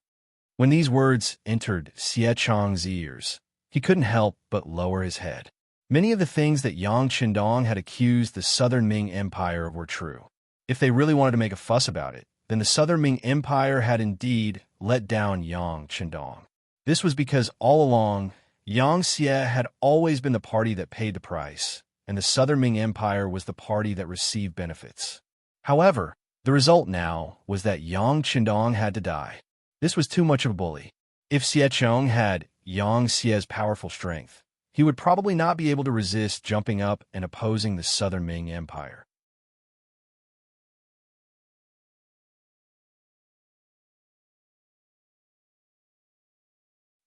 When these words entered Xiechong's ears, he couldn't help but lower his head. Many of the things that Yang Qindong had accused the Southern Ming Empire were true. If they really wanted to make a fuss about it, then the Southern Ming Empire had indeed let down Yang Qindong. This was because all along, Yang Xie had always been the party that paid the price, and the Southern Ming Empire was the party that received benefits. However, the result now was that Yang Qindong had to die. This was too much of a bully. If Xie Chong had Yang Xie's powerful strength, he would probably not be able to resist jumping up and opposing the Southern Ming Empire.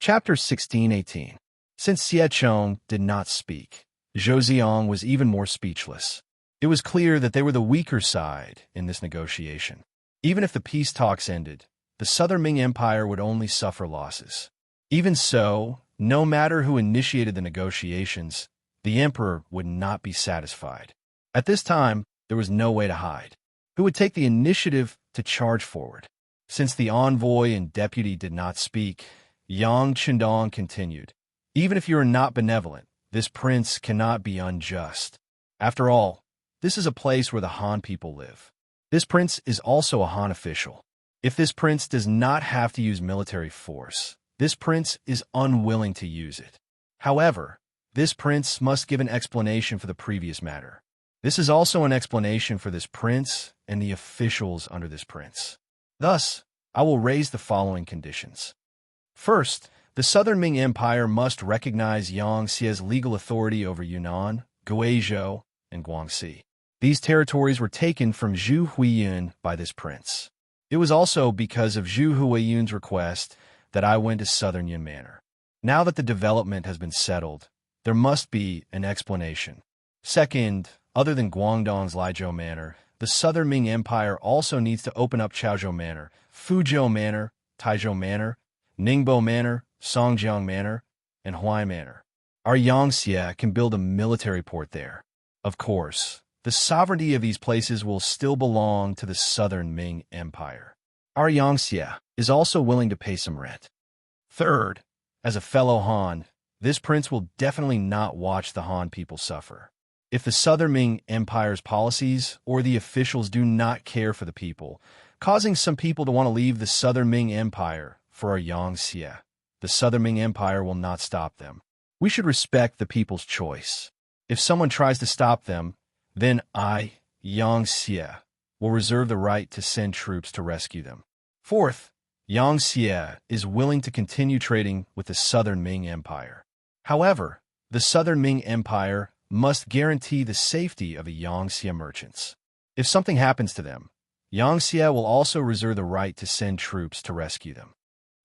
Chapter 16-18. Since Xie Chong did not speak, Zhou Ziong was even more speechless. It was clear that they were the weaker side in this negotiation. Even if the peace talks ended, the Southern Ming Empire would only suffer losses. Even so, no matter who initiated the negotiations, the emperor would not be satisfied. At this time, there was no way to hide. Who would take the initiative to charge forward? Since the envoy and deputy did not speak, Yang Qindong continued, "Even if you are not benevolent, this prince cannot be unjust. After all, this is a place where the Han people live. This prince is also a Han official. If this prince does not have to use military force, this prince is unwilling to use it. However, this prince must give an explanation for the previous matter. This is also an explanation for this prince and the officials under this prince. Thus, I will raise the following conditions. First, the Southern Ming Empire must recognize Yang Xie's legal authority over Yunnan, Guizhou, and Guangxi. These territories were taken from Zhu Huiyun by this prince. It was also because of Zhu Huiyun's request that I went to Southern Yun Manor. Now that the development has been settled, there must be an explanation. Second, other than Guangdong's Laizhou Manor, the Southern Ming Empire also needs to open up Chaozhou Manor, Fuzhou Manor, Taizhou Manor, Ningbo Manor, Songjiang Manor, and Huai Manor. Our Yang Xie can build a military port there. Of course, the sovereignty of these places will still belong to the Southern Ming Empire. Our Yang Xie is also willing to pay some rent. Third, as a fellow Han, this prince will definitely not watch the Han people suffer. If the Southern Ming Empire's policies or the officials do not care for the people, causing some people to want to leave the Southern Ming Empire for our Yang Xie, the Southern Ming Empire will not stop them. We should respect the people's choice. If someone tries to stop them, then I, Yang Xie, will reserve the right to send troops to rescue them. Fourth, Yang Xie is willing to continue trading with the Southern Ming Empire. However, the Southern Ming Empire must guarantee the safety of the Yang Xie merchants. If something happens to them, Yang Xie will also reserve the right to send troops to rescue them.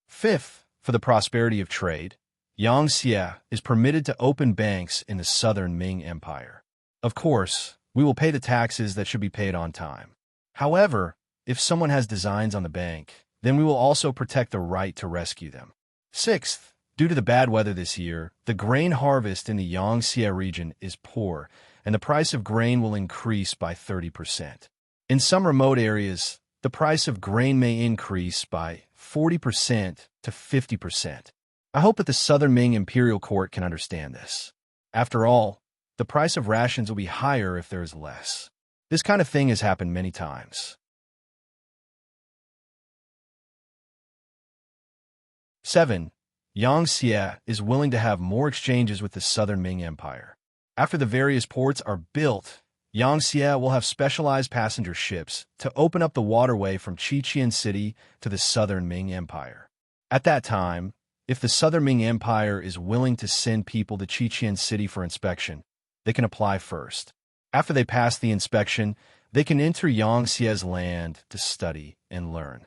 Fifth, for the prosperity of trade, Yang Xie is permitted to open banks in the Southern Ming Empire. Of course, we will pay the taxes that should be paid on time. However, if someone has designs on the bank, then we will also protect the right to rescue them. Sixth, due to the bad weather this year, the grain harvest in the Yang Xie region is poor, and the price of grain will increase by 30%. In some remote areas, the price of grain may increase by 40% to 50%. I hope that the Southern Ming Imperial Court can understand this. After all, the price of rations will be higher if there is less. This kind of thing has happened many times. 7. Yang Xie is willing to have more exchanges with the Southern Ming Empire. After the various ports are built, Yang Xie will have specialized passenger ships to open up the waterway from Qiqian City to the Southern Ming Empire. At that time, if the Southern Ming Empire is willing to send people to Qiqian City for inspection, they can apply first. After they pass the inspection, they can enter Yang Xie's land to study and learn.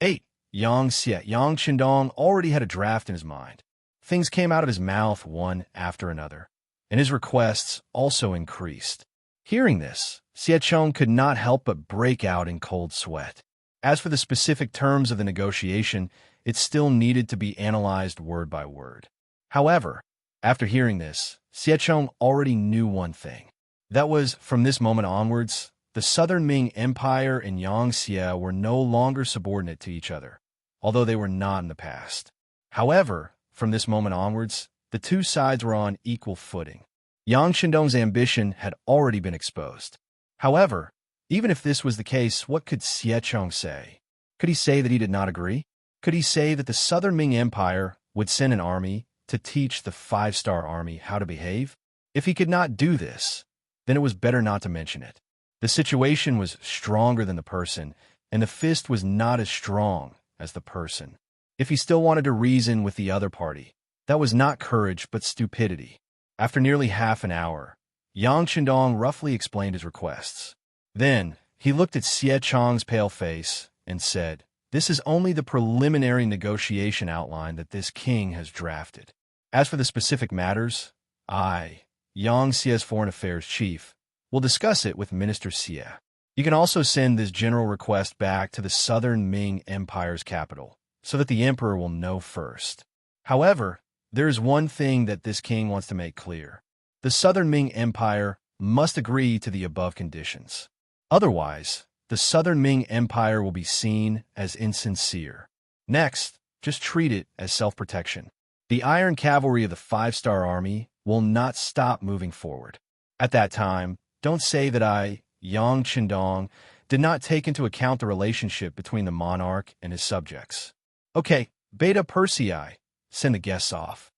8. Yang Xie. Yang Qindong already had a draft in his mind. Things came out of his mouth one after another, and his requests also increased. Hearing this, Xie Chong could not help but break out in cold sweat. As for the specific terms of the negotiation, it still needed to be analyzed word by word. However, after hearing this, Xie Chong already knew one thing. That was, from this moment onwards, the Southern Ming Empire and Yang Xie were no longer subordinate to each other, although they were not in the past. However, from this moment onwards, the two sides were on equal footing. Yang Shandong's ambition had already been exposed. However, even if this was the case, what could Xiechong say? Could he say that he did not agree? Could he say that the Southern Ming Empire would send an army to teach the five-star army how to behave? If he could not do this, then it was better not to mention it. The situation was stronger than the person, and the fist was not as strong as the person. If he still wanted to reason with the other party, that was not courage but stupidity. After nearly half an hour, Yang Shandong roughly explained his requests. Then, he looked at Xie Chong's pale face and said, "This is only the preliminary negotiation outline that this king has drafted. As for the specific matters, I, Yang Xie's foreign affairs chief, will discuss it with Minister Xie. You can also send this general request back to the Southern Ming Empire's capital, so that the emperor will know first. However, there is one thing that this king wants to make clear. The Southern Ming Empire must agree to the above conditions. Otherwise, the Southern Ming Empire will be seen as insincere. Next, just treat it as self-protection. The Iron Cavalry of the Five-Star Army will not stop moving forward. At that time, don't say that I, Yang Shandong, did not take into account the relationship between the monarch and his subjects. Okay, Beta Persei, send the guests off."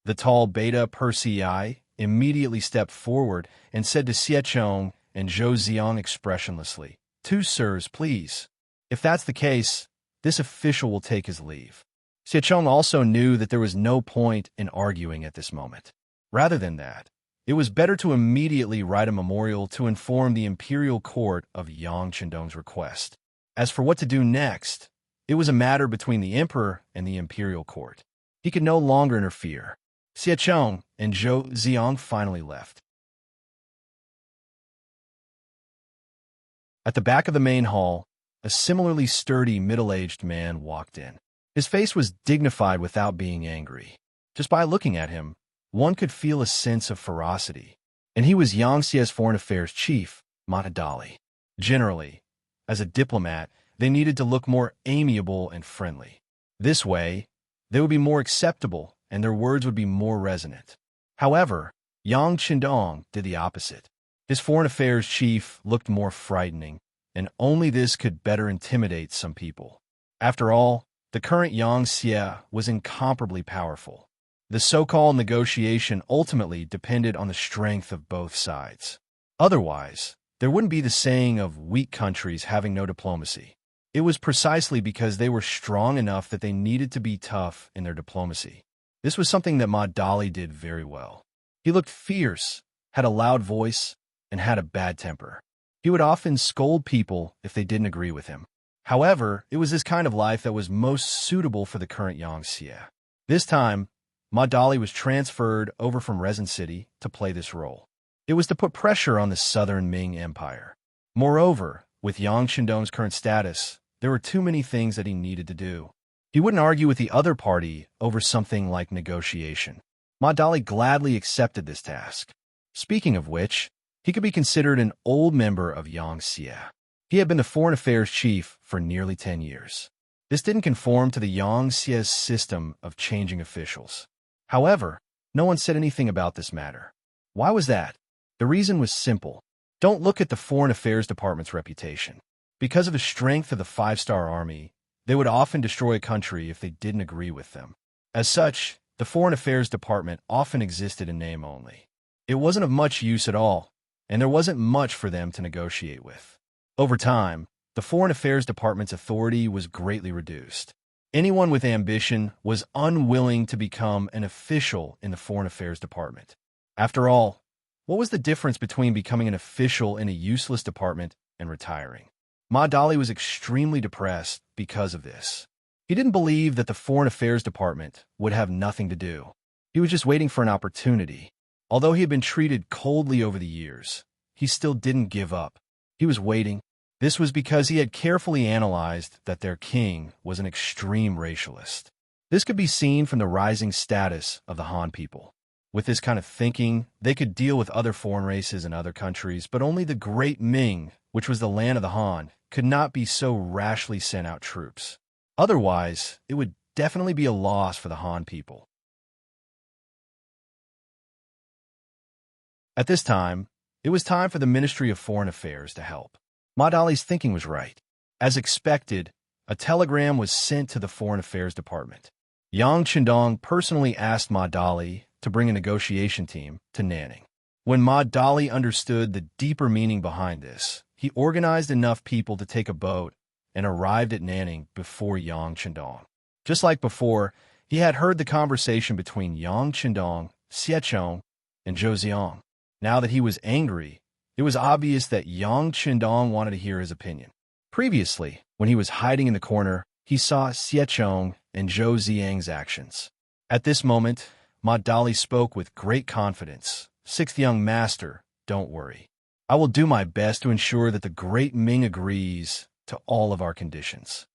The tall Beta Persei immediately stepped forward and said to Xiechong and Zhou Ziang expressionlessly, "Two sirs, please. If that's the case, this official will take his leave." Xiechong also knew that there was no point in arguing at this moment. Rather than that, it was better to immediately write a memorial to inform the imperial court of Yang Shandong's request. As for what to do next, it was a matter between the emperor and the imperial court. He could no longer interfere. Xiechong and Zhou Ziang finally left. At the back of the main hall, a similarly sturdy middle-aged man walked in. His face was dignified without being angry. Just by looking at him, one could feel a sense of ferocity. And he was Yang Xie's foreign affairs chief, Matadali. Generally, as a diplomat, they needed to look more amiable and friendly. This way, they would be more acceptable and their words would be more resonant. However, Yang Shandong did the opposite. His foreign affairs chief looked more frightening, and only this could better intimidate some people. After all, the current Yang Xie was incomparably powerful. The so-called negotiation ultimately depended on the strength of both sides. Otherwise, there wouldn't be the saying of weak countries having no diplomacy. It was precisely because they were strong enough that they needed to be tough in their diplomacy. This was something that Ma Dali did very well. He looked fierce, had a loud voice, and had a bad temper. He would often scold people if they didn't agree with him. However, it was this kind of life that was most suitable for the current Yang Xie. This time, Ma Dali was transferred over from Resin City to play this role. It was to put pressure on the Southern Ming Empire. Moreover, with Yang Shandong's current status, there were too many things that he needed to do. He wouldn't argue with the other party over something like negotiation. Ma Dali gladly accepted this task. Speaking of which, he could be considered an old member of Yang Xie. He had been the foreign affairs chief for nearly 10 years. This didn't conform to the Yang Xie's system of changing officials. However, no one said anything about this matter. Why was that? The reason was simple. Don't look at the Foreign Affairs Department's reputation. Because of the strength of the five-star army, they would often destroy a country if they didn't agree with them. As such, the Foreign Affairs Department often existed in name only. It wasn't of much use at all, and there wasn't much for them to negotiate with. Over time, the Foreign Affairs Department's authority was greatly reduced. Anyone with ambition was unwilling to become an official in the Foreign Affairs Department. After all, what was the difference between becoming an official in a useless department and retiring? Ma Dali was extremely depressed because of this. He didn't believe that the Foreign Affairs Department would have nothing to do. He was just waiting for an opportunity. Although he had been treated coldly over the years, he still didn't give up. He was waiting. This was because he had carefully analyzed that their king was an extreme racialist. This could be seen from the rising status of the Han people. With this kind of thinking, they could deal with other foreign races in other countries, but only the Great Ming, which was the land of the Han, could not be so rashly sent out troops. Otherwise, it would definitely be a loss for the Han people. At this time, it was time for the Ministry of Foreign Affairs to help. Ma Dali's thinking was right. As expected, a telegram was sent to the Foreign Affairs Department. Yang Qindong personally asked Ma Dali to bring a negotiation team to Nanning. When Ma Dali understood the deeper meaning behind this, he organized enough people to take a boat and arrived at Nanning before Yang Qindong. Just like before, he had heard the conversation between Yang Qindong, Xiechong, and Zhou Ziong. Now that he was angry, it was obvious that Yang Qindong wanted to hear his opinion. Previously, when he was hiding in the corner, he saw Xiechong and Zhou Ziang's actions. At this moment, Ma Dali spoke with great confidence. "Sixth young master, don't worry. I will do my best to ensure that the great Ming agrees to all of our conditions."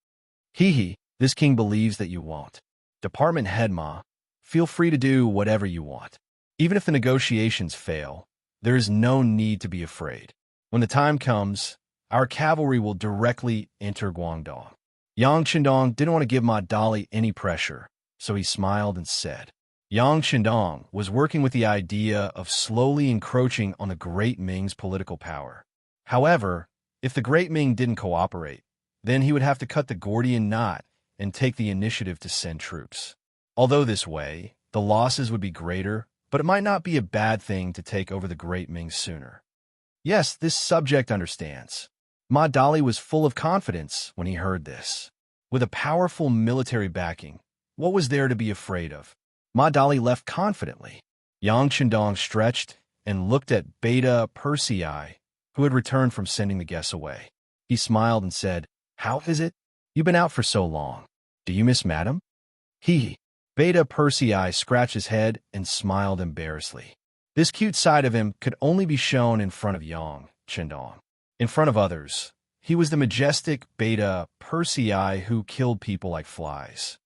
He, this king believes that you won't. Department head Ma, feel free to do whatever you want. Even if the negotiations fail, there is no need to be afraid. When the time comes, our cavalry will directly enter Guangdong. Yang Qindong didn't want to give Ma Dali any pressure, so he smiled and said. Yang Qindong was working with the idea of slowly encroaching on the Great Ming's political power. However, if the Great Ming didn't cooperate, then he would have to cut the Gordian knot and take the initiative to send troops. Although this way, the losses would be greater, but it might not be a bad thing to take over the Great Ming sooner. Yes, this subject understands. Ma Dali was full of confidence when he heard this. With a powerful military backing, what was there to be afraid of? Ma Dali left confidently. Yang Qindong stretched and looked at Beta Persei, who had returned from sending the guests away. He smiled and said, "How is it? You've been out for so long. Do you miss Madam?" Beta Persei scratched his head and smiled embarrassedly. This cute side of him could only be shown in front of Yang Qindong. In front of others, he was the majestic Beta Persei who killed people like flies.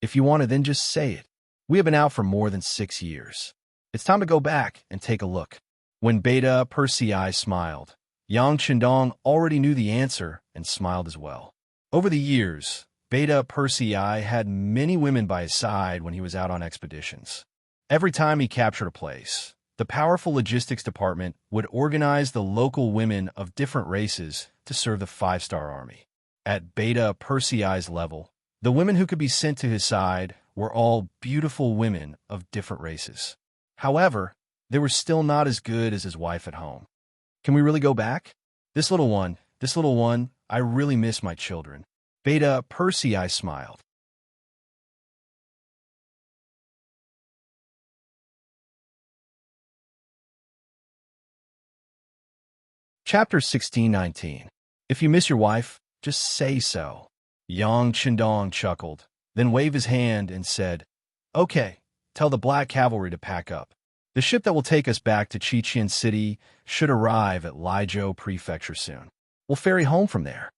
If you want to, then just say it. We have been out for more than 6 years. It's time to go back and take a look. When Beta Persei smiled, Yang Qindong already knew the answer and smiled as well. Over the years, Beta Persei had many women by his side when he was out on expeditions. Every time he captured a place, the powerful logistics department would organize the local women of different races to serve the 5-star army. At Beta Persei's level, the women who could be sent to his side were all beautiful women of different races. However, they were still not as good as his wife at home. Can we really go back? This little one, I really miss my children. Beta Persei smiled. Chapter 1619. If you miss your wife, just say so. Yang Qindong chuckled, then waved his hand and said, "Okay, tell the Black Cavalry to pack up. The ship that will take us back to Qiqian City should arrive at Laizhou Prefecture soon. We'll ferry home from there."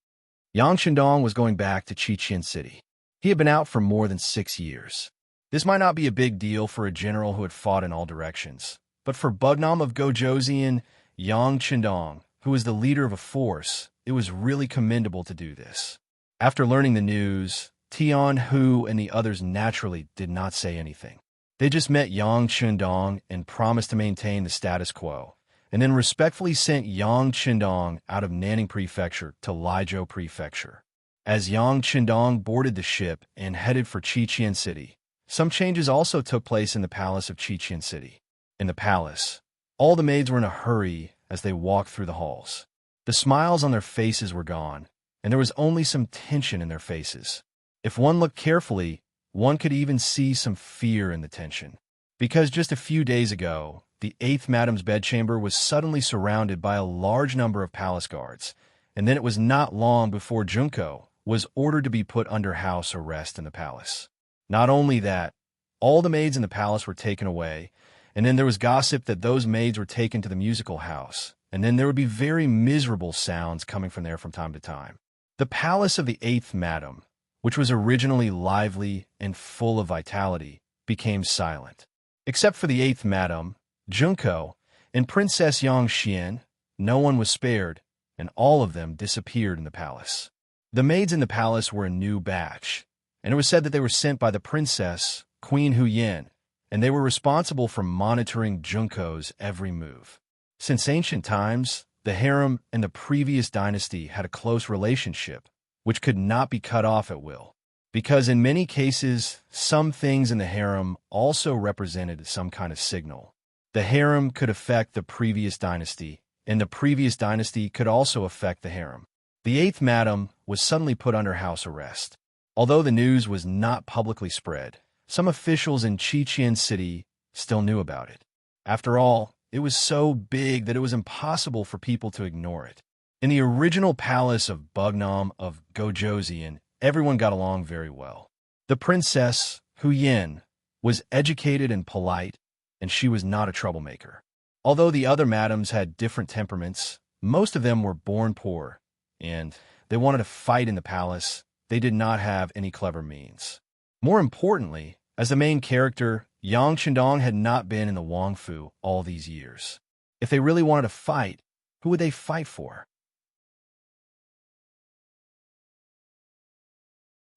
Yang Qindong was going back to Qiqian City. He had been out for more than 6 years. This might not be a big deal for a general who had fought in all directions, but for Bugnam of Gojoseon, Yang Qindong, who was the leader of a force, it was really commendable to do this. After learning the news, Tian Hu and the others naturally did not say anything. They just met Yang Qindong and promised to maintain the status quo, and then respectfully sent Yang Qindong out of Nanning Prefecture to Laizhou Prefecture. As Yang Qindong boarded the ship and headed for Qiqian City, some changes also took place in the palace of Qiqian City. In the palace, all the maids were in a hurry as they walked through the halls. The smiles on their faces were gone, and there was only some tension in their faces. If one looked carefully, one could even see some fear in the tension. Because just a few days ago, the 8th Madam's bedchamber was suddenly surrounded by a large number of palace guards, and then it was not long before Junko was ordered to be put under house arrest in the palace. Not only that, all the maids in the palace were taken away, and then there was gossip that those maids were taken to the musical house, and then there would be very miserable sounds coming from there from time to time. The palace of the 8th Madam, which was originally lively and full of vitality, became silent. Except for the 8th Madam, Junko, and Princess Yangxian, no one was spared, and all of them disappeared in the palace. The maids in the palace were a new batch, and it was said that they were sent by the princess, Queen Huyen, and they were responsible for monitoring Junko's every move. Since ancient times, the harem and the previous dynasty had a close relationship, which could not be cut off at will. Because in many cases, some things in the harem also represented some kind of signal. The harem could affect the previous dynasty, and the previous dynasty could also affect the harem. The eighth madam was suddenly put under house arrest. Although the news was not publicly spread, some officials in Chichen City still knew about it. After all, it was so big that it was impossible for people to ignore it. In the original palace of Bugnam of Gojoseon, everyone got along very well. The princess, Hu Yin, was educated and polite, and she was not a troublemaker. Although the other madams had different temperaments, most of them were born poor, and they wanted to fight in the palace. They did not have any clever means. More importantly, as the main character, Yang Chendong had not been in the Wangfu all these years. If they really wanted to fight, who would they fight for?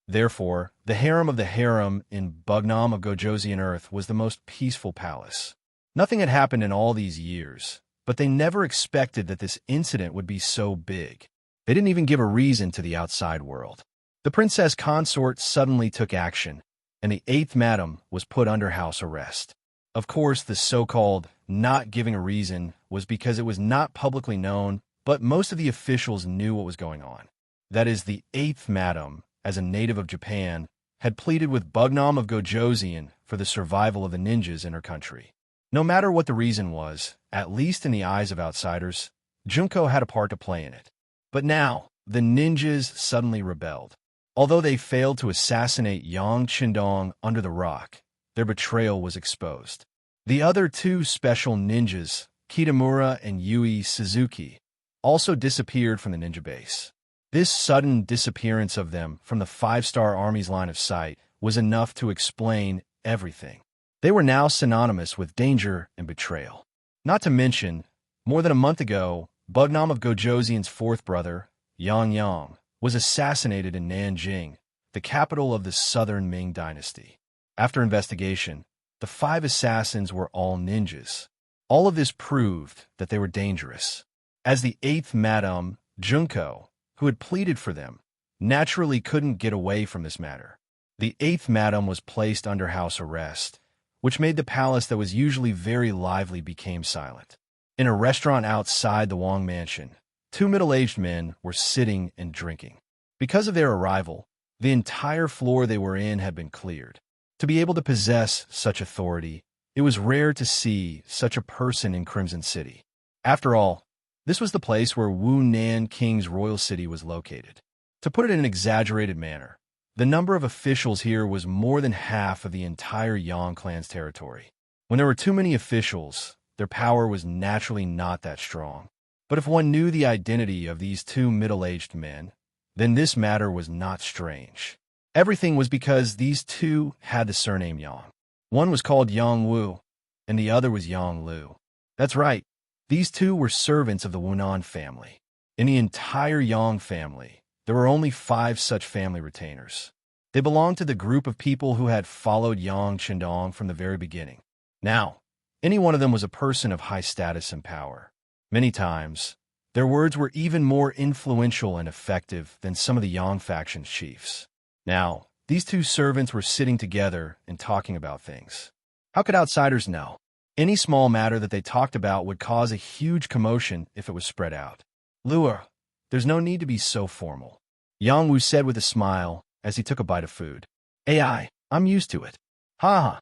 Therefore, the harem of the harem in Bugnam of Gojoseon Earth was the most peaceful palace. Nothing had happened in all these years, but they never expected that this incident would be so big. They didn't even give a reason to the outside world. The princess consort suddenly took action, and the eighth madam was put under house arrest. Of course, the so-called not giving a reason was because it was not publicly known, but most of the officials knew what was going on. That is, the eighth madam, as a native of Japan, had pleaded with Bugnam of Gojoseon for the survival of the ninjas in her country. No matter what the reason was, at least in the eyes of outsiders, Junko had a part to play in it. But now, the ninjas suddenly rebelled. Although they failed to assassinate Yang Chendong under the rock, their betrayal was exposed. The other two special ninjas, Kitamura and Yui Suzuki, also disappeared from the ninja base. This sudden disappearance of them from the five-star army's line of sight was enough to explain everything. They were now synonymous with danger and betrayal. Not to mention, more than a month ago, Bugnam of Gojoseon's fourth brother, Yang, was assassinated in Nanjing, the capital of the southern Ming dynasty. After investigation, the 5 assassins were all ninjas. All of this proved that they were dangerous. As the 8th Madame, Junko, who had pleaded for them, naturally couldn't get away from this matter. The 8th Madame was placed under house arrest, which made the palace that was usually very lively became silent. In a restaurant outside the Wang mansion, 2 middle-aged men were sitting and drinking. Because of their arrival, the entire floor they were in had been cleared. To be able to possess such authority, it was rare to see such a person in Crimson City. After all, this was the place where Wu Nan King's royal city was located. To put it in an exaggerated manner, the number of officials here was more than half of the entire Yang clan's territory. When there were too many officials, their power was naturally not that strong. But if one knew the identity of these 2 middle-aged men, then this matter was not strange. Everything was because these 2 had the surname Yang. One was called Yang Wu, and the other was Yang Lu. That's right, these 2 were servants of the Wunan family. In the entire Yang family, there were only 5 such family retainers. They belonged to the group of people who had followed Yang Chendong from the very beginning. Now, any one of them was a person of high status and power. Many times, their words were even more influential and effective than some of the Yang faction's chiefs. Now, these 2 servants were sitting together and talking about things. How could outsiders know? Any small matter that they talked about would cause a huge commotion if it was spread out. Lure, there's no need to be so formal, Yang Wu said with a smile as he took a bite of food. I'm used to it. Ha ha.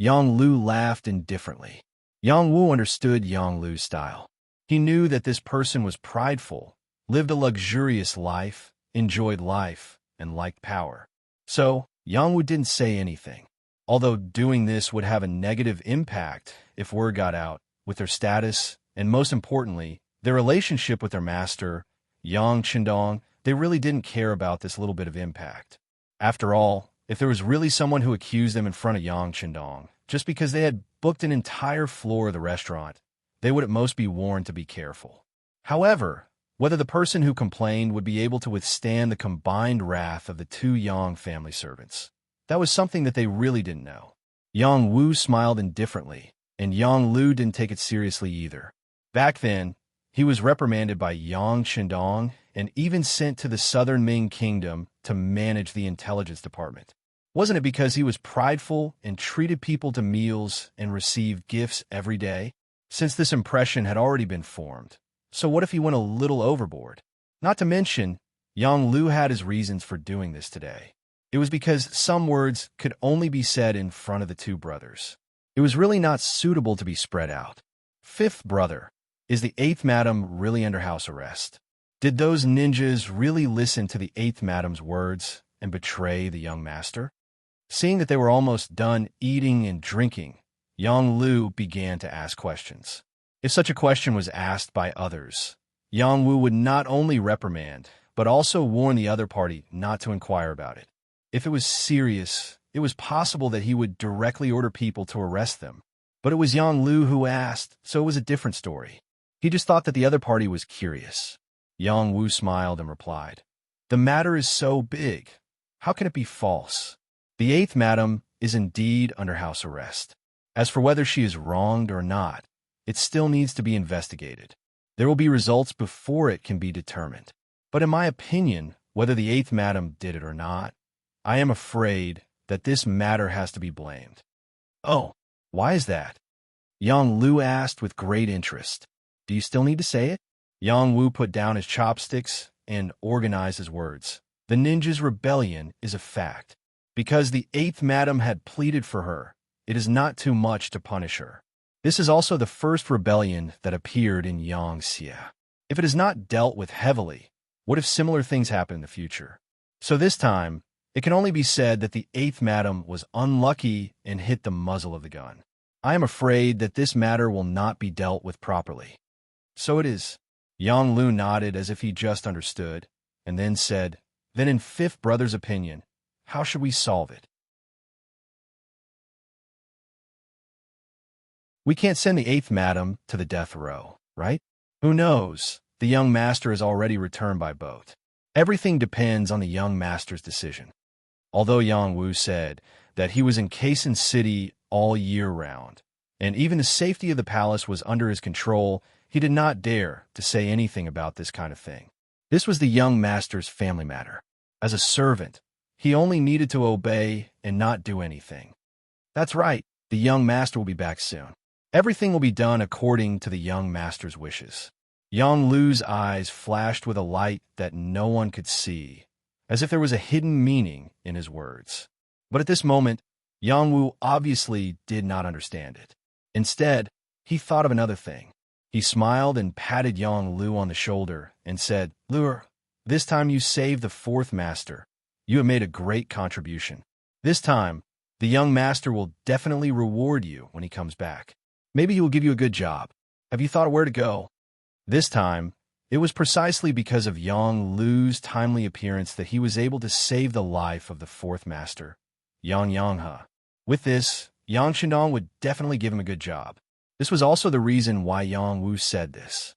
Yang Lu laughed indifferently. Yang Wu understood Yang Lu's style. He knew that this person was prideful, lived a luxurious life, enjoyed life, and liked power. So, Yang Wu didn't say anything. Although doing this would have a negative impact if word got out, with their status, and most importantly, their relationship with their master, Yang Chendong, they really didn't care about this little bit of impact. After all, if there was really someone who accused them in front of Yang Chendong, just because they had booked an entire floor of the restaurant, they would at most be warned to be careful. However, whether the person who complained would be able to withstand the combined wrath of the two Yang family servants. That was something that they really didn't know. Yang Wu smiled indifferently, and Yang Lu didn't take it seriously either. Back then, he was reprimanded by Yang Shindong and even sent to the southern Ming kingdom to manage the intelligence department. Wasn't it because he was prideful and treated people to meals and received gifts every day? Since this impression had already been formed, so what if he went a little overboard? Not to mention, Yang Lu had his reasons for doing this today. It was because some words could only be said in front of the two brothers. It was really not suitable to be spread out. Fifth brother, is the eighth madam really under house arrest? Did those ninjas really listen to the eighth madam's words and betray the young master? Seeing that they were almost done eating and drinking, Yang Lu began to ask questions. If such a question was asked by others, Yang Wu would not only reprimand, but also warn the other party not to inquire about it. If it was serious, it was possible that he would directly order people to arrest them. But it was Yang Lu who asked, so it was a different story. He just thought that the other party was curious. Yang Wu smiled and replied, "The matter is so big. How can it be false? The eighth madam is indeed under house arrest. As for whether she is wronged or not, it still needs to be investigated. There will be results before it can be determined. But in my opinion, whether the eighth madam did it or not, I am afraid that this matter has to be blamed." "Oh, why is that?" Yang Lu asked with great interest. "Do you still need to say it?" Yang Wu put down his chopsticks and organized his words. "The ninja's rebellion is a fact. Because the eighth madam had pleaded for her, it is not too much to punish her. This is also the first rebellion that appeared in Yangxia. If it is not dealt with heavily, what if similar things happen in the future? So this time, it can only be said that the eighth madam was unlucky and hit the muzzle of the gun. I am afraid that this matter will not be dealt with properly." "So it is." Yang Lu nodded as if he just understood, and then said, "Then in fifth brother's opinion, how should we solve it?" "We can't send the eighth madam to the death row, right? Who knows? The young master has already returned by boat. Everything depends on the young master's decision." Although Yang Wu said that he was in Peasant City all year round, and even the safety of the palace was under his control, he did not dare to say anything about this kind of thing. This was the young master's family matter. As a servant, he only needed to obey and not do anything. That's right, the young master will be back soon. Everything will be done according to the young master's wishes. Yang Lu's eyes flashed with a light that no one could see, as if there was a hidden meaning in his words. But at this moment, Yang Wu obviously did not understand it. Instead, he thought of another thing. He smiled and patted Yang Lu on the shoulder and said, "Lu, this time you saved the fourth master. You have made a great contribution. This time, the young master will definitely reward you when he comes back. Maybe he will give you a good job. Have you thought of where to go?" This time, it was precisely because of Yang Lu's timely appearance that he was able to save the life of the fourth master, Yang Yanghe. With this, Yang Shindong would definitely give him a good job. This was also the reason why Yang Wu said this.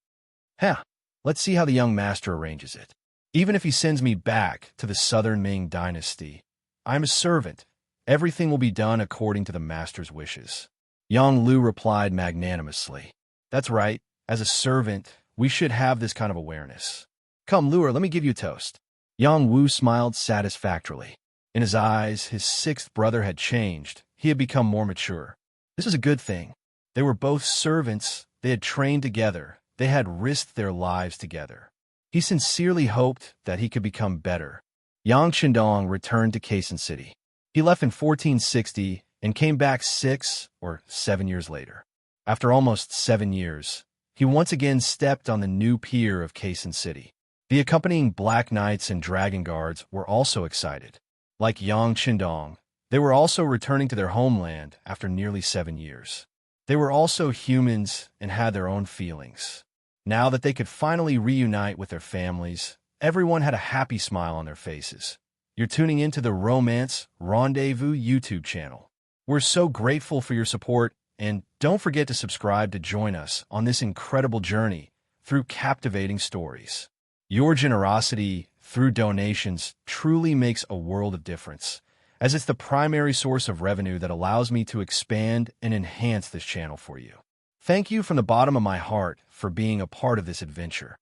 Let's see how the young master arranges it. Even if he sends me back to the southern Ming dynasty, I am a servant. Everything will be done according to the master's wishes." Yang Lu replied magnanimously. "That's right. As a servant, we should have this kind of awareness. Come, Lu, let me give you a toast." Yang Wu smiled satisfactorily. In his eyes, his sixth brother had changed. He had become more mature. This was a good thing. They were both servants. They had trained together. They had risked their lives together. He sincerely hoped that he could become better. Yang Shindong returned to Peasant City. He left in 1460 and came back 6 or 7 years later. After almost 7 years, he once again stepped on the new pier of Peasant City. The accompanying Black Knights and Dragon Guards were also excited. Like Yang Shindong, they were also returning to their homeland after nearly 7 years. They were also humans and had their own feelings. Now that they could finally reunite with their families, everyone had a happy smile on their faces. You're tuning into the Romance Rendezvous YouTube channel. We're so grateful for your support, and don't forget to subscribe to join us on this incredible journey through captivating stories. Your generosity through donations truly makes a world of difference, as it's the primary source of revenue that allows me to expand and enhance this channel for you. Thank you from the bottom of my heart for being a part of this adventure.